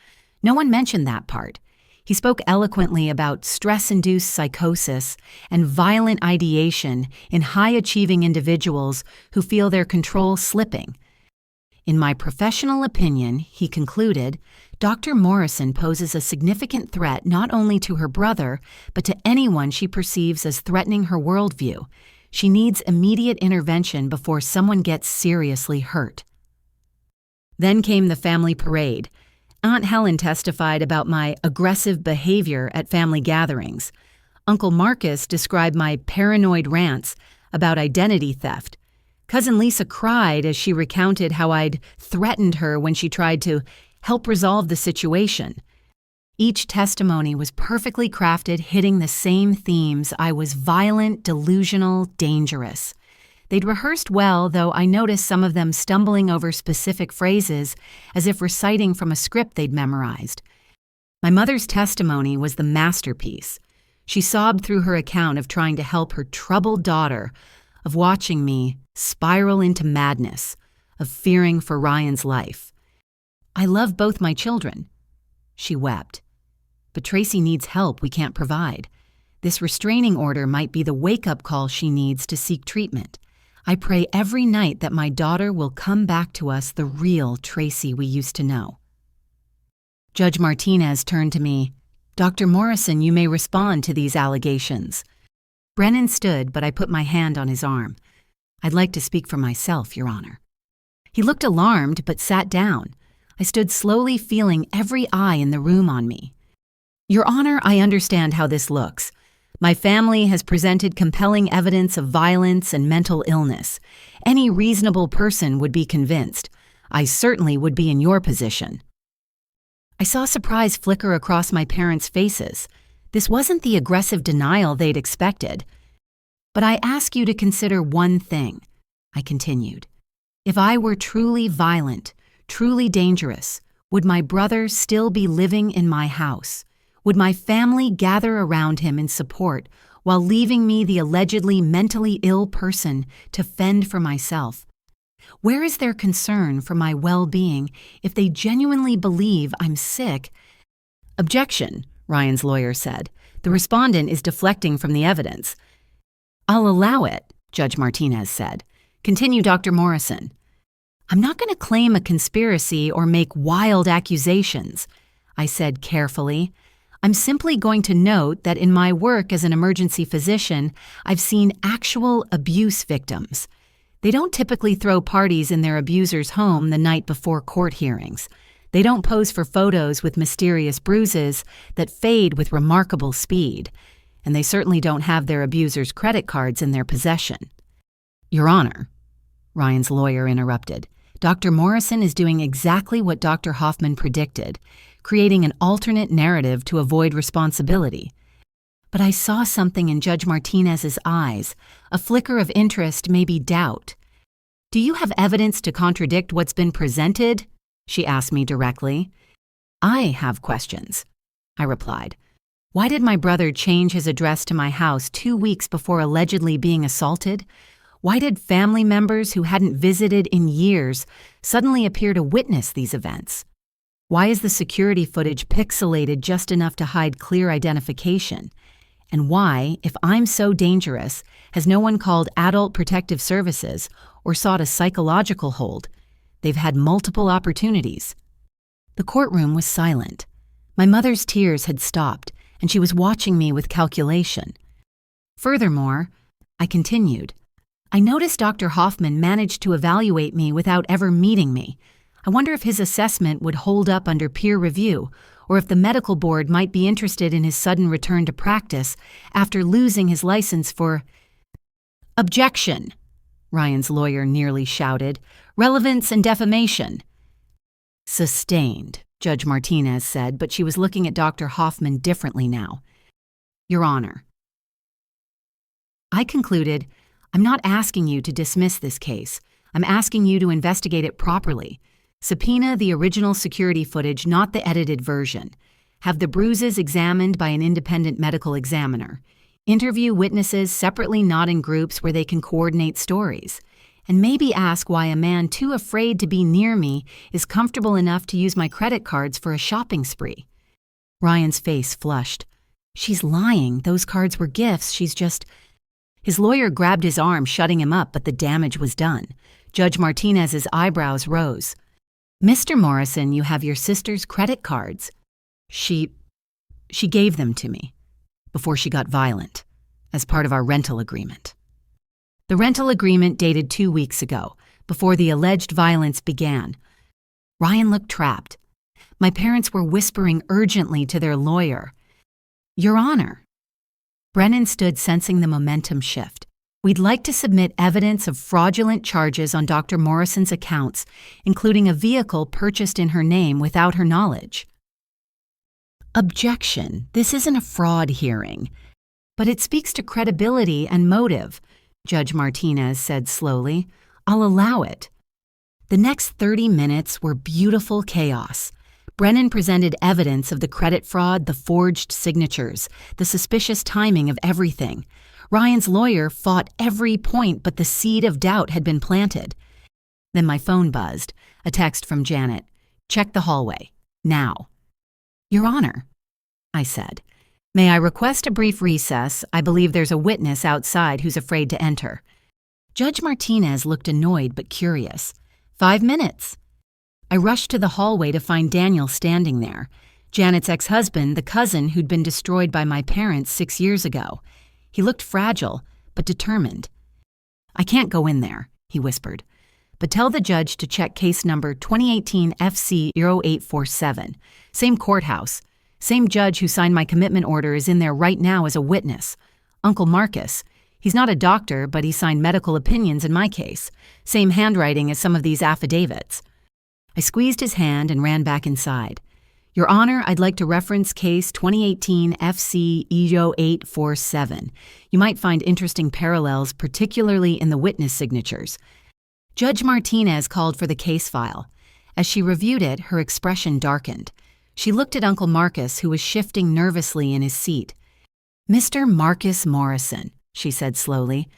No one mentioned that part. He spoke eloquently about stress-induced psychosis and violent ideation in high-achieving individuals who feel their control slipping. "In my professional opinion," he concluded, "Dr. Morrison poses a significant threat not only to her brother, but to anyone she perceives as threatening her worldview. She needs immediate intervention before someone gets seriously hurt." Then came the family parade. Aunt Helen testified about my aggressive behavior at family gatherings. Uncle Marcus described my paranoid rants about identity theft. Cousin Lisa cried as she recounted how I'd threatened her when she tried to help resolve the situation. Each testimony was perfectly crafted, hitting the same themes. I was violent, delusional, dangerous. They'd rehearsed well, though I noticed some of them stumbling over specific phrases as if reciting from a script they'd memorized. My mother's testimony was the masterpiece. She sobbed through her account of trying to help her troubled daughter, of watching me spiral into madness, of fearing for Ryan's life. I love both my children. She wept. But Tracy needs help we can't provide. This restraining order might be the wake-up call she needs to seek treatment. I pray every night that my daughter will come back to us the real Tracy we used to know. Judge Martinez turned to me. Dr. Morrison, you may respond to these allegations. Brennan stood, but I put my hand on his arm. I'd like to speak for myself, Your Honor. He looked alarmed, but sat down. I stood slowly, feeling every eye in the room on me. Your Honor, I understand how this looks. My family has presented compelling evidence of violence and mental illness. Any reasonable person would be convinced. I certainly would be in your position. I saw surprise flicker across my parents' faces. This wasn't the aggressive denial they'd expected. But I ask you to consider one thing, I continued. If I were truly violent, truly dangerous, would my brother still be living in my house? Would my family gather around him in support while leaving me the allegedly mentally ill person to fend for myself? Where is their concern for my well-being if they genuinely believe I'm sick? Objection, Ryan's lawyer said. The respondent is deflecting from the evidence. I'll allow it, Judge Martinez said. Continue, Dr. Morrison. I'm not going to claim a conspiracy or make wild accusations, I said carefully. I'm simply going to note that in my work as an emergency physician, I've seen actual abuse victims. They don't typically throw parties in their abuser's home the night before court hearings. They don't pose for photos with mysterious bruises that fade with remarkable speed. And they certainly don't have their abuser's credit cards in their possession. Your Honor, Ryan's lawyer interrupted, Dr. Morrison is doing exactly what Dr. Hoffman predicted, creating an alternate narrative to avoid responsibility. But I saw something in Judge Martinez's eyes, a flicker of interest, maybe doubt. Do you have evidence to contradict what's been presented? She asked me directly. I have questions, I replied. Why did my brother change his address to my house 2 weeks before allegedly being assaulted? Why did family members who hadn't visited in years suddenly appear to witness these events? Why is the security footage pixelated just enough to hide clear identification? And why, if I'm so dangerous, has no one called Adult Protective Services or sought a psychological hold? They've had multiple opportunities. The courtroom was silent. My mother's tears had stopped, and she was watching me with calculation. Furthermore, I continued, I noticed Dr. Hoffman managed to evaluate me without ever meeting me. I wonder if his assessment would hold up under peer review, or if the medical board might be interested in his sudden return to practice after losing his license for... Objection, Ryan's lawyer nearly shouted. Relevance and defamation. Sustained, Judge Martinez said, but she was looking at Dr. Hoffman differently now. Your Honor. I concluded, I'm not asking you to dismiss this case. I'm asking you to investigate it properly. Subpoena the original security footage, not the edited version. Have the bruises examined by an independent medical examiner. Interview witnesses separately, not in groups where they can coordinate stories. And maybe ask why a man too afraid to be near me is comfortable enough to use my credit cards for a shopping spree. Ryan's face flushed. She's lying. Those cards were gifts. She's just... His lawyer grabbed his arm, shutting him up, but the damage was done. Judge Martinez's eyebrows rose. Mr. Morrison, you have your sister's credit cards. She gave them to me before she got violent, as part of our rental agreement. The rental agreement dated 2 weeks ago, before the alleged violence began. Ryan looked trapped. My parents were whispering urgently to their lawyer. Your Honor. Brennan stood, sensing the momentum shift. We'd like to submit evidence of fraudulent charges on Dr. Morrison's accounts, including a vehicle purchased in her name without her knowledge. Objection. This isn't a fraud hearing. But it speaks to credibility and motive, Judge Martinez said slowly. I'll allow it. The next 30 minutes were beautiful chaos. Brennan presented evidence of the credit fraud, the forged signatures, the suspicious timing of everything. Ryan's lawyer fought every point, but the seed of doubt had been planted. Then my phone buzzed. A text from Janet. Check the hallway. Now. Your Honor, I said. May I request a brief recess? I believe there's a witness outside who's afraid to enter. Judge Martinez looked annoyed but curious. 5 minutes. I rushed to the hallway to find Daniel standing there. Janet's ex-husband, the cousin who'd been destroyed by my parents 6 years ago. He looked fragile, but determined. I can't go in there, he whispered. But tell the judge to check case number 2018 FC 0847. Same courthouse. Same judge who signed my commitment order is in there right now as a witness. Uncle Marcus. He's not a doctor, but he signed medical opinions in my case. Same handwriting as some of these affidavits. I squeezed his hand and ran back inside. Your Honor, I'd like to reference case 2018 FC 0847. You might find interesting parallels, particularly in the witness signatures. Judge Martinez called for the case file. As she reviewed it, her expression darkened. She looked at Uncle Marcus, who was shifting nervously in his seat. Mr. Marcus Morrison, she said slowly,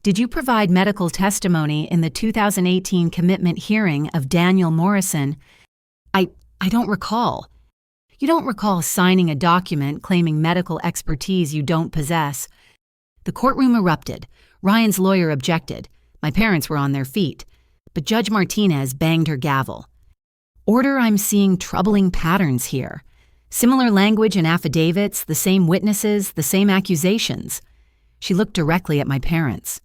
did you provide medical testimony in the 2018 commitment hearing of Daniel Morrison? I don't recall. You don't recall signing a document claiming medical expertise you don't possess. The courtroom erupted. Ryan's lawyer objected. My parents were on their feet. But Judge Martinez banged her gavel. Order, I'm seeing troubling patterns here. Similar language and affidavits, the same witnesses, the same accusations. She looked directly at my parents.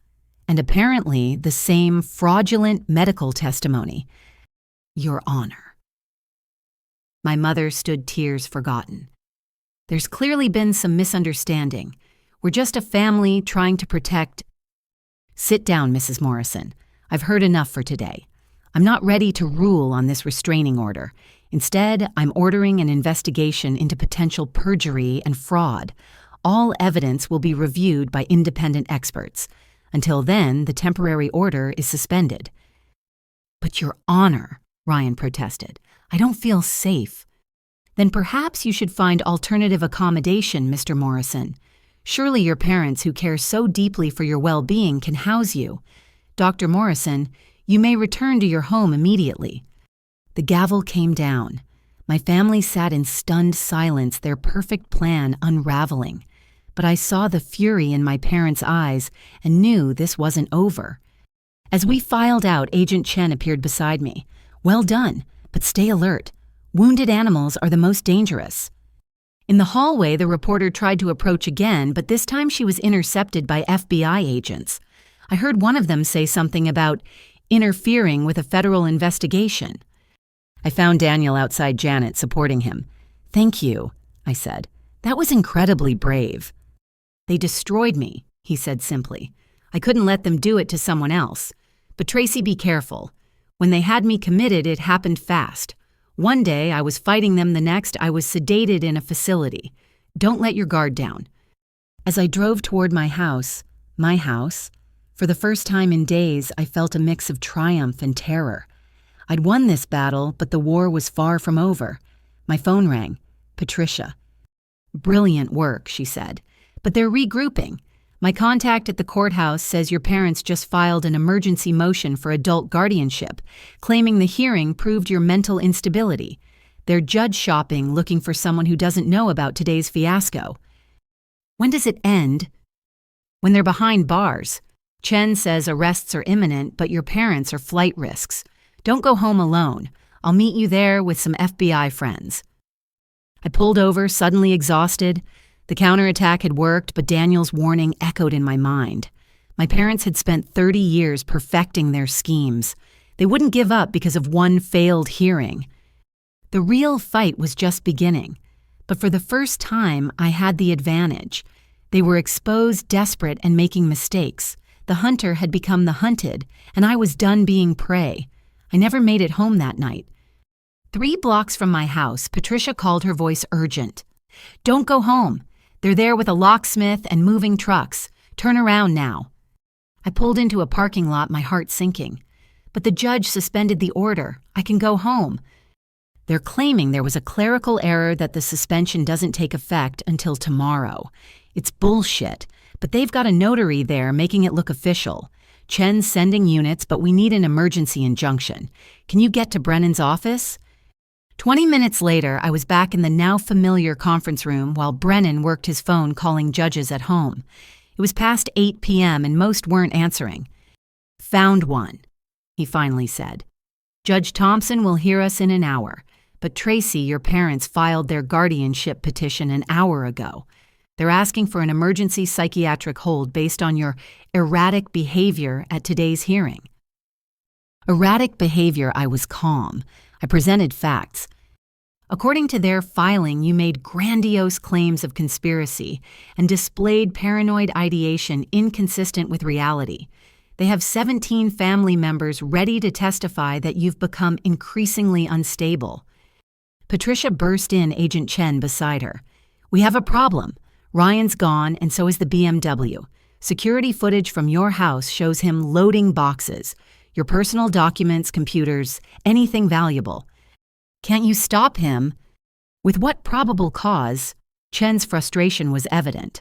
And apparently the same fraudulent medical testimony. Your Honor. My mother stood tears forgotten. There's clearly been some misunderstanding. We're just a family trying to protect... Sit down, Mrs. Morrison. I've heard enough for today. I'm not ready to rule on this restraining order. Instead, I'm ordering an investigation into potential perjury and fraud. All evidence will be reviewed by independent experts. Until then, the temporary order is suspended. But Your Honor, Ryan protested, I don't feel safe. Then perhaps you should find alternative accommodation, Mr. Morrison. Surely your parents who care so deeply for your well-being can house you. Dr. Morrison, you may return to your home immediately. The gavel came down. My family sat in stunned silence, their perfect plan unraveling. But I saw the fury in my parents' eyes and knew this wasn't over. As we filed out, Agent Chen appeared beside me. Well done, but stay alert. Wounded animals are the most dangerous. In the hallway, the reporter tried to approach again, but this time she was intercepted by FBI agents. I heard one of them say something about interfering with a federal investigation. I found Daniel outside Janet, supporting him. Thank you, I said. That was incredibly brave. They destroyed me, he said simply. I couldn't let them do it to someone else. But Tracy, be careful. When they had me committed, it happened fast. One day I was fighting them, the next I was sedated in a facility. Don't let your guard down. As I drove toward my house, for the first time in days I felt a mix of triumph and terror. I'd won this battle, but the war was far from over. My phone rang. Patricia. Brilliant work, she said. But they're regrouping. My contact at the courthouse says your parents just filed an emergency motion for adult guardianship, claiming the hearing proved your mental instability. They're judge shopping, looking for someone who doesn't know about today's fiasco. When does it end? When they're behind bars. Chen says arrests are imminent, but your parents are flight risks. Don't go home alone. I'll meet you there with some FBI friends. I pulled over, suddenly exhausted. The counterattack had worked, but Daniel's warning echoed in my mind. My parents had spent 30 years perfecting their schemes. They wouldn't give up because of one failed hearing. The real fight was just beginning. But for the first time, I had the advantage. They were exposed, desperate, and making mistakes. The hunter had become the hunted, and I was done being prey. I never made it home that night. 3 blocks from my house, Patricia called, her voice urgent. "Don't go home. They're there with a locksmith and moving trucks. Turn around now." I pulled into a parking lot, my heart sinking. "But the judge suspended the order. I can go home." They're claiming there was a clerical error, that the suspension doesn't take effect until tomorrow. It's bullshit, but they've got a notary there making it look official. Chen's sending units, but we need an emergency injunction. Can you get to Brennan's office? 20 minutes later, I was back in the now familiar conference room while Brennan worked his phone calling judges at home. It was past 8 p.m. and most weren't answering. "Found one," he finally said. "Judge Thompson will hear us in an hour. But Tracy, your parents filed their guardianship petition an hour ago. They're asking for an emergency psychiatric hold based on your erratic behavior at today's hearing." Erratic behavior? I was calm. I presented facts. "According to their filing, you made grandiose claims of conspiracy and displayed paranoid ideation inconsistent with reality. They have 17 family members ready to testify that you've become increasingly unstable." Patricia burst in, Agent Chen beside her. "We have a problem. Ryan's gone, and so is the BMW. Security footage from your house shows him loading boxes. Your personal documents, computers, anything valuable. Can't you stop him?" With what probable cause? Chen's frustration was evident.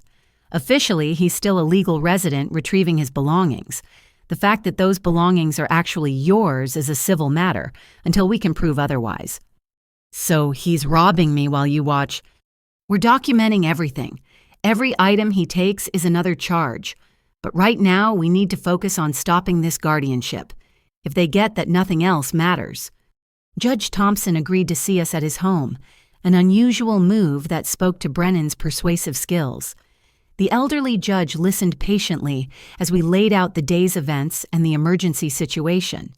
Officially, he's still a legal resident retrieving his belongings. The fact that those belongings are actually yours is a civil matter, until we can prove otherwise. "So he's robbing me while you watch." "We're documenting everything. Every item he takes is another charge. But right now, we need to focus on stopping this guardianship. If they get that nothing else matters." Judge Thompson agreed to see us at his home, an unusual move that spoke to Brennan's persuasive skills. The elderly judge listened patiently as we laid out the day's events and the emergency situation.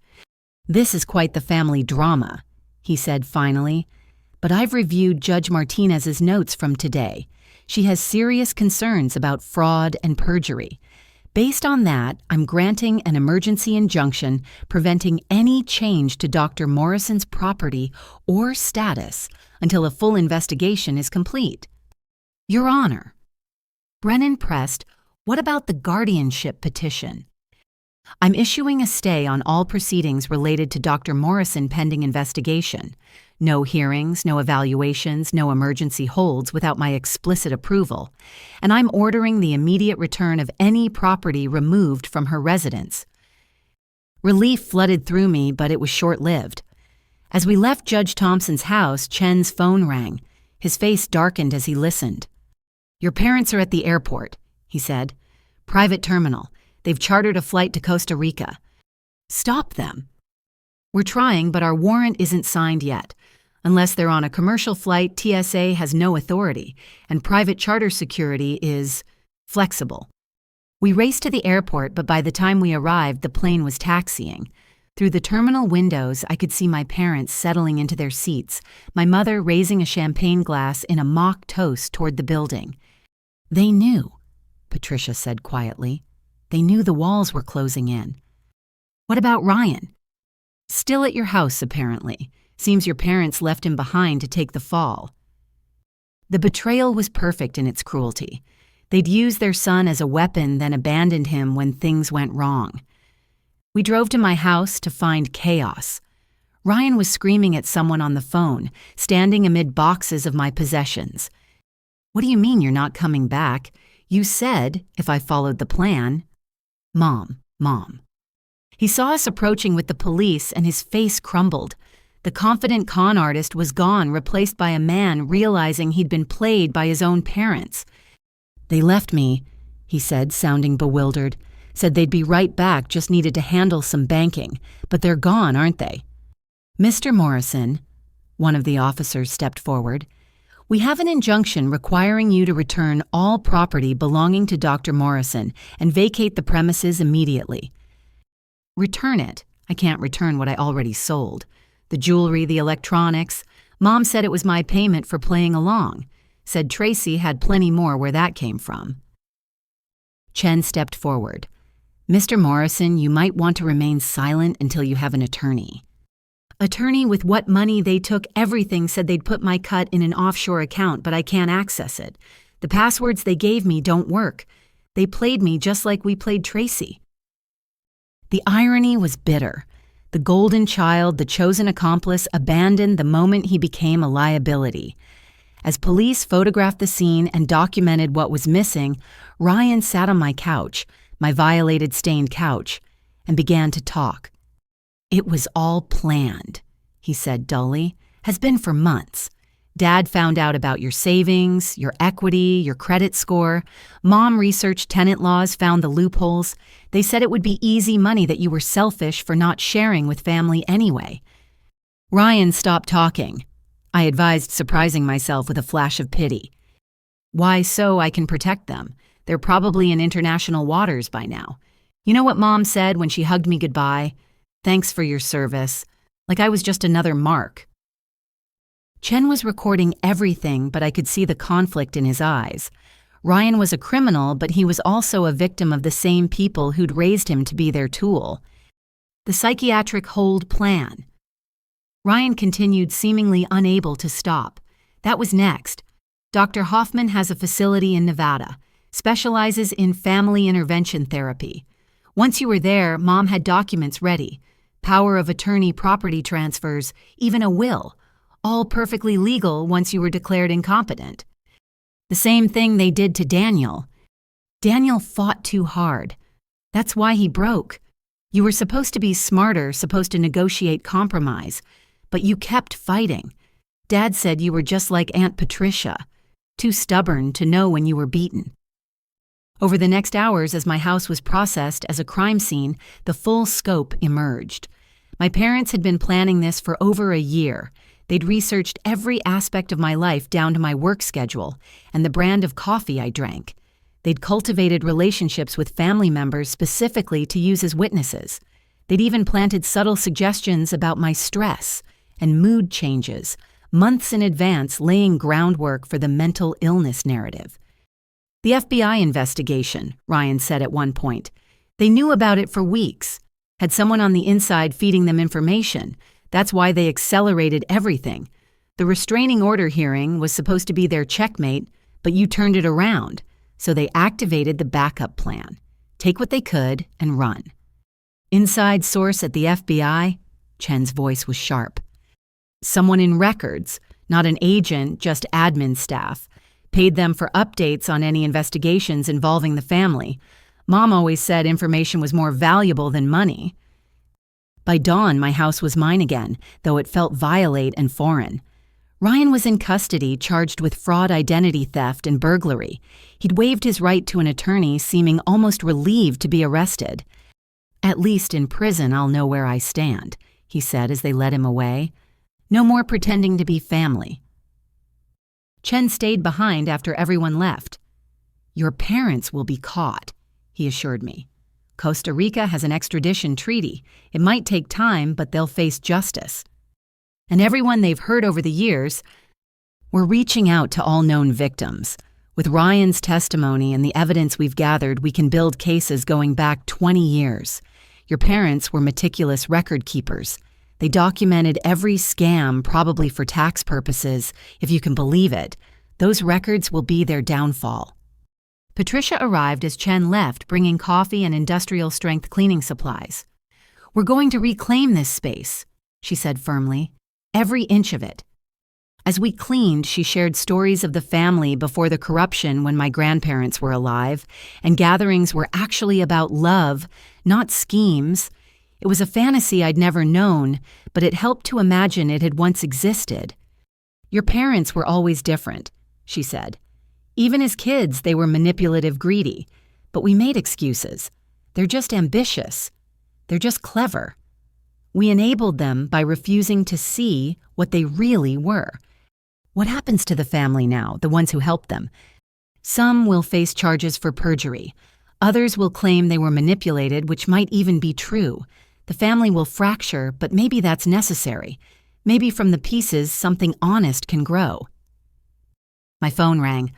"This is quite the family drama," he said finally. "But I've reviewed Judge Martinez's notes from today. She has serious concerns about fraud and perjury. Based on that, I'm granting an emergency injunction preventing any change to Dr. Morrison's property or status until a full investigation is complete." "Your Honor." Brennan pressed, "What about the guardianship petition?" "I'm issuing a stay on all proceedings related to Dr. Morrison pending investigation. No hearings, no evaluations, no emergency holds without my explicit approval. And I'm ordering the immediate return of any property removed from her residence." Relief flooded through me, but it was short-lived. As we left Judge Thompson's house, Chen's phone rang. His face darkened as he listened. "Your parents are at the airport," he said. "Private terminal. They've chartered a flight to Costa Rica." "Stop them." "We're trying, but our warrant isn't signed yet. Unless they're on a commercial flight, TSA has no authority, and private charter security is flexible." We raced to the airport, but by the time we arrived, the plane was taxiing. Through the terminal windows, I could see my parents settling into their seats, my mother raising a champagne glass in a mock toast toward the building. "They knew," Patricia said quietly. "They knew the walls were closing in." "What about Ryan?" "Still at your house, apparently. Seems your parents left him behind to take the fall." The betrayal was perfect in its cruelty. They'd used their son as a weapon, then abandoned him when things went wrong. We drove to my house to find chaos. Ryan was screaming at someone on the phone, standing amid boxes of my possessions. "What do you mean you're not coming back? You said, if I followed the plan." Mom. He saw us approaching with the police and his face crumbled. The confident con artist was gone, replaced by a man realizing he'd been played by his own parents. "They left me," he said, sounding bewildered. "Said they'd be right back, just needed to handle some banking. But they're gone, aren't they?" "Mr. Morrison," one of the officers stepped forward, "we have an injunction requiring you to return all property belonging to Dr. Morrison and vacate the premises immediately." "Return it? I can't return what I already sold. The jewelry, the electronics. Mom said it was my payment for playing along. Said Tracy had plenty more where that came from." Chen stepped forward. Mr. Morrison, you might want to remain silent until you have an attorney. Attorney with what money they took everything said they'd put my cut in an offshore account, but I can't access it. The passwords they gave me don't work. They played me just like we played Tracy. The irony was bitter. The golden child, the chosen accomplice, abandoned the moment he became a liability. As police photographed the scene and documented what was missing, Ryan sat on my couch, my violated stained couch, and began to talk. It was all planned, he said dully. Has been for months. Dad found out about your savings, your equity, your credit score. Mom researched tenant laws, found the loopholes. They said it would be easy money, that you were selfish for not sharing with family anyway. Ryan stopped talking. I advised, surprising myself with a flash of pity. Why, so I can protect them. They're probably in international waters by now. You know what Mom said when she hugged me goodbye? Thanks for your service. Like I was just another mark. Chen was recording everything, but I could see the conflict in his eyes. Ryan was a criminal, but he was also a victim of the same people who'd raised him to be their tool. The psychiatric hold plan. Ryan continued, seemingly unable to stop. That was next. Dr. Hoffman has a facility in Nevada, specializes in family intervention therapy. Once you were there, Mom had documents ready. Power of attorney, property transfers, even a will. All perfectly legal once you were declared incompetent. The same thing they did to Daniel. Daniel fought too hard. That's why he broke. You were supposed to be smarter, supposed to negotiate compromise, but you kept fighting. Dad said you were just like Aunt Patricia, too stubborn to know when you were beaten. Over the next hours, as my house was processed as a crime scene, the full scope emerged. My parents had been planning this for over a year. They'd researched every aspect of my life down to my work schedule and the brand of coffee I drank. They'd cultivated relationships with family members specifically to use as witnesses. They'd even planted subtle suggestions about my stress and mood changes, months in advance, laying groundwork for the mental illness narrative. The FBI investigation, Ryan said at one point. They knew about it for weeks, had someone on the inside feeding them information. That's why they accelerated everything. The restraining order hearing was supposed to be their checkmate, but you turned it around, so they activated the backup plan. Take what they could and run. Inside source at the FBI, Chen's voice was sharp. Someone in records, not an agent, just admin staff. Paid them for updates on any investigations involving the family. Mom always said information was more valuable than money. By dawn, my house was mine again, though it felt violent and foreign. Ryan was in custody, charged with fraud, identity theft, and burglary. He'd waived his right to an attorney, seeming almost relieved to be arrested. At least in prison, I'll know where I stand, he said as they led him away. No more pretending to be family. Chen stayed behind after everyone left. Your parents will be caught, he assured me. Costa Rica has an extradition treaty. It might take time, but they'll face justice. And everyone they've hurt over the years, we're reaching out to all known victims. With Ryan's testimony and the evidence we've gathered, we can build cases going back 20 years. Your parents were meticulous record keepers. They documented every scam, probably for tax purposes, if you can believe it. Those records will be their downfall. Patricia arrived as Chen left, bringing coffee and industrial-strength cleaning supplies. We're going to reclaim this space, she said firmly. Every inch of it. As we cleaned, she shared stories of the family before the corruption when my grandparents were alive, and gatherings were actually about love, not schemes. It was a fantasy I'd never known, but it helped to imagine it had once existed. Your parents were always different, she said. Even as kids, they were manipulative, greedy. But we made excuses. They're just ambitious. They're just clever. We enabled them by refusing to see what they really were. What happens to the family now, the ones who helped them? Some will face charges for perjury. Others will claim they were manipulated, which might even be true. The family will fracture, but maybe that's necessary. Maybe from the pieces, something honest can grow. My phone rang.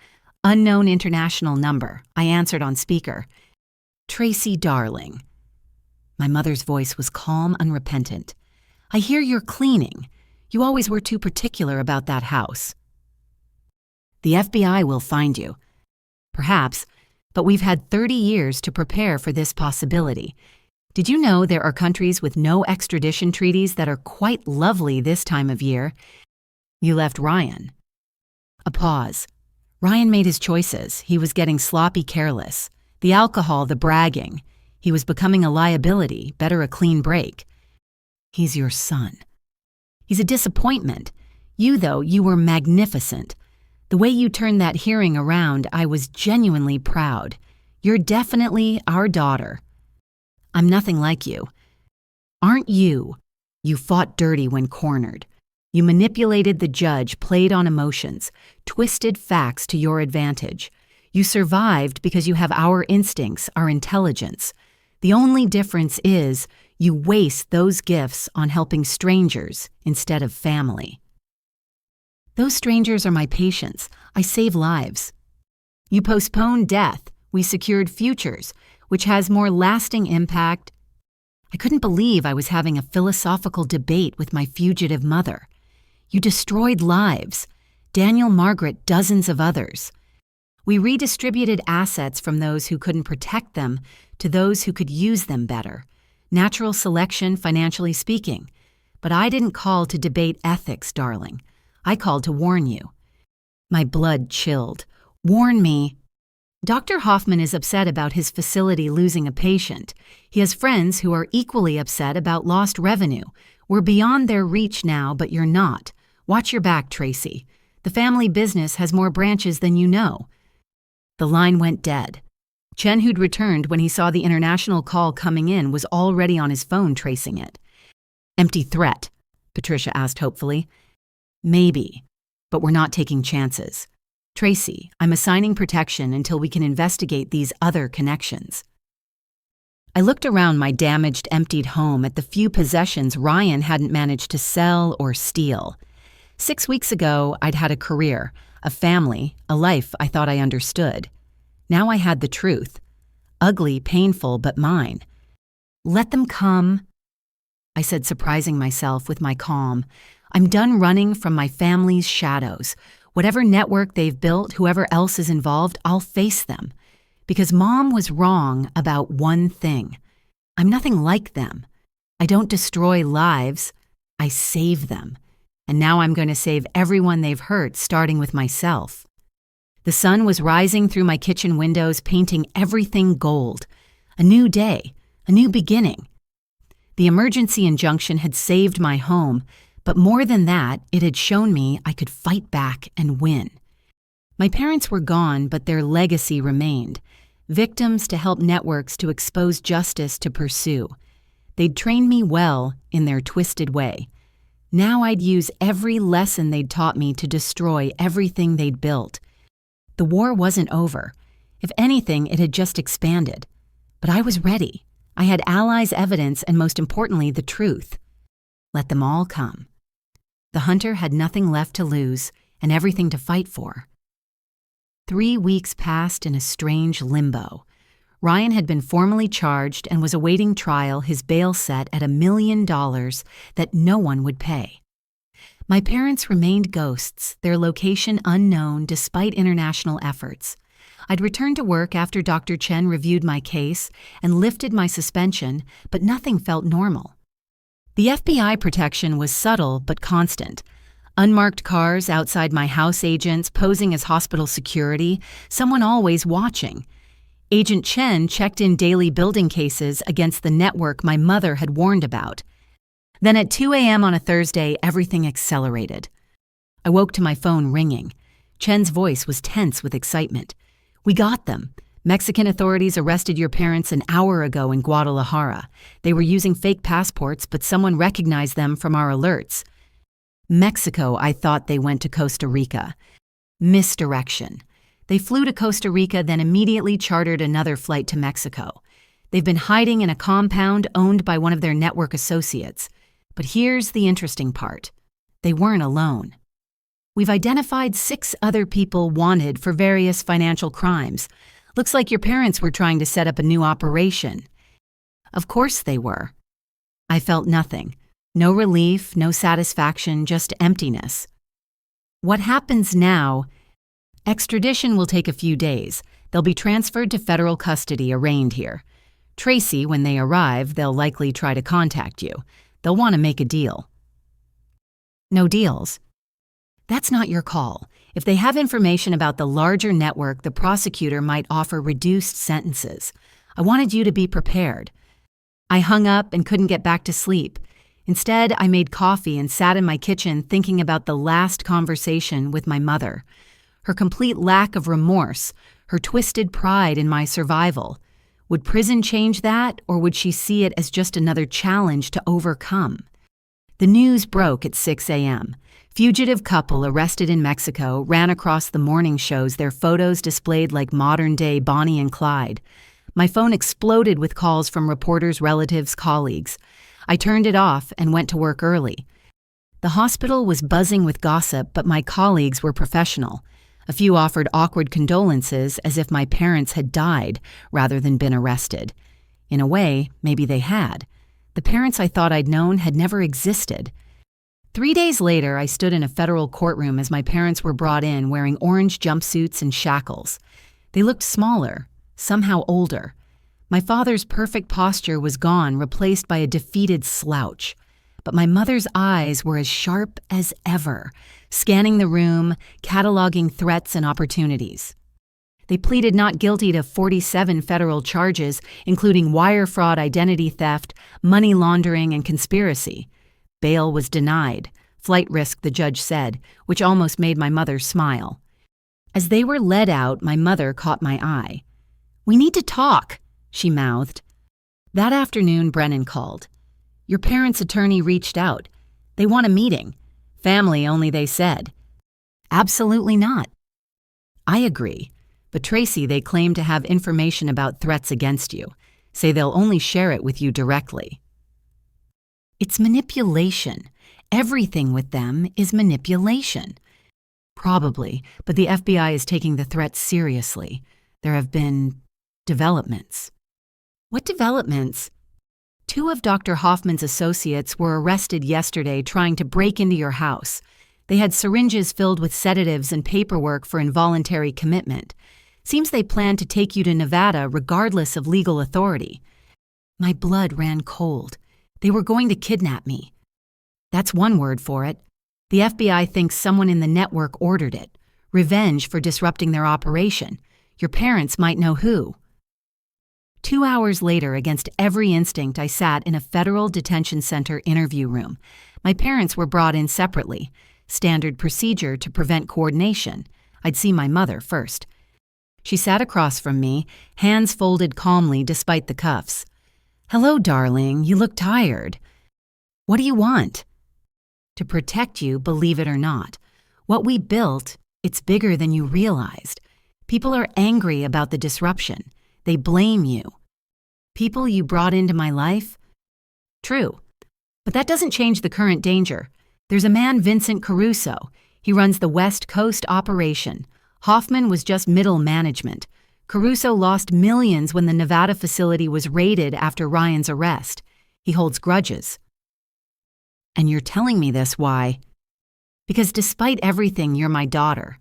Unknown international number. I answered on speaker. Tracy, darling. My mother's voice was calm, unrepentant. I hear you're cleaning. You always were too particular about that house. The FBI will find you. Perhaps, but we've had 30 years to prepare for this possibility. Did you know there are countries with no extradition treaties that are quite lovely this time of year? You left Ryan. A pause. Ryan made his choices. He was getting sloppy careless. The alcohol, the bragging. He was becoming a liability, better a clean break. He's your son. He's a disappointment. You, though, you were magnificent. The way you turned that hearing around, I was genuinely proud. You're definitely our daughter. I'm nothing like you. Aren't you? You fought dirty when cornered. You manipulated the judge, played on emotions, twisted facts to your advantage. You survived because you have our instincts, our intelligence. The only difference is you waste those gifts on helping strangers instead of family. Those strangers are my patients. I save lives. You postponed death. We secured futures, which has more lasting impact. I couldn't believe I was having a philosophical debate with my fugitive mother. You destroyed lives. Daniel, Margaret, dozens of others. We redistributed assets from those who couldn't protect them to those who could use them better. Natural selection, financially speaking. But I didn't call to debate ethics, darling. I called to warn you. My blood chilled. Warn me. Dr. Hoffman is upset about his facility losing a patient. He has friends who are equally upset about lost revenue. We're beyond their reach now, but you're not. Watch your back, Tracy. The family business has more branches than you know. The line went dead. Chen, who'd returned when he saw the international call coming in, was already on his phone tracing it. Empty threat, Patricia asked hopefully. Maybe, but we're not taking chances. Tracy, I'm assigning protection until we can investigate these other connections. I looked around my damaged, emptied home at the few possessions Ryan hadn't managed to sell or steal. 6 weeks ago, I'd had a career, a family, a life I thought I understood. Now I had the truth. Ugly, painful, but mine. Let them come, I said, surprising myself with my calm. I'm done running from my family's shadows. Whatever network they've built, whoever else is involved, I'll face them. Because Mom was wrong about one thing. I'm nothing like them. I don't destroy lives. I save them. And now I'm going to save everyone they've hurt, starting with myself. The sun was rising through my kitchen windows, painting everything gold. A new day, a new beginning. The emergency injunction had saved my home, but more than that, it had shown me I could fight back and win. My parents were gone, but their legacy remained. Victims to help networks to expose justice to pursue. They'd trained me well in their twisted way. Now I'd use every lesson they'd taught me to destroy everything they'd built. The war wasn't over. If anything, it had just expanded. But I was ready. I had allies' evidence and, most importantly, the truth. Let them all come. The hunter had nothing left to lose and everything to fight for. 3 weeks passed in a strange limbo. Ryan had been formally charged and was awaiting trial, his bail set at $1 million that no one would pay. My parents remained ghosts, their location unknown despite international efforts. I'd returned to work after Dr. Chen reviewed my case and lifted my suspension, but nothing felt normal. The FBI protection was subtle but constant. Unmarked cars outside my house, agents posing as hospital security, someone always watching. Agent Chen checked in daily building cases against the network my mother had warned about. Then at 2 a.m. on a Thursday, everything accelerated. I woke to my phone ringing. Chen's voice was tense with excitement. We got them. Mexican authorities arrested your parents an hour ago in Guadalajara. They were using fake passports, but someone recognized them from our alerts. Mexico, I thought they went to Costa Rica. Misdirection. They flew to Costa Rica, then immediately chartered another flight to Mexico. They've been hiding in a compound owned by one of their network associates. But here's the interesting part. They weren't alone. We've identified 6 other people wanted for various financial crimes. Looks like your parents were trying to set up a new operation. Of course they were. I felt nothing. No relief, no satisfaction, just emptiness. What happens now? Extradition will take a few days. They'll be transferred to federal custody arraigned here. Tracy, when they arrive, they'll likely try to contact you. They'll want to make a deal. No deals. That's not your call. If they have information about the larger network, the prosecutor might offer reduced sentences. I wanted you to be prepared. I hung up and couldn't get back to sleep. Instead, I made coffee and sat in my kitchen thinking about the last conversation with my mother. Her complete lack of remorse, her twisted pride in my survival. Would prison change that, or would she see it as just another challenge to overcome? The news broke at 6 a.m. Fugitive couple arrested in Mexico ran across the morning shows, their photos displayed like modern-day Bonnie and Clyde. My phone exploded with calls from reporters, relatives, colleagues. I turned it off and went to work early. The hospital was buzzing with gossip, but my colleagues were professional. A few offered awkward condolences as if my parents had died rather than been arrested. In a way, maybe they had. The parents I thought I'd known had never existed. 3 days later, I stood in a federal courtroom as my parents were brought in wearing orange jumpsuits and shackles. They looked smaller, somehow older. My father's perfect posture was gone, replaced by a defeated slouch. But my mother's eyes were as sharp as ever, scanning the room, cataloging threats and opportunities. They pleaded not guilty to 47 federal charges, including wire fraud, identity theft, money laundering, and conspiracy. Bail was denied, flight risk, the judge said, which almost made my mother smile. As they were led out, my mother caught my eye. "We need to talk," she mouthed. That afternoon, Brennan called. "Your parents' attorney reached out. They want a meeting. Family only, they said." "Absolutely not." "I agree. But Tracy, they claim to have information about threats against you. Say they'll only share it with you directly." It's manipulation. Everything with them is manipulation. Probably, but the FBI is taking the threat seriously. There have been developments. What developments? 2 of Dr. Hoffman's associates were arrested yesterday trying to break into your house. They had syringes filled with sedatives and paperwork for involuntary commitment. Seems they plan to take you to Nevada regardless of legal authority. My blood ran cold. They were going to kidnap me. That's one word for it. The FBI thinks someone in the network ordered it. Revenge for disrupting their operation. Your parents might know who. 2 hours later, against every instinct, I sat in a federal detention center interview room. My parents were brought in separately. Standard procedure to prevent coordination. I'd see my mother first. She sat across from me, hands folded calmly despite the cuffs. "Hello, darling. You look tired." "What do you want?" "To protect you, believe it or not. What we built, it's bigger than you realized. People are angry about the disruption. They blame you. People you brought into my life? True. But that doesn't change the current danger. There's a man, Vincent Caruso. He runs the West Coast operation. Hoffman was just middle management. Caruso lost millions when the Nevada facility was raided after Ryan's arrest. He holds grudges. And you're telling me this, why? Because despite everything, you're my daughter.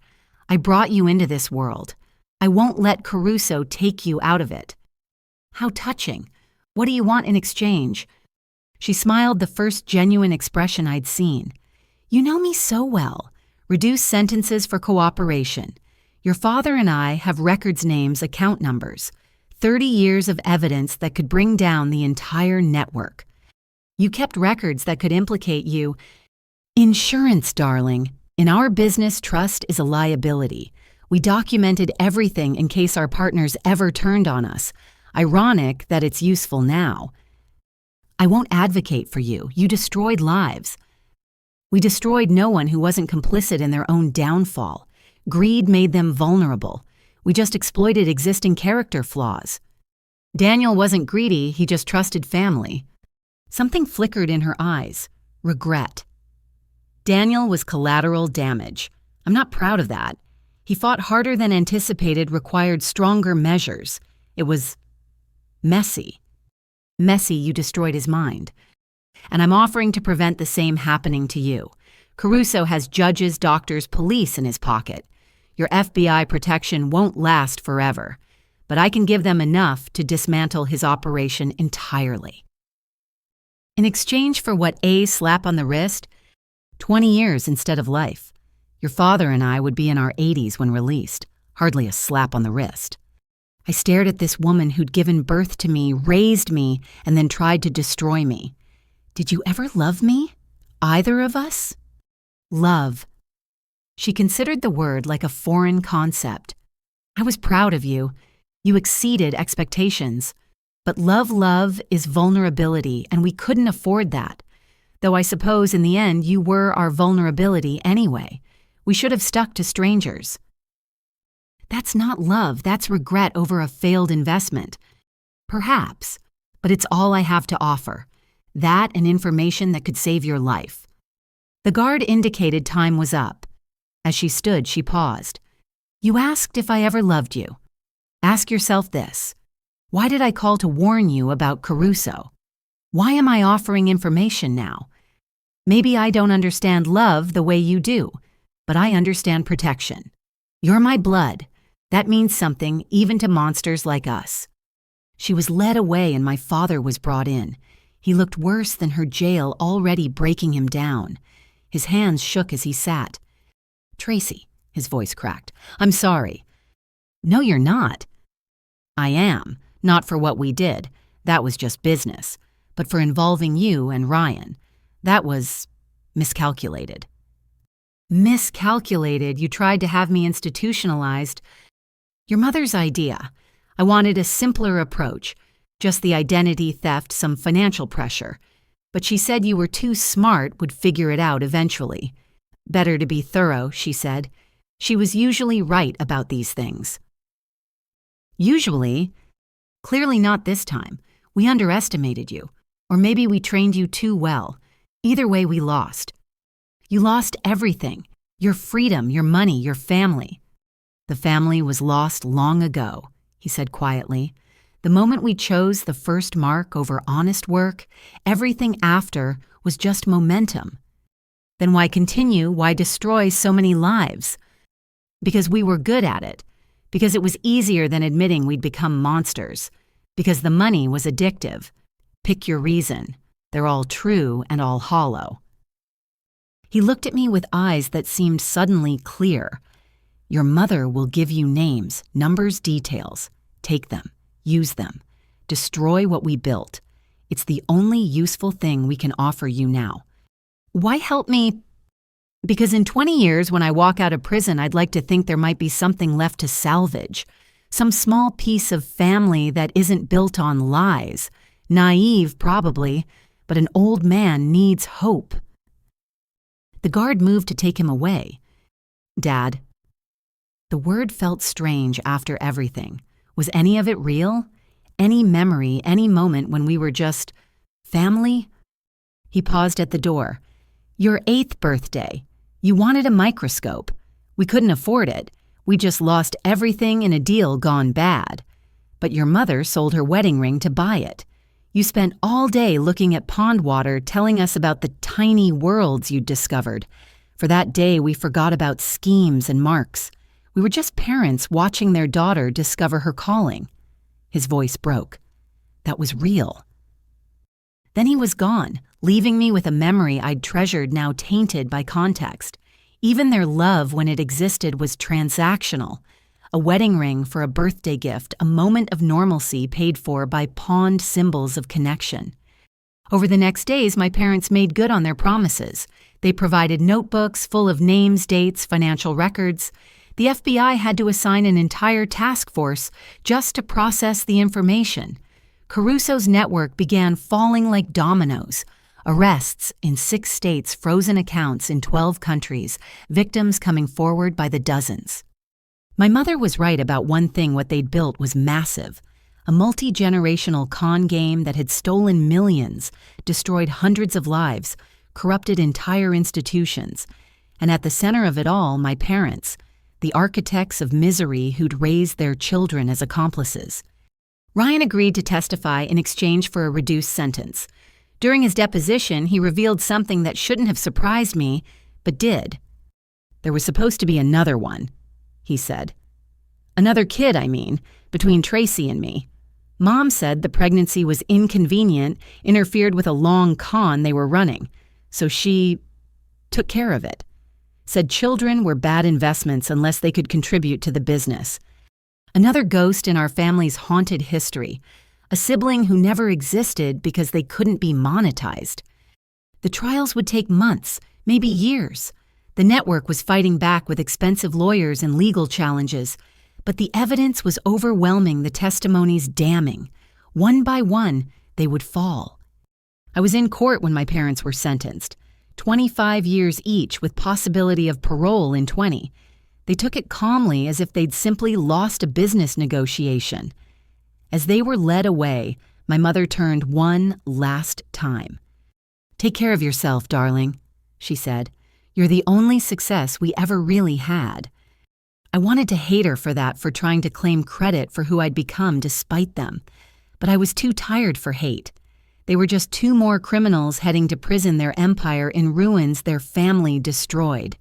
I brought you into this world. I won't let Caruso take you out of it. How touching. What do you want in exchange? She smiled, the first genuine expression I'd seen. You know me so well. Reduce sentences for cooperation. Your father and I have records, names, account numbers. 30 years of evidence that could bring down the entire network. You kept records that could implicate you. Insurance, darling. In our business, trust is a liability. We documented everything in case our partners ever turned on us. Ironic that it's useful now. I won't advocate for you. You destroyed lives. We destroyed no one who wasn't complicit in their own downfall. Greed made them vulnerable. We just exploited existing character flaws. Daniel wasn't greedy, he just trusted family. Something flickered in her eyes. Regret. Daniel was collateral damage. I'm not proud of that. He fought harder than anticipated, required stronger measures. It was messy. Messy, you destroyed his mind. And I'm offering to prevent the same happening to you. Caruso has judges, doctors, police in his pocket. Your FBI protection won't last forever, but I can give them enough to dismantle his operation entirely. In exchange for what? A slap on the wrist? 20 years instead of life. Your father and I would be in our 80s when released, hardly a slap on the wrist. I stared at this woman who'd given birth to me, raised me, and then tried to destroy me. Did you ever love me? Either of us? Love. She considered the word like a foreign concept. I was proud of you. You exceeded expectations. But love is vulnerability, and we couldn't afford that. Though I suppose in the end you were our vulnerability anyway. We should have stuck to strangers. That's not love, that's regret over a failed investment. Perhaps, but it's all I have to offer. That and information that could save your life. The guard indicated time was up. As she stood, she paused. You asked if I ever loved you. Ask yourself this. Why did I call to warn you about Caruso? Why am I offering information now? Maybe I don't understand love the way you do, but I understand protection. You're my blood. That means something even to monsters like us. She was led away and my father was brought in. He looked worse than her jail already breaking him down. His hands shook as he sat. Tracy, his voice cracked. I'm sorry. No, you're not. I am. Not for what we did. That was just business. But for involving you and Ryan. That was miscalculated. Miscalculated? You tried to have me institutionalized. Your mother's idea. I wanted a simpler approach. Just the identity theft, some financial pressure. But she said you were too smart, would figure it out eventually. Better to be thorough, she said. She was usually right about these things. Usually? Clearly not this time. We underestimated you. Or maybe we trained you too well. Either way, we lost. You lost everything. Your freedom, your money, your family. The family was lost long ago, he said quietly. The moment we chose the first mark over honest work, everything after was just momentum. Then why continue? Why destroy so many lives? Because we were good at it. Because it was easier than admitting we'd become monsters. Because the money was addictive. Pick your reason. They're all true and all hollow. He looked at me with eyes that seemed suddenly clear. Your mother will give you names, numbers, details. Take them. Use them. Destroy what we built. It's the only useful thing we can offer you now. Why help me? Because in 20 years, when I walk out of prison, I'd like to think there might be something left to salvage. Some small piece of family that isn't built on lies. Naive, probably, but an old man needs hope. The guard moved to take him away. Dad. The word felt strange after everything. Was any of it real? Any memory, any moment when we were just family? He paused at the door. Your 8th birthday. You wanted a microscope. We couldn't afford it. We just lost everything in a deal gone bad. But your mother sold her wedding ring to buy it. You spent all day looking at pond water, telling us about the tiny worlds you'd discovered. For that day, we forgot about schemes and marks. We were just parents watching their daughter discover her calling. His voice broke. That was real. Then he was gone, leaving me with a memory I'd treasured now tainted by context. Even their love when it existed was transactional. A wedding ring for a birthday gift, a moment of normalcy paid for by pawned symbols of connection. Over the next days, my parents made good on their promises. They provided notebooks full of names, dates, financial records. The FBI had to assign an entire task force just to process the information. Caruso's network began falling like dominoes. Arrests in 6 states, frozen accounts in 12 countries, victims coming forward by the dozens. My mother was right about one thing: what they'd built was massive. A multi-generational con game that had stolen millions, destroyed hundreds of lives, corrupted entire institutions. And at the center of it all, my parents. the architects of misery who'd raised their children as accomplices. Ryan agreed to testify in exchange for a reduced sentence. During his deposition, he revealed something that shouldn't have surprised me, but did. "There was supposed to be another one," he said. "Another kid, I mean, between Tracy and me. Mom said the pregnancy was inconvenient, interfered with a long con they were running, so she took care of it. Said children were bad investments unless they could contribute to the business. Another ghost in our family's haunted history, a sibling who never existed because they couldn't be monetized. The trials would take months, maybe years. The network was fighting back with expensive lawyers and legal challenges, but the evidence was overwhelming, the testimonies damning. One by one, they would fall. I was in court when my parents were sentenced, 25 years each with possibility of parole in 20. They took it calmly as if they'd simply lost a business negotiation. As they were led away, my mother turned one last time. "Take care of yourself, darling," she said. "You're the only success we ever really had." I wanted to hate her for that, for trying to claim credit for who I'd become despite them. But I was too tired for hate. They were just two more criminals heading to prison, their empire in ruins, their family destroyed.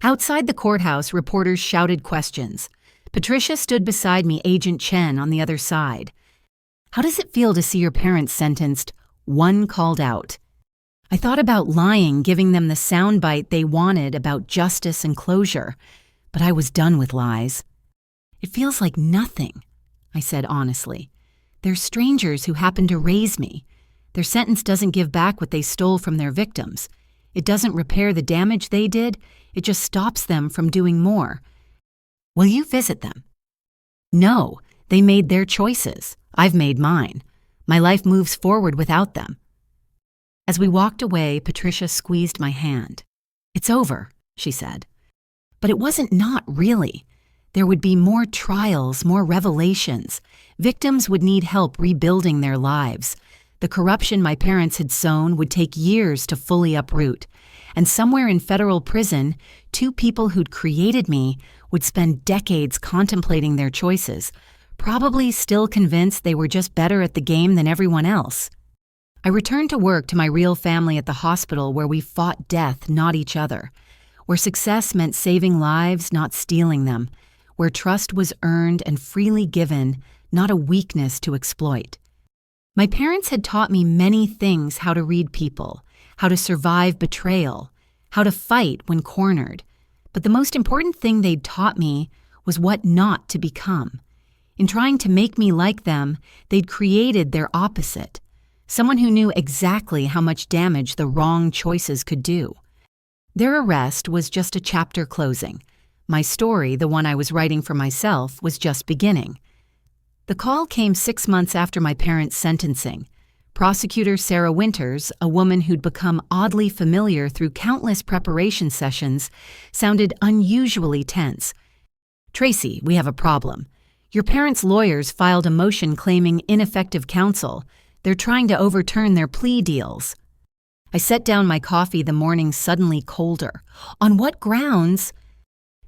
Outside the courthouse, reporters shouted questions. Patricia stood beside me, Agent Chen, on the other side. "How does it feel to see your parents sentenced?" One called out. I thought about lying, giving them the soundbite they wanted about justice and closure. But I was done with lies. "It feels like nothing," I said honestly. "They're strangers who happened to raise me. Their sentence doesn't give back what they stole from their victims. It doesn't repair the damage they did. It just stops them from doing more." "Will you visit them?" "No, they made their choices. I've made mine. My life moves forward without them." As we walked away, Patricia squeezed my hand. "It's over," she said. But it wasn't not really. There would be more trials, more revelations. Victims would need help rebuilding their lives. The corruption my parents had sown would take years to fully uproot. And somewhere in federal prison, two people who'd created me would spend decades contemplating their choices, probably still convinced they were just better at the game than everyone else. I returned to work, to my real family at the hospital, where we fought death, not each other. Where success meant saving lives, not stealing them. Where trust was earned and freely given, not a weakness to exploit. My parents had taught me many things: how to read people, how to survive betrayal, how to fight when cornered. But the most important thing they'd taught me was what not to become. In trying to make me like them, they'd created their opposite. Someone who knew exactly how much damage the wrong choices could do. Their arrest was just a chapter closing. My story, the one I was writing for myself, was just beginning. The call came 6 months after my parents' sentencing. Prosecutor Sarah Winters, a woman who'd become oddly familiar through countless preparation sessions, sounded unusually tense. "Tracy, we have a problem. Your parents' lawyers filed a motion claiming ineffective counsel. They're trying to overturn their plea deals." I set down my coffee, the morning suddenly colder. "On what grounds?"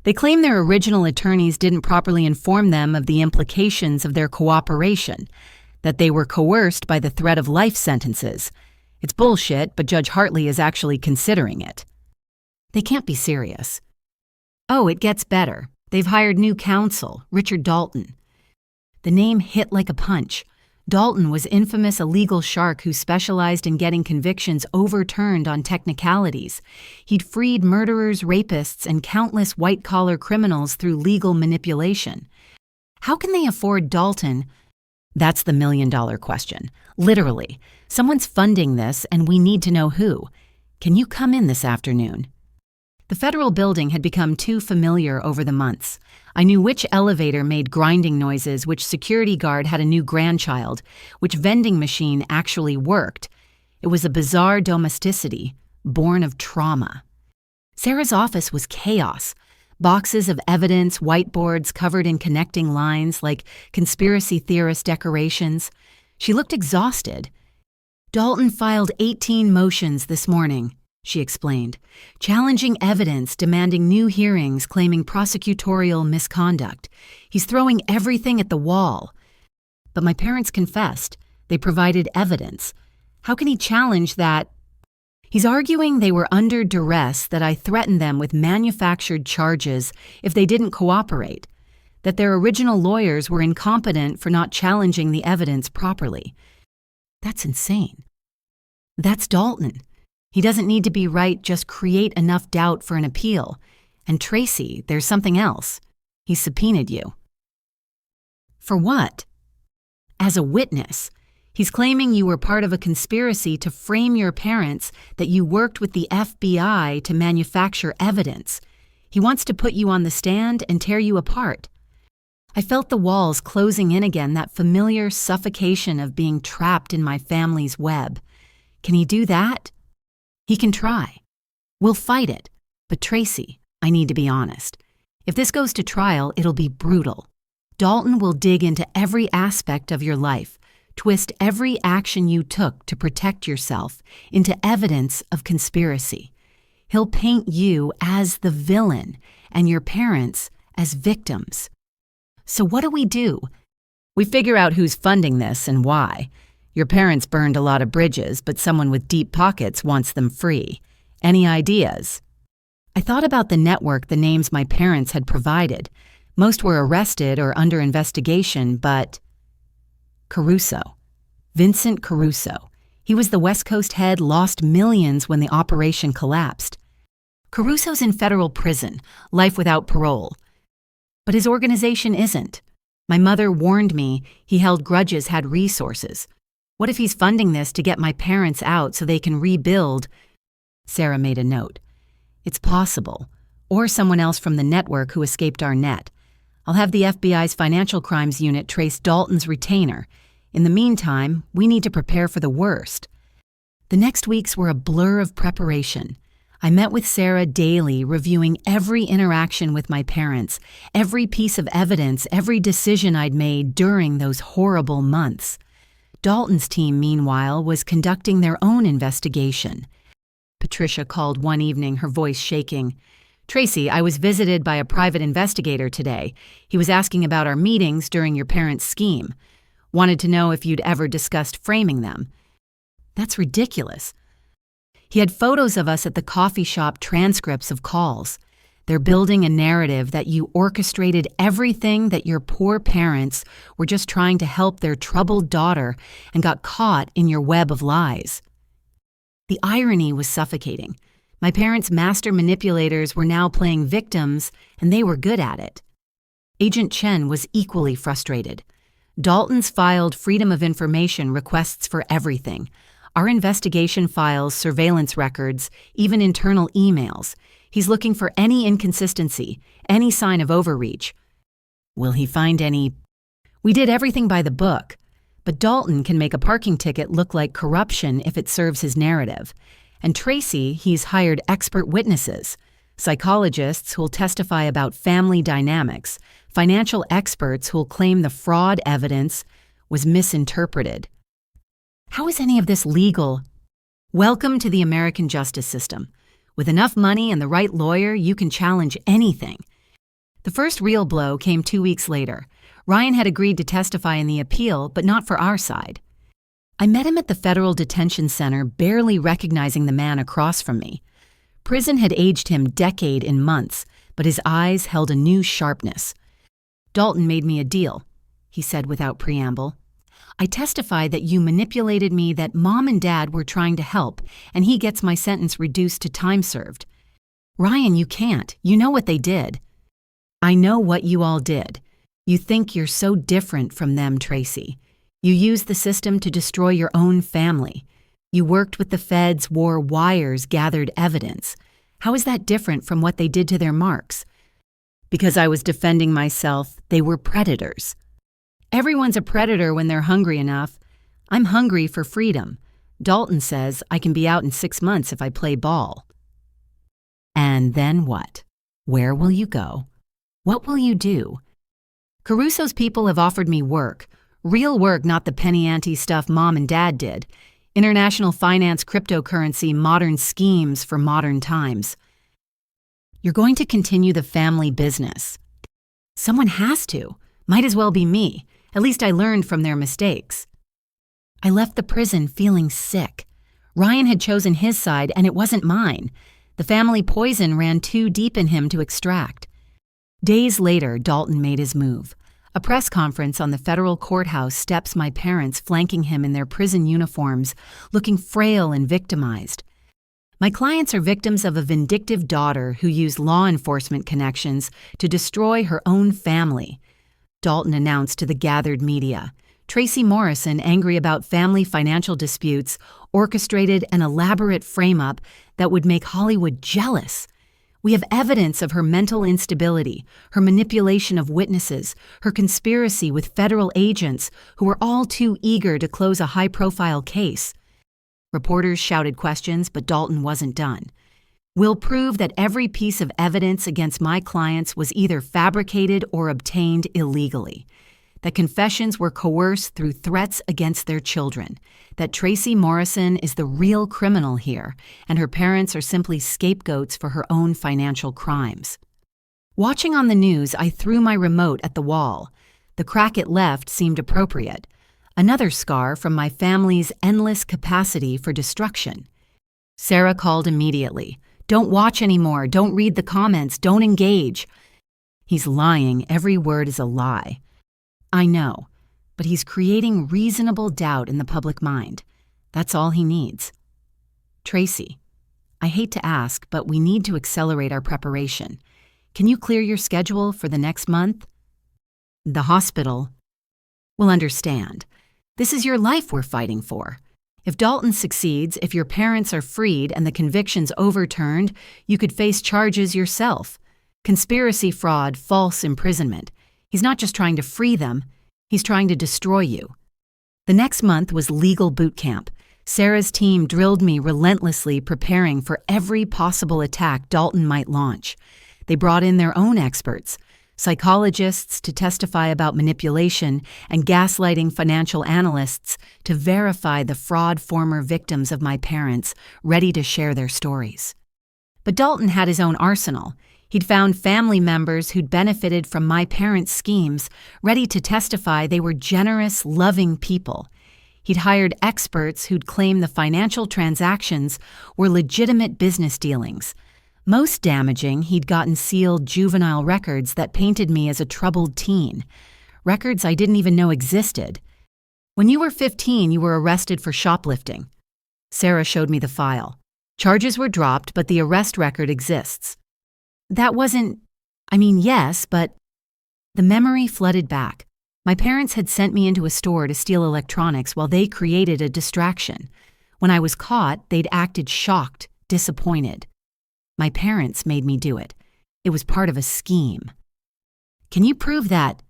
"They claim their original attorneys didn't properly inform them of the implications of their cooperation, that they were coerced by the threat of life sentences. It's bullshit, but Judge Hartley is actually considering it." "They can't be serious." "Oh, it gets better. They've hired new counsel, Richard Dalton." The name hit like a punch. Dalton was infamous, a legal shark who specialized in getting convictions overturned on technicalities. He'd freed murderers, rapists, and countless white-collar criminals through legal manipulation. How can they afford Dalton? That's the million-dollar question. Literally, someone's funding this, and we need to know who. Can you come in this afternoon? The federal building had become too familiar over the months. I knew which elevator made grinding noises, which security guard had a new grandchild, which vending machine actually worked. It was a bizarre domesticity, born of trauma. Sarah's office was chaos. Boxes of evidence, whiteboards covered in connecting lines like conspiracy theorist decorations. She looked exhausted. "Dalton filed 18 motions this morning," she explained, challenging evidence, demanding new hearings, claiming prosecutorial misconduct. He's throwing everything at the wall. But my parents confessed. They provided evidence. How can he challenge that? He's arguing they were under duress, that I threatened them with manufactured charges if they didn't cooperate, that their original lawyers were incompetent for not challenging the evidence properly. That's insane. That's Dalton. He doesn't need to be right, just create enough doubt for an appeal. And Tracy, there's something else. He subpoenaed you. For what? As a witness. He's claiming you were part of a conspiracy to frame your parents, that you worked with the FBI to manufacture evidence. He wants to put you on the stand and tear you apart. I felt the walls closing in again, that familiar suffocation of being trapped in my family's web. Can he do that? He can try. We'll fight it. But Tracy, I need to be honest. If this goes to trial, it'll be brutal. Dalton will dig into every aspect of your life, twist every action you took to protect yourself into evidence of conspiracy. He'll paint you as the villain and your parents as victims. So what do? We figure out who's funding this and why. Your parents burned a lot of bridges, but someone with deep pockets wants them free. Any ideas? I thought about the network the names my parents had provided. Most were arrested or under investigation, but Caruso. Vincent Caruso. He was the West Coast head, lost millions when the operation collapsed. Caruso's in federal prison, life without parole. But his organization isn't. My mother warned me he held grudges, had resources. What if he's funding this to get my parents out so they can rebuild? Sarah made a note. It's possible. Or someone else from the network who escaped our net. I'll have the FBI's Financial Crimes Unit trace Dalton's retainer. In the meantime, we need to prepare for the worst. The next weeks were a blur of preparation. I met with Sarah daily, reviewing every interaction with my parents, every piece of evidence, every decision I'd made during those horrible months. Dalton's team, meanwhile, was conducting their own investigation. Patricia called one evening, her voice shaking. Tracy, I was visited by a private investigator today. He was asking about our meetings during your parents' scheme. Wanted to know if you'd ever discussed framing them. That's ridiculous. He had photos of us at the coffee shop, transcripts of calls. They're building a narrative that you orchestrated everything, that your poor parents were just trying to help their troubled daughter and got caught in your web of lies. The irony was suffocating. My parents' master manipulators were now playing victims, and they were good at it. Agent Chen was equally frustrated. Dalton's filed Freedom of Information requests for everything. Our investigation files, surveillance records, even internal emails. He's looking for any inconsistency, any sign of overreach. Will he find any? We did everything by the book, but Dalton can make a parking ticket look like corruption if it serves his narrative. And Tracy, he's hired expert witnesses, psychologists who'll testify about family dynamics, financial experts who'll claim the fraud evidence was misinterpreted. How is any of this legal? Welcome to the American justice system. With enough money and the right lawyer, you can challenge anything. The first real blow came 2 weeks later. Ryan had agreed to testify in the appeal, but not for our side. I met him at the federal detention center, barely recognizing the man across from me. Prison had aged him decade in months, but his eyes held a new sharpness. Dalton made me a deal, he said without preamble. I testify that you manipulated me, that Mom and Dad were trying to help, and he gets my sentence reduced to time served. Ryan, you can't. You know what they did. I know what you all did. You think you're so different from them, Tracy. You used the system to destroy your own family. You worked with the feds, wore wires, gathered evidence. How is that different from what they did to their marks? Because I was defending myself, they were predators. Everyone's a predator when they're hungry enough. I'm hungry for freedom. Dalton says I can be out in 6 months if I play ball. And then what? Where will you go? What will you do? Caruso's people have offered me work. Real work, not the penny ante stuff Mom and Dad did. International finance, cryptocurrency, modern schemes for modern times. You're going to continue the family business. Someone has to. Might as well be me. At least I learned from their mistakes. I left the prison feeling sick. Ryan had chosen his side, and it wasn't mine. The family poison ran too deep in him to extract. Days later, Dalton made his move. A press conference on the federal courthouse steps my parents flanking him in their prison uniforms, looking frail and victimized. My clients are victims of a vindictive daughter who used law enforcement connections to destroy her own family. Dalton announced to the gathered media. Tracy Morrison, angry about family financial disputes, orchestrated an elaborate frame-up that would make Hollywood jealous. We have evidence of her mental instability, her manipulation of witnesses, her conspiracy with federal agents who were all too eager to close a high-profile case. Reporters shouted questions, but Dalton wasn't done. We'll prove that every piece of evidence against my clients was either fabricated or obtained illegally. That confessions were coerced through threats against their children, that Tracy Morrison is the real criminal here, and her parents are simply scapegoats for her own financial crimes. Watching on the news, I threw my remote at the wall. The crack it left seemed appropriate. Another scar from my family's endless capacity for destruction. Sarah called immediately. Don't watch anymore, don't read the comments, don't engage. He's lying, every word is a lie. I know, but he's creating reasonable doubt in the public mind. That's all he needs. Tracy, I hate to ask, but we need to accelerate our preparation. Can you clear your schedule for the next month? The hospital will understand. This is your life we're fighting for. If Dalton succeeds, if your parents are freed and the convictions overturned, you could face charges yourself. Conspiracy, fraud, false imprisonment. He's not just trying to free them, he's trying to destroy you. The next month was legal boot camp. Sarah's team drilled me relentlessly, preparing for every possible attack Dalton might launch. They brought in their own experts, psychologists to testify about manipulation and gaslighting financial analysts to verify the fraud former victims of my parents, ready to share their stories. But Dalton had his own arsenal. He'd found family members who'd benefited from my parents' schemes, ready to testify they were generous, loving people. He'd hired experts who'd claim the financial transactions were legitimate business dealings. Most damaging, he'd gotten sealed juvenile records that painted me as a troubled teen. Records I didn't even know existed. When you were 15, you were arrested for shoplifting. Sarah showed me the file. Charges were dropped, but the arrest record exists. That wasn't, yes, but the memory flooded back. My parents had sent me into a store to steal electronics while they created a distraction. When I was caught, they'd acted shocked, disappointed. My parents made me do it. It was part of a scheme. Can you prove that?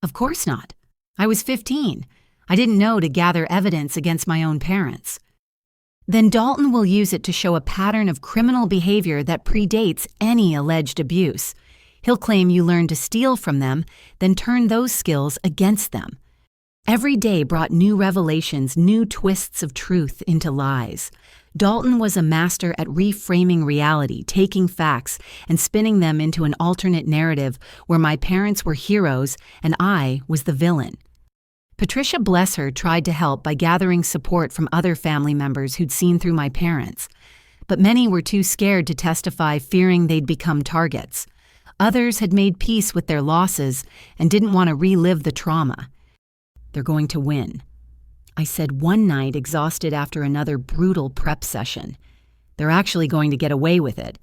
Of course not. I was 15. I didn't know to gather evidence against my own parents. Then Dalton will use it to show a pattern of criminal behavior that predates any alleged abuse. He'll claim you learned to steal from them, then turn those skills against them. Every day brought new revelations, new twists of truth into lies. Dalton was a master at reframing reality, taking facts and spinning them into an alternate narrative where my parents were heroes and I was the villain. Patricia, bless her, tried to help by gathering support from other family members who'd seen through my parents. But many were too scared to testify, fearing they'd become targets. Others had made peace with their losses and didn't want to relive the trauma. They're going to win. I said one night, exhausted after another brutal prep session. They're actually going to get away with it.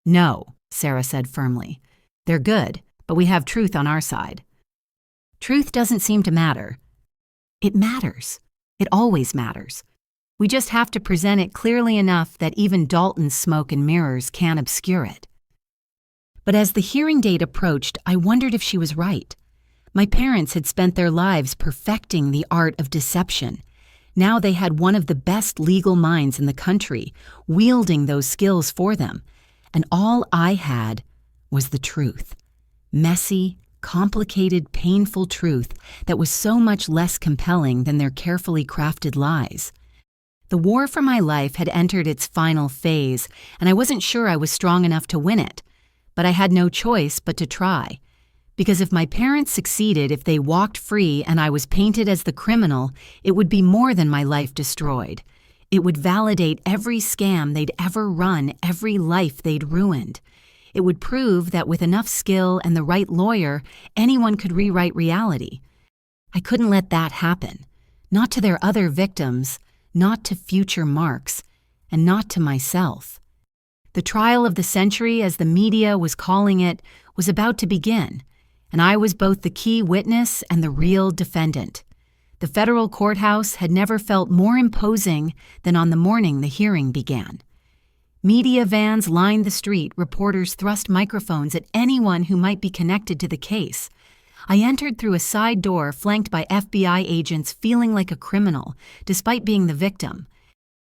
No, Sarah said firmly. They're good, but we have truth on our side. Truth doesn't seem to matter. It matters. It always matters. We just have to present it clearly enough that even Dalton's smoke and mirrors can't obscure it. But as the hearing date approached, I wondered if she was right. My parents had spent their lives perfecting the art of deception. Now they had one of the best legal minds in the country, wielding those skills for them. And all I had was the truth. Messy, complicated, painful truth that was so much less compelling than their carefully crafted lies. The war for my life had entered its final phase, and I wasn't sure I was strong enough to win it. But I had no choice but to try. Because if my parents succeeded, if they walked free and I was painted as the criminal, it would be more than my life destroyed. It would validate every scam they'd ever run, every life they'd ruined. It would prove that with enough skill and the right lawyer, anyone could rewrite reality. I couldn't let that happen. Not to their other victims, not to future Marks, and not to myself. The trial of the century, as the media was calling it, was about to begin, and I was both the key witness and the real defendant. The federal courthouse had never felt more imposing than on the morning the hearing began. Media vans lined the street, reporters thrust microphones at anyone who might be connected to the case. I entered through a side door flanked by FBI agents, feeling like a criminal, despite being the victim.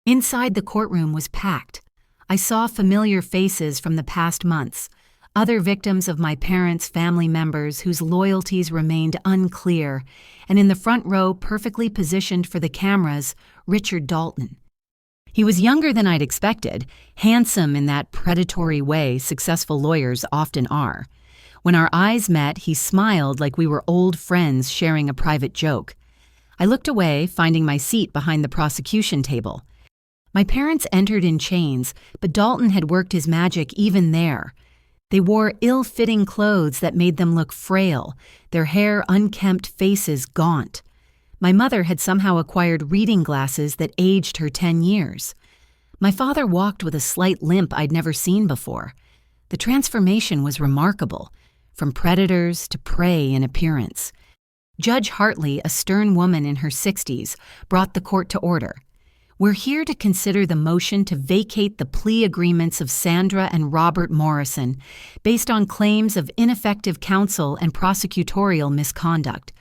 Inside, the courtroom was packed. I saw familiar faces from the past months, other victims of my parents' family members whose loyalties remained unclear, and in the front row, perfectly positioned for the cameras, Richard Dalton. He was younger than I'd expected, handsome in that predatory way successful lawyers often are. When our eyes met, he smiled like we were old friends sharing a private joke. I looked away, finding my seat behind the prosecution table. My parents entered in chains, but Dalton had worked his magic even there. They wore ill-fitting clothes that made them look frail, their hair unkempt, faces gaunt. My mother had somehow acquired reading glasses that aged her 10 years. My father walked with a slight limp I'd never seen before. The transformation was remarkable, from predators to prey in appearance. Judge Hartley, a stern woman in her 60s, brought the court to order. We're here to consider the motion to vacate the plea agreements of Sandra and Robert Morrison based on claims of ineffective counsel and prosecutorial misconduct.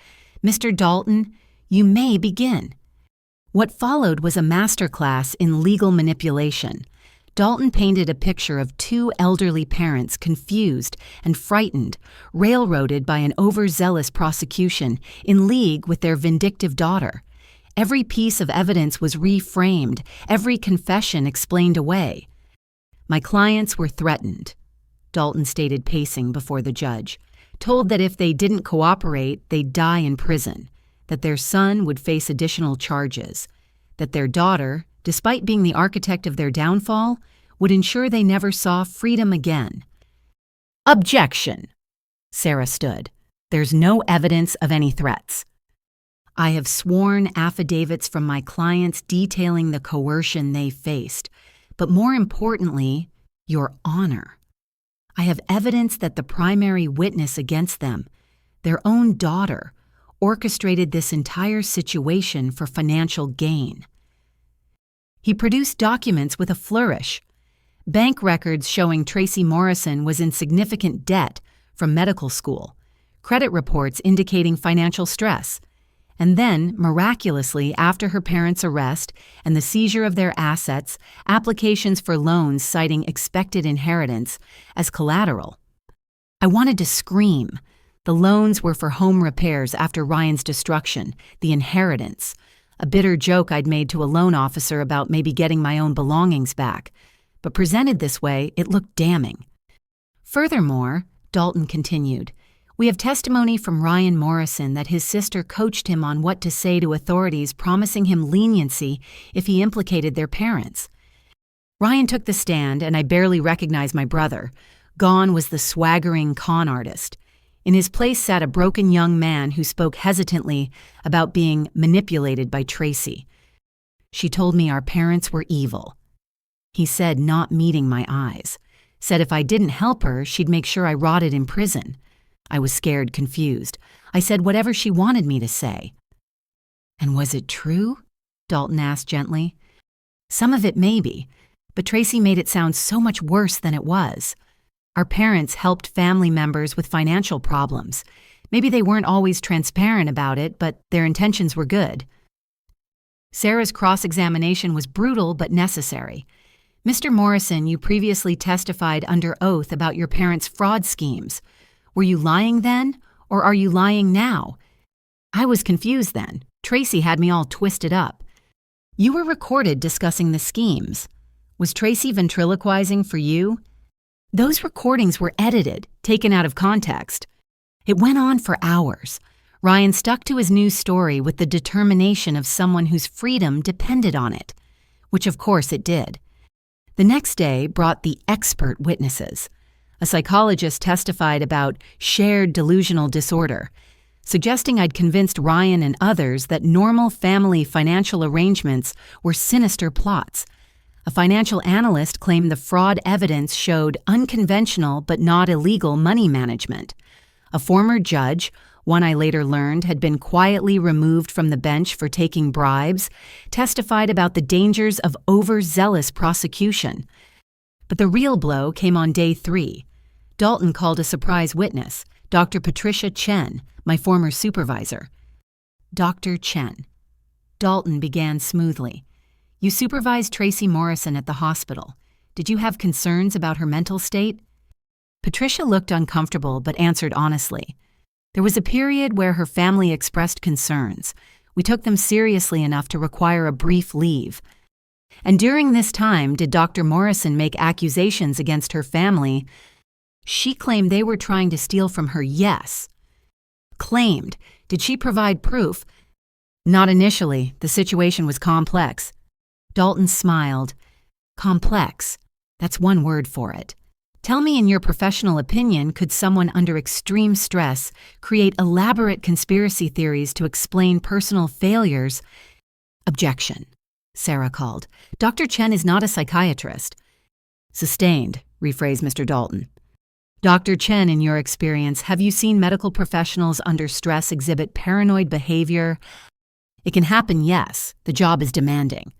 Mr. Dalton, you may begin. What followed was a masterclass in legal manipulation. Dalton painted a picture of two elderly parents confused and frightened, railroaded by an overzealous prosecution in league with their vindictive daughter. Every piece of evidence was reframed, every confession explained away. My clients were threatened, Dalton stated, pacing before the judge, told that if they didn't cooperate, they'd die in prison, that their son would face additional charges, that their daughter, despite being the architect of their downfall, would ensure they never saw freedom again. Objection! Sarah stood. There's no evidence of any threats. I have sworn affidavits from my clients detailing the coercion they faced, but more importantly, Your Honor. I have evidence that the primary witness against them, their own daughter, orchestrated this entire situation for financial gain. He produced documents with a flourish. Bank records showing Tracy Morrison was in significant debt from medical school, credit reports indicating financial stress, and then, miraculously, after her parents' arrest and the seizure of their assets, applications for loans citing expected inheritance as collateral. I wanted to scream. The loans were for home repairs after Ryan's destruction, the inheritance, a bitter joke I'd made to a loan officer about maybe getting my own belongings back. But presented this way, it looked damning. Furthermore, Dalton continued, we have testimony from Ryan Morrison that his sister coached him on what to say to authorities, promising him leniency if he implicated their parents. Ryan took the stand, and I barely recognized my brother. Gone was the swaggering con artist. In his place sat a broken young man who spoke hesitantly about being manipulated by Tracy. She told me our parents were evil. He said, not meeting my eyes. Said if I didn't help her, she'd make sure I rotted in prison. I was scared, confused. I said whatever she wanted me to say. And was it true? Dalton asked gently. Some of it maybe, but Tracy made it sound so much worse than it was. Our parents helped family members with financial problems. Maybe they weren't always transparent about it, but their intentions were good. Sarah's cross-examination was brutal but necessary. Mr. Morrison, you previously testified under oath about your parents' fraud schemes. Were you lying then, or are you lying now? I was confused then. Tracy had me all twisted up. You were recorded discussing the schemes. Was Tracy ventriloquizing for you? Those recordings were edited, taken out of context. It went on for hours. Ryan stuck to his news story with the determination of someone whose freedom depended on it, which of course it did. The next day brought the expert witnesses. A psychologist testified about shared delusional disorder, suggesting I'd convinced Ryan and others that normal family financial arrangements were sinister plots. A financial analyst claimed the fraud evidence showed unconventional but not illegal money management. A former judge, one I later learned had been quietly removed from the bench for taking bribes, testified about the dangers of overzealous prosecution. But the real blow came on day 3. Dalton called a surprise witness, Dr. Patricia Chen, my former supervisor. Dr. Chen. Dalton began smoothly. You supervised Tracy Morrison at the hospital. Did you have concerns about her mental state? Patricia looked uncomfortable but answered honestly. There was a period where her family expressed concerns. We took them seriously enough to require a brief leave. And during this time, did Dr. Morrison make accusations against her family? She claimed they were trying to steal from her, yes. Claimed. Did she provide proof? Not initially. The situation was complex. Dalton smiled. Complex. That's one word for it. Tell me, in your professional opinion, could someone under extreme stress create elaborate conspiracy theories to explain personal failures? Objection, Sarah called. Dr. Chen is not a psychiatrist. Sustained, rephrased Mr. Dalton. Dr. Chen, in your experience, have you seen medical professionals under stress exhibit paranoid behavior? It can happen, yes. The job is demanding.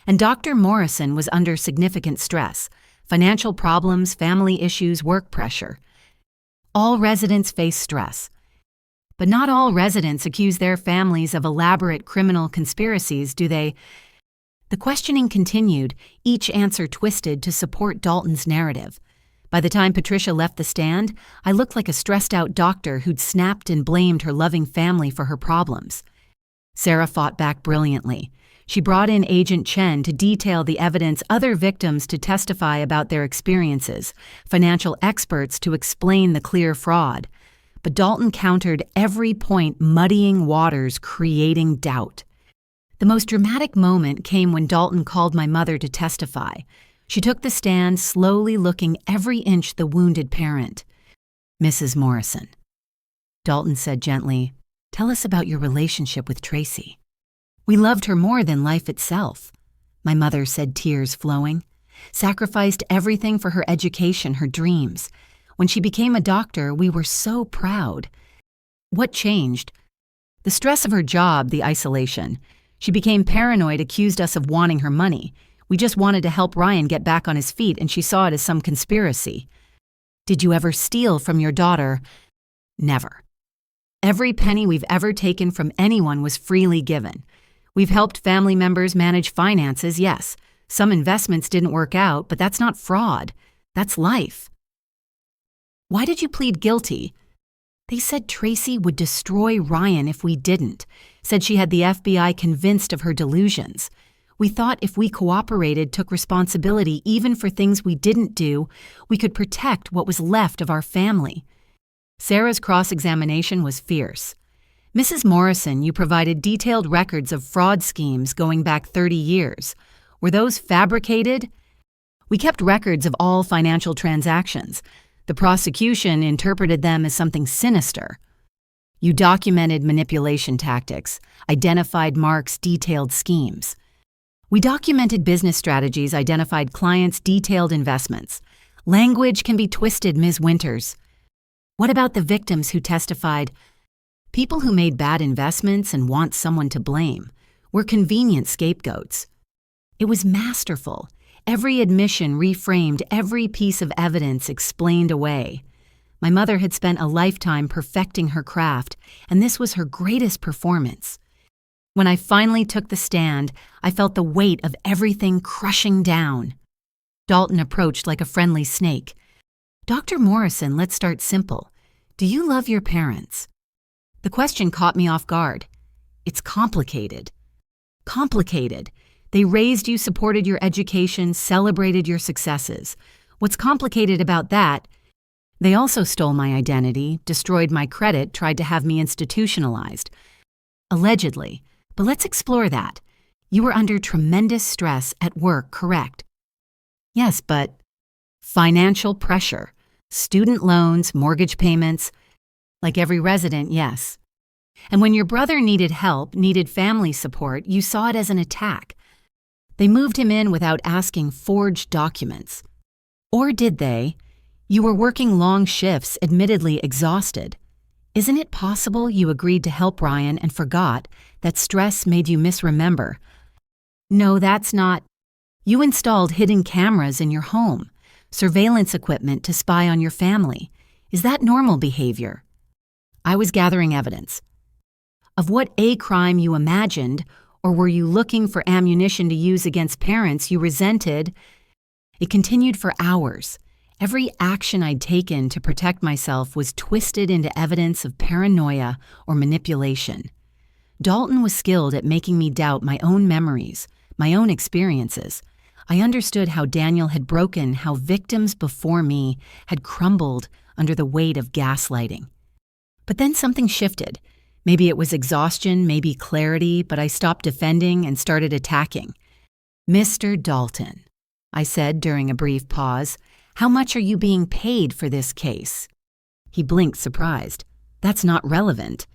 And Dr. Morrison was under significant stress. Financial problems, family issues, work pressure. All residents face stress. But not all residents accuse their families of elaborate criminal conspiracies, do they? The questioning continued, each answer twisted to support Dalton's narrative. By the time Patricia left the stand, I looked like a stressed-out doctor who'd snapped and blamed her loving family for her problems. Sarah fought back brilliantly. She brought in Agent Chen to detail the evidence, other victims to testify about their experiences, financial experts to explain the clear fraud. But Dalton countered every point, muddying waters, creating doubt. The most dramatic moment came when Dalton called my mother to testify. She took the stand, slowly looking every inch the wounded parent. Mrs. Morrison. Dalton said gently, "Tell us about your relationship with Tracy." "We loved her more than life itself," my mother said, tears flowing. "Sacrificed everything for her education, her dreams. When she became a doctor, we were so proud." What changed? The stress of her job, the isolation. She became paranoid, accused us of wanting her money. We just wanted to help Ryan get back on his feet, and she saw it as some conspiracy. "Did you ever steal from your daughter?" "Never. Every penny we've ever taken from anyone was freely given. We've helped family members manage finances, yes. Some investments didn't work out, but that's not fraud. That's life." "Why did you plead guilty?" "They said Tracy would destroy Ryan if we didn't. Said she had the FBI convinced of her delusions. We thought if we cooperated, took responsibility even for things we didn't do, we could protect what was left of our family." Sarah's cross-examination was fierce. "Mrs. Morrison, you provided detailed records of fraud schemes going back 30 years. Were those fabricated?" "We kept records of all financial transactions. The prosecution interpreted them as something sinister." "You documented manipulation tactics, identified marks, detailed schemes." "We documented business strategies, identified clients, detailed investments. Language can be twisted, Ms. Winters." "What about the victims who testified?" "People who made bad investments and want someone to blame. We're convenient scapegoats." It was masterful. Every admission reframed, every piece of evidence explained away. My mother had spent a lifetime perfecting her craft, and this was her greatest performance. When I finally took the stand, I felt the weight of everything crushing down. Dalton approached like a friendly snake. "Dr. Morrison, let's start simple. Do you love your parents?" The question caught me off guard. It's complicated. Complicated. They raised you, supported your education, celebrated your successes. What's complicated about that? They also stole my identity, destroyed my credit, tried to have me institutionalized. Allegedly. But let's explore that. You were under tremendous stress at work, correct? Yes, but financial pressure. Student loans, mortgage payments. Like every resident, yes. And when your brother needed help, needed family support, you saw it as an attack. They moved him in without asking forged documents. Or did they? You were working long shifts, admittedly exhausted. Isn't it possible you agreed to help Ryan and forgot that stress made you misremember? No, that's not. You installed hidden cameras in your home, surveillance equipment to spy on your family. Is that normal behavior? I was gathering evidence. Of what a crime you imagined, or were you looking for ammunition to use against parents you resented? It continued for hours. Every action I'd taken to protect myself was twisted into evidence of paranoia or manipulation. Dalton was skilled at making me doubt my own memories, my own experiences. I understood how Daniel had broken, how victims before me had crumbled under the weight of gaslighting. But then something shifted. Maybe it was exhaustion, maybe clarity, but I stopped defending and started attacking. "Mr. Dalton," I said during a brief pause, "how much are you being paid for this case?" He blinked, surprised. "That's not relevant."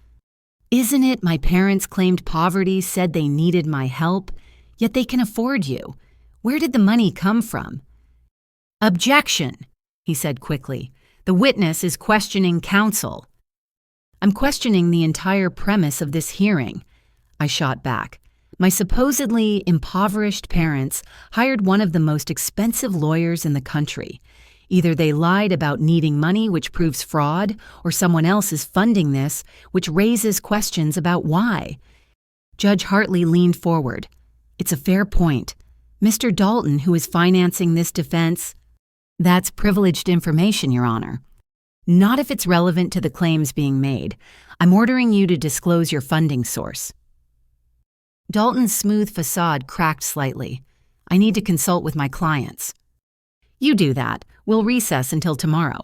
"Isn't it? My parents claimed poverty, said they needed my help, yet they can afford you. Where did the money come from?" "Objection," he said quickly. "The witness is questioning counsel." "I'm questioning the entire premise of this hearing," I shot back. My supposedly impoverished parents hired one of the most expensive lawyers in the country. Either they lied about needing money, which proves fraud, or someone else is funding this, which raises questions about why. Judge Hartley leaned forward. "It's a fair point. Mr. Dalton, who is financing this defense—" "That's privileged information, Your Honor." "Not if it's relevant to the claims being made. I'm ordering you to disclose your funding source." Dalton's smooth facade cracked slightly. "I need to consult with my clients." "You do that. We'll recess until tomorrow."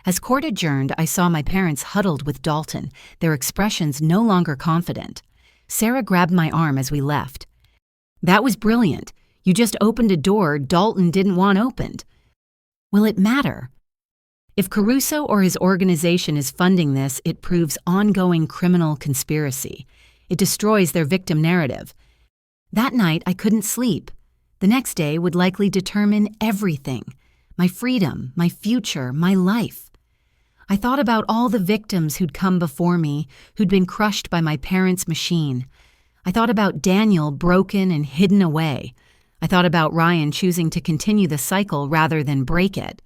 As court adjourned, I saw my parents huddled with Dalton, their expressions no longer confident. Sarah grabbed my arm as we left. "That was brilliant. You just opened a door Dalton didn't want opened." "Will it matter? If Caruso or his organization is funding this, it proves ongoing criminal conspiracy. It destroys their victim narrative. That night, I couldn't sleep. The next day would likely determine everything. My freedom, my future, my life. I thought about all the victims who'd come before me, who'd been crushed by my parents' machine. I thought about Daniel broken and hidden away. I thought about Ryan choosing to continue the cycle rather than break it.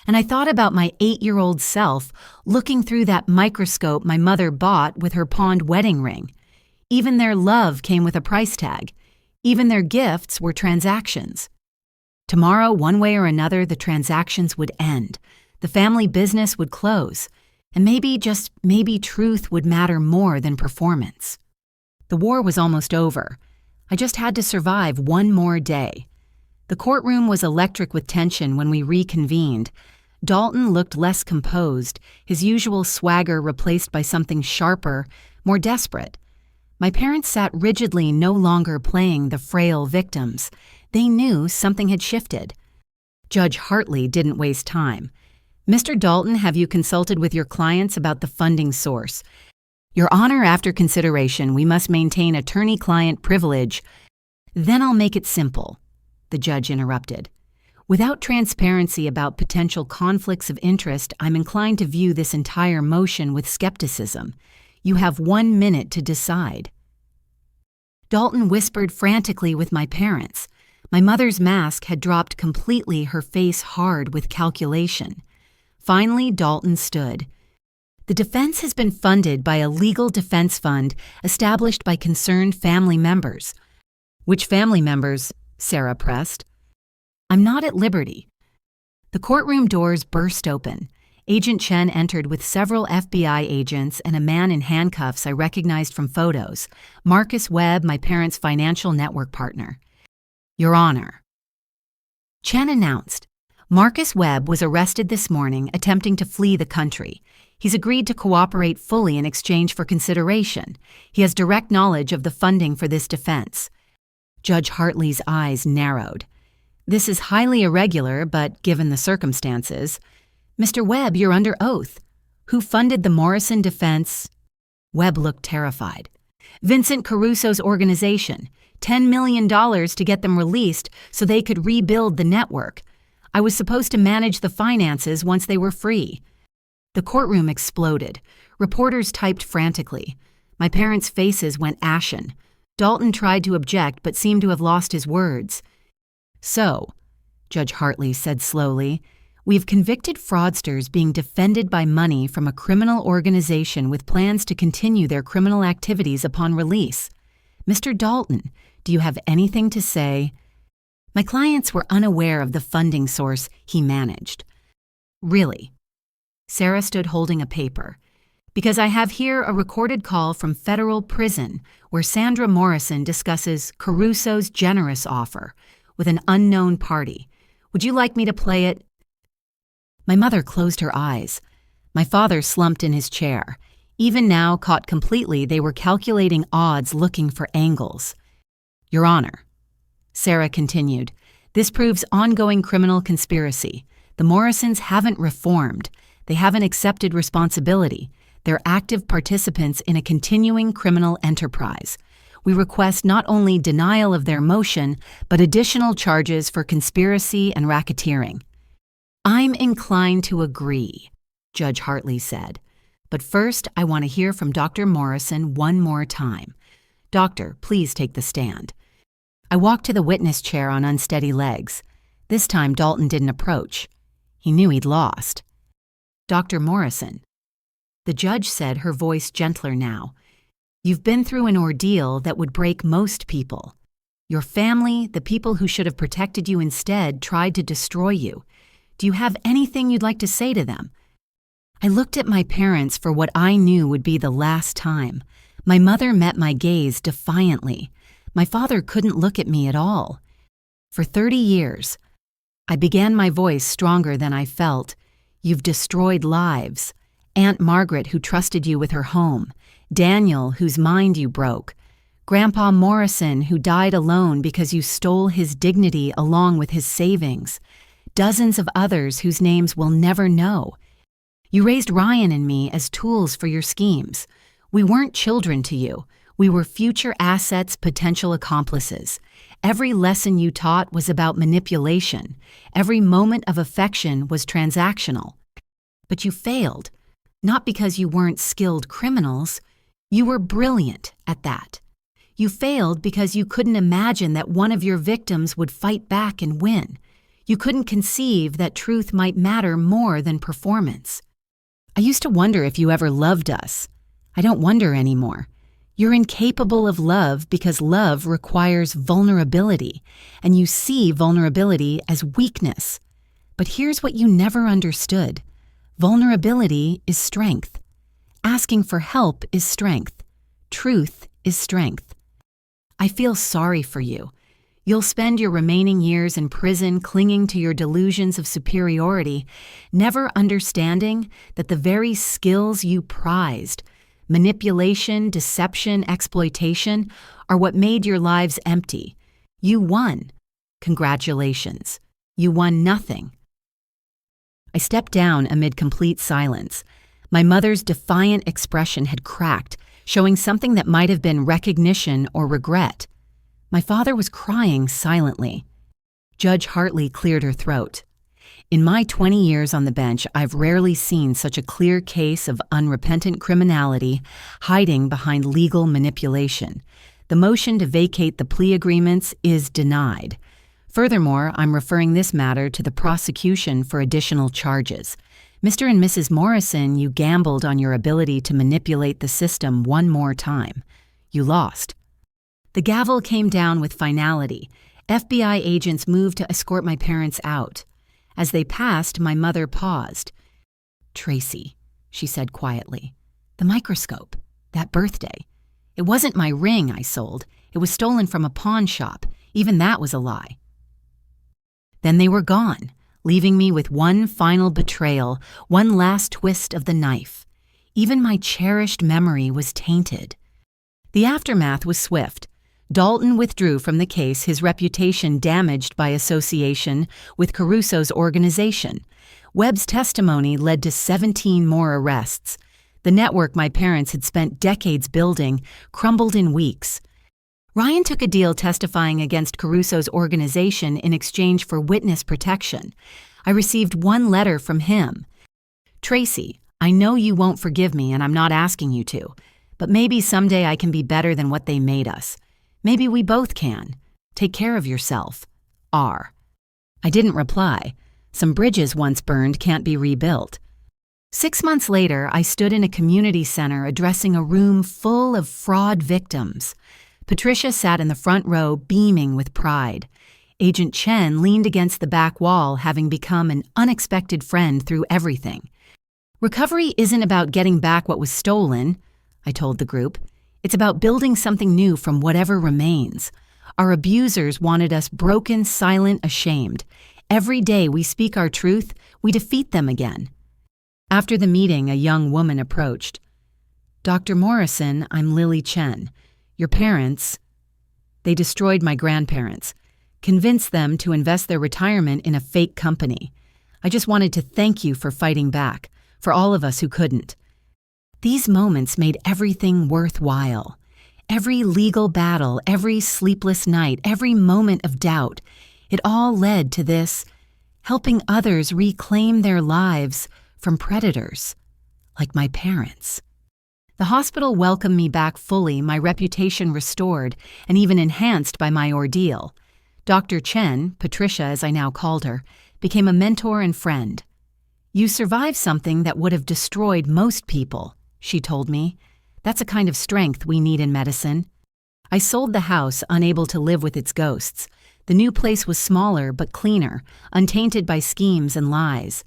And I thought about my 8-year-old self looking through that microscope my mother bought with her pawned wedding ring. Even their love came with a price tag. Even their gifts were transactions. Tomorrow, one way or another, the transactions would end. The family business would close. And maybe, just maybe, truth would matter more than performance. The war was almost over. I just had to survive one more day. The courtroom was electric with tension when we reconvened. Dalton looked less composed, his usual swagger replaced by something sharper, more desperate. My parents sat rigidly, no longer playing the frail victims. They knew something had shifted. Judge Hartley didn't waste time. "Mr. Dalton, have you consulted with your clients about the funding source?" "Your Honor, after consideration, we must maintain attorney-client privilege." "Then I'll make it simple," the judge interrupted. "Without transparency about potential conflicts of interest, I'm inclined to view this entire motion with skepticism. You have 1 minute to decide." Dalton whispered frantically with my parents. My mother's mask had dropped completely, her face hard with calculation. Finally, Dalton stood. "The defense has been funded by a legal defense fund established by concerned family members." "Which family members?" Sarah pressed. "I'm not at liberty." The courtroom doors burst open. Agent Chen entered with several FBI agents and a man in handcuffs I recognized from photos, Marcus Webb, my parents' financial network partner. Your Honor. Chen announced, Marcus Webb was arrested this morning attempting to flee the country. He's agreed to cooperate fully in exchange for consideration. He has direct knowledge of the funding for this defense. Judge Hartley's eyes narrowed. This is highly irregular, but given the circumstances. Mr. Webb, you're under oath. Who funded the Morrison defense? Webb looked terrified. Vincent Caruso's organization. $10 million to get them released so they could rebuild the network. I was supposed to manage the finances once they were free. The courtroom exploded. Reporters typed frantically. My parents' faces went ashen. Dalton tried to object but seemed to have lost his words. So, Judge Hartley said slowly, we've convicted fraudsters being defended by money from a criminal organization with plans to continue their criminal activities upon release. Mr. Dalton, do you have anything to say? My clients were unaware of the funding source he managed. Really? Sarah stood holding a paper. Because I have here a recorded call from federal prison where Sandra Morrison discusses Caruso's generous offer with an unknown party. Would you like me to play it? My mother closed her eyes. My father slumped in his chair. Even now, caught completely, they were calculating odds looking for angles. Your Honor, Sarah continued, this proves ongoing criminal conspiracy. The Morrisons haven't reformed. They haven't accepted responsibility. They're active participants in a continuing criminal enterprise. We request not only denial of their motion, but additional charges for conspiracy and racketeering. I'm inclined to agree, Judge Hartley said. But first, I want to hear from Dr. Morrison one more time. Doctor, please take the stand. I walked to the witness chair on unsteady legs. This time, Dalton didn't approach. He knew he'd lost. Dr. Morrison. The judge said, her voice gentler now. You've been through an ordeal that would break most people. Your family, the people who should have protected you instead, tried to destroy you. Do you have anything you'd like to say to them? I looked at my parents for what I knew would be the last time. My mother met my gaze defiantly. My father couldn't look at me at all. For 30 years, I began my voice stronger than I felt. You've destroyed lives. Aunt Margaret, who trusted you with her home. Daniel, whose mind you broke. Grandpa Morrison, who died alone because you stole his dignity along with his savings. Dozens of others whose names we'll never know. You raised Ryan and me as tools for your schemes. We weren't children to you. We were future assets, potential accomplices. Every lesson you taught was about manipulation. Every moment of affection was transactional. But you failed, not because you weren't skilled criminals. You were brilliant at that. You failed because you couldn't imagine that one of your victims would fight back and win. You couldn't conceive that truth might matter more than performance. I used to wonder if you ever loved us. I don't wonder anymore. You're incapable of love because love requires vulnerability, and you see vulnerability as weakness. But here's what you never understood. Vulnerability is strength. Asking for help is strength. Truth is strength. I feel sorry for you. You'll spend your remaining years in prison clinging to your delusions of superiority, never understanding that the very skills you prized, manipulation, deception, exploitation, are what made your lives empty. You won. Congratulations. You won nothing. I stepped down amid complete silence. My mother's defiant expression had cracked, showing something that might have been recognition or regret. My father was crying silently. Judge Hartley cleared her throat. In my 20 years on the bench, I've rarely seen such a clear case of unrepentant criminality hiding behind legal manipulation. The motion to vacate the plea agreements is denied. Furthermore, I'm referring this matter to the prosecution for additional charges. Mr. and Mrs. Morrison, you gambled on your ability to manipulate the system one more time. You lost. The gavel came down with finality. FBI agents moved to escort my parents out. As they passed, my mother paused. Tracy, she said quietly. The microscope. That birthday. It wasn't my ring I sold. It was stolen from a pawn shop. Even that was a lie. Then they were gone, leaving me with one final betrayal, one last twist of the knife. Even my cherished memory was tainted. The aftermath was swift. Dalton withdrew from the case, his reputation damaged by association with Caruso's organization. Webb's testimony led to 17 more arrests. The network my parents had spent decades building crumbled in weeks. Ryan took a deal testifying against Caruso's organization in exchange for witness protection. I received one letter from him. Tracy, I know you won't forgive me and I'm not asking you to, but maybe someday I can be better than what they made us. Maybe we both can. Take care of yourself. R. I didn't reply. Some bridges once burned can't be rebuilt. 6 months later, I stood in a community center addressing a room full of fraud victims. Patricia sat in the front row, beaming with pride. Agent Chen leaned against the back wall, having become an unexpected friend through everything. Recovery isn't about getting back what was stolen, I told the group. It's about building something new from whatever remains. Our abusers wanted us broken, silent, ashamed. Every day we speak our truth, we defeat them again. After the meeting, a young woman approached. Dr. Morrison, I'm Lily Chen. Your parents, they destroyed my grandparents, convinced them to invest their retirement in a fake company. I just wanted to thank you for fighting back, for all of us who couldn't. These moments made everything worthwhile. Every legal battle, every sleepless night, every moment of doubt, it all led to this, helping others reclaim their lives from predators, like my parents. The hospital welcomed me back fully, my reputation restored, and even enhanced by my ordeal. Dr. Chen, Patricia as I now called her, became a mentor and friend. You survived something that would have destroyed most people, she told me. That's a kind of strength we need in medicine. I sold the house, unable to live with its ghosts. The new place was smaller but cleaner, untainted by schemes and lies.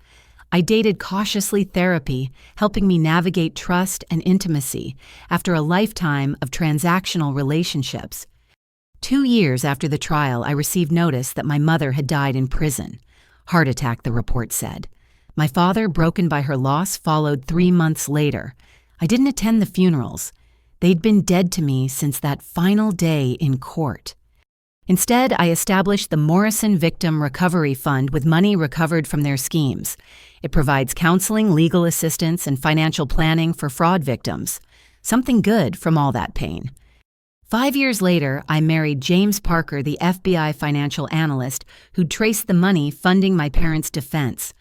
I dated cautiously therapy, helping me navigate trust and intimacy after a lifetime of transactional relationships. 2 years after the trial, I received notice that my mother had died in prison. Heart attack, the report said. My father, broken by her loss, followed 3 months later. I didn't attend the funerals. They'd been dead to me since that final day in court. Instead, I established the Morrison Victim Recovery Fund with money recovered from their schemes. It provides counseling, legal assistance, and financial planning for fraud victims. Something good from all that pain. 5 years later, I married James Parker, the FBI financial analyst who'd traced the money funding my parents' defense.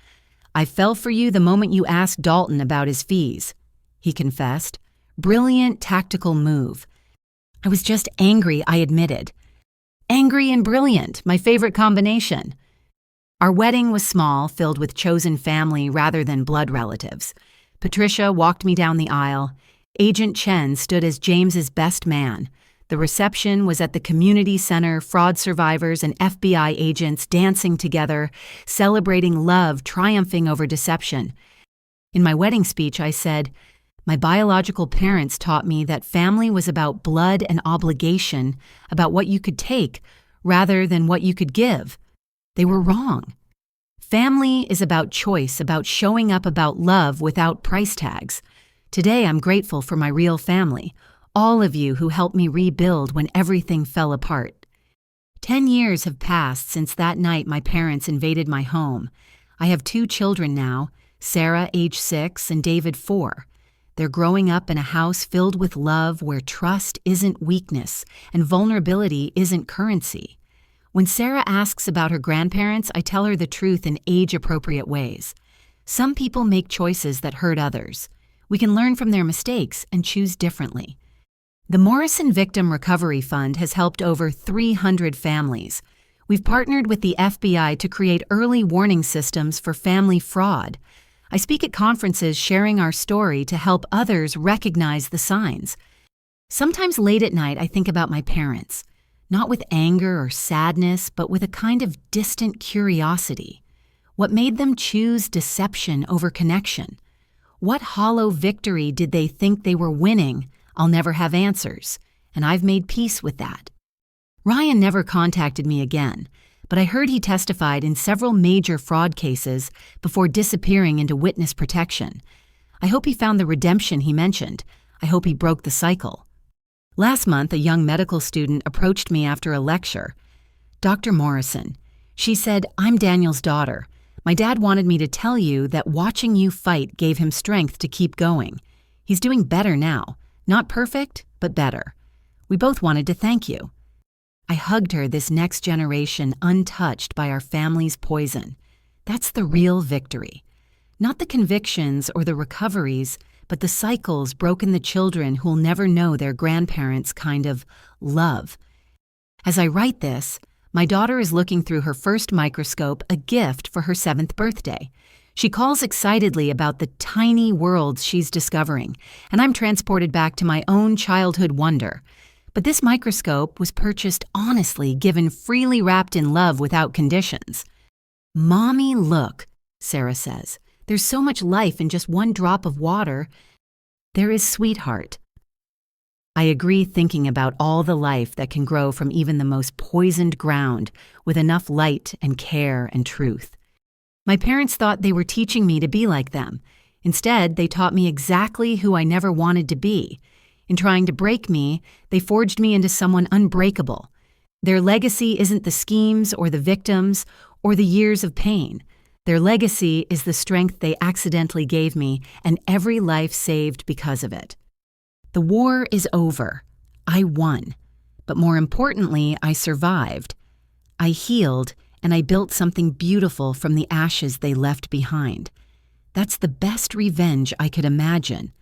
I fell for you the moment you asked Dalton about his fees, he confessed. Brilliant tactical move. I was just angry, I admitted. Angry and brilliant, my favorite combination. Our wedding was small, filled with chosen family rather than blood relatives. Patricia walked me down the aisle. Agent Chen stood as James's best man. The reception was at the community center, fraud survivors and FBI agents dancing together, celebrating love, triumphing over deception. In my wedding speech, I said, my biological parents taught me that family was about blood and obligation, about what you could take, rather than what you could give. They were wrong. Family is about choice, about showing up, about love without price tags. Today, I'm grateful for my real family, all of you who helped me rebuild when everything fell apart. 10 years have passed since that night my parents invaded my home. I have 2 children now, Sarah, age 6, and David, 4. They're growing up in a house filled with love where trust isn't weakness and vulnerability isn't currency. When Sarah asks about her grandparents, I tell her the truth in age-appropriate ways. Some people make choices that hurt others. We can learn from their mistakes and choose differently. The Morrison Victim Recovery Fund has helped over 300 families. We've partnered with the FBI to create early warning systems for family fraud. I speak at conferences sharing our story to help others recognize the signs. Sometimes late at night, I think about my parents, not with anger or sadness, but with a kind of distant curiosity. What made them choose deception over connection? What hollow victory did they think they were winning? I'll never have answers, and I've made peace with that. Ryan never contacted me again, but I heard he testified in several major fraud cases before disappearing into witness protection. I hope he found the redemption he mentioned. I hope he broke the cycle. Last month, a young medical student approached me after a lecture. Dr. Morrison, she said, I'm Daniel's daughter. My dad wanted me to tell you that watching you fight gave him strength to keep going. He's doing better now. Not perfect, but better. We both wanted to thank you. I hugged her, this next generation untouched by our family's poison. That's the real victory. Not the convictions or the recoveries, but the cycles broken the children who'll never know their grandparents' kind of love. As I write this, my daughter is looking through her first microscope, a gift for her 7th birthday. She calls excitedly about the tiny worlds she's discovering, and I'm transported back to my own childhood wonder. But this microscope was purchased honestly, given freely, wrapped in love without conditions. Mommy, look, Sarah says. There's so much life in just one drop of water. There is, sweetheart. I agree, thinking about all the life that can grow from even the most poisoned ground with enough light and care and truth. My parents thought they were teaching me to be like them. Instead, they taught me exactly who I never wanted to be. In trying to break me, they forged me into someone unbreakable. Their legacy isn't the schemes or the victims or the years of pain. Their legacy is the strength they accidentally gave me and every life saved because of it. The war is over. I won. But more importantly, I survived. I healed, and I built something beautiful from the ashes they left behind. That's the best revenge I could imagine.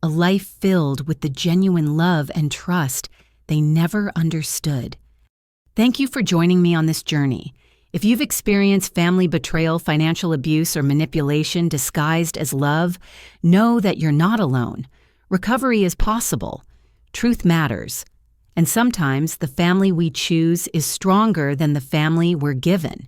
A life filled with the genuine love and trust they never understood. Thank you for joining me on this journey. If you've experienced family betrayal, financial abuse, or manipulation disguised as love, know that you're not alone. Recovery is possible. Truth matters. And sometimes the family we choose is stronger than the family we're given.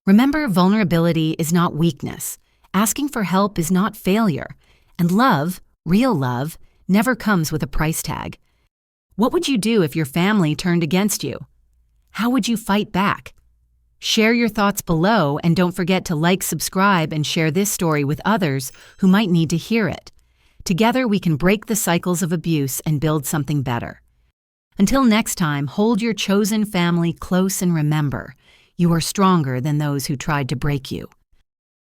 Remember, vulnerability is not weakness. Asking for help is not failure. And love, real love, never comes with a price tag. What would you do if your family turned against you? How would you fight back? Share your thoughts below, and don't forget to like, subscribe, and share this story with others who might need to hear it. Together, we can break the cycles of abuse and build something better. Until next time, hold your chosen family close and remember, you are stronger than those who tried to break you.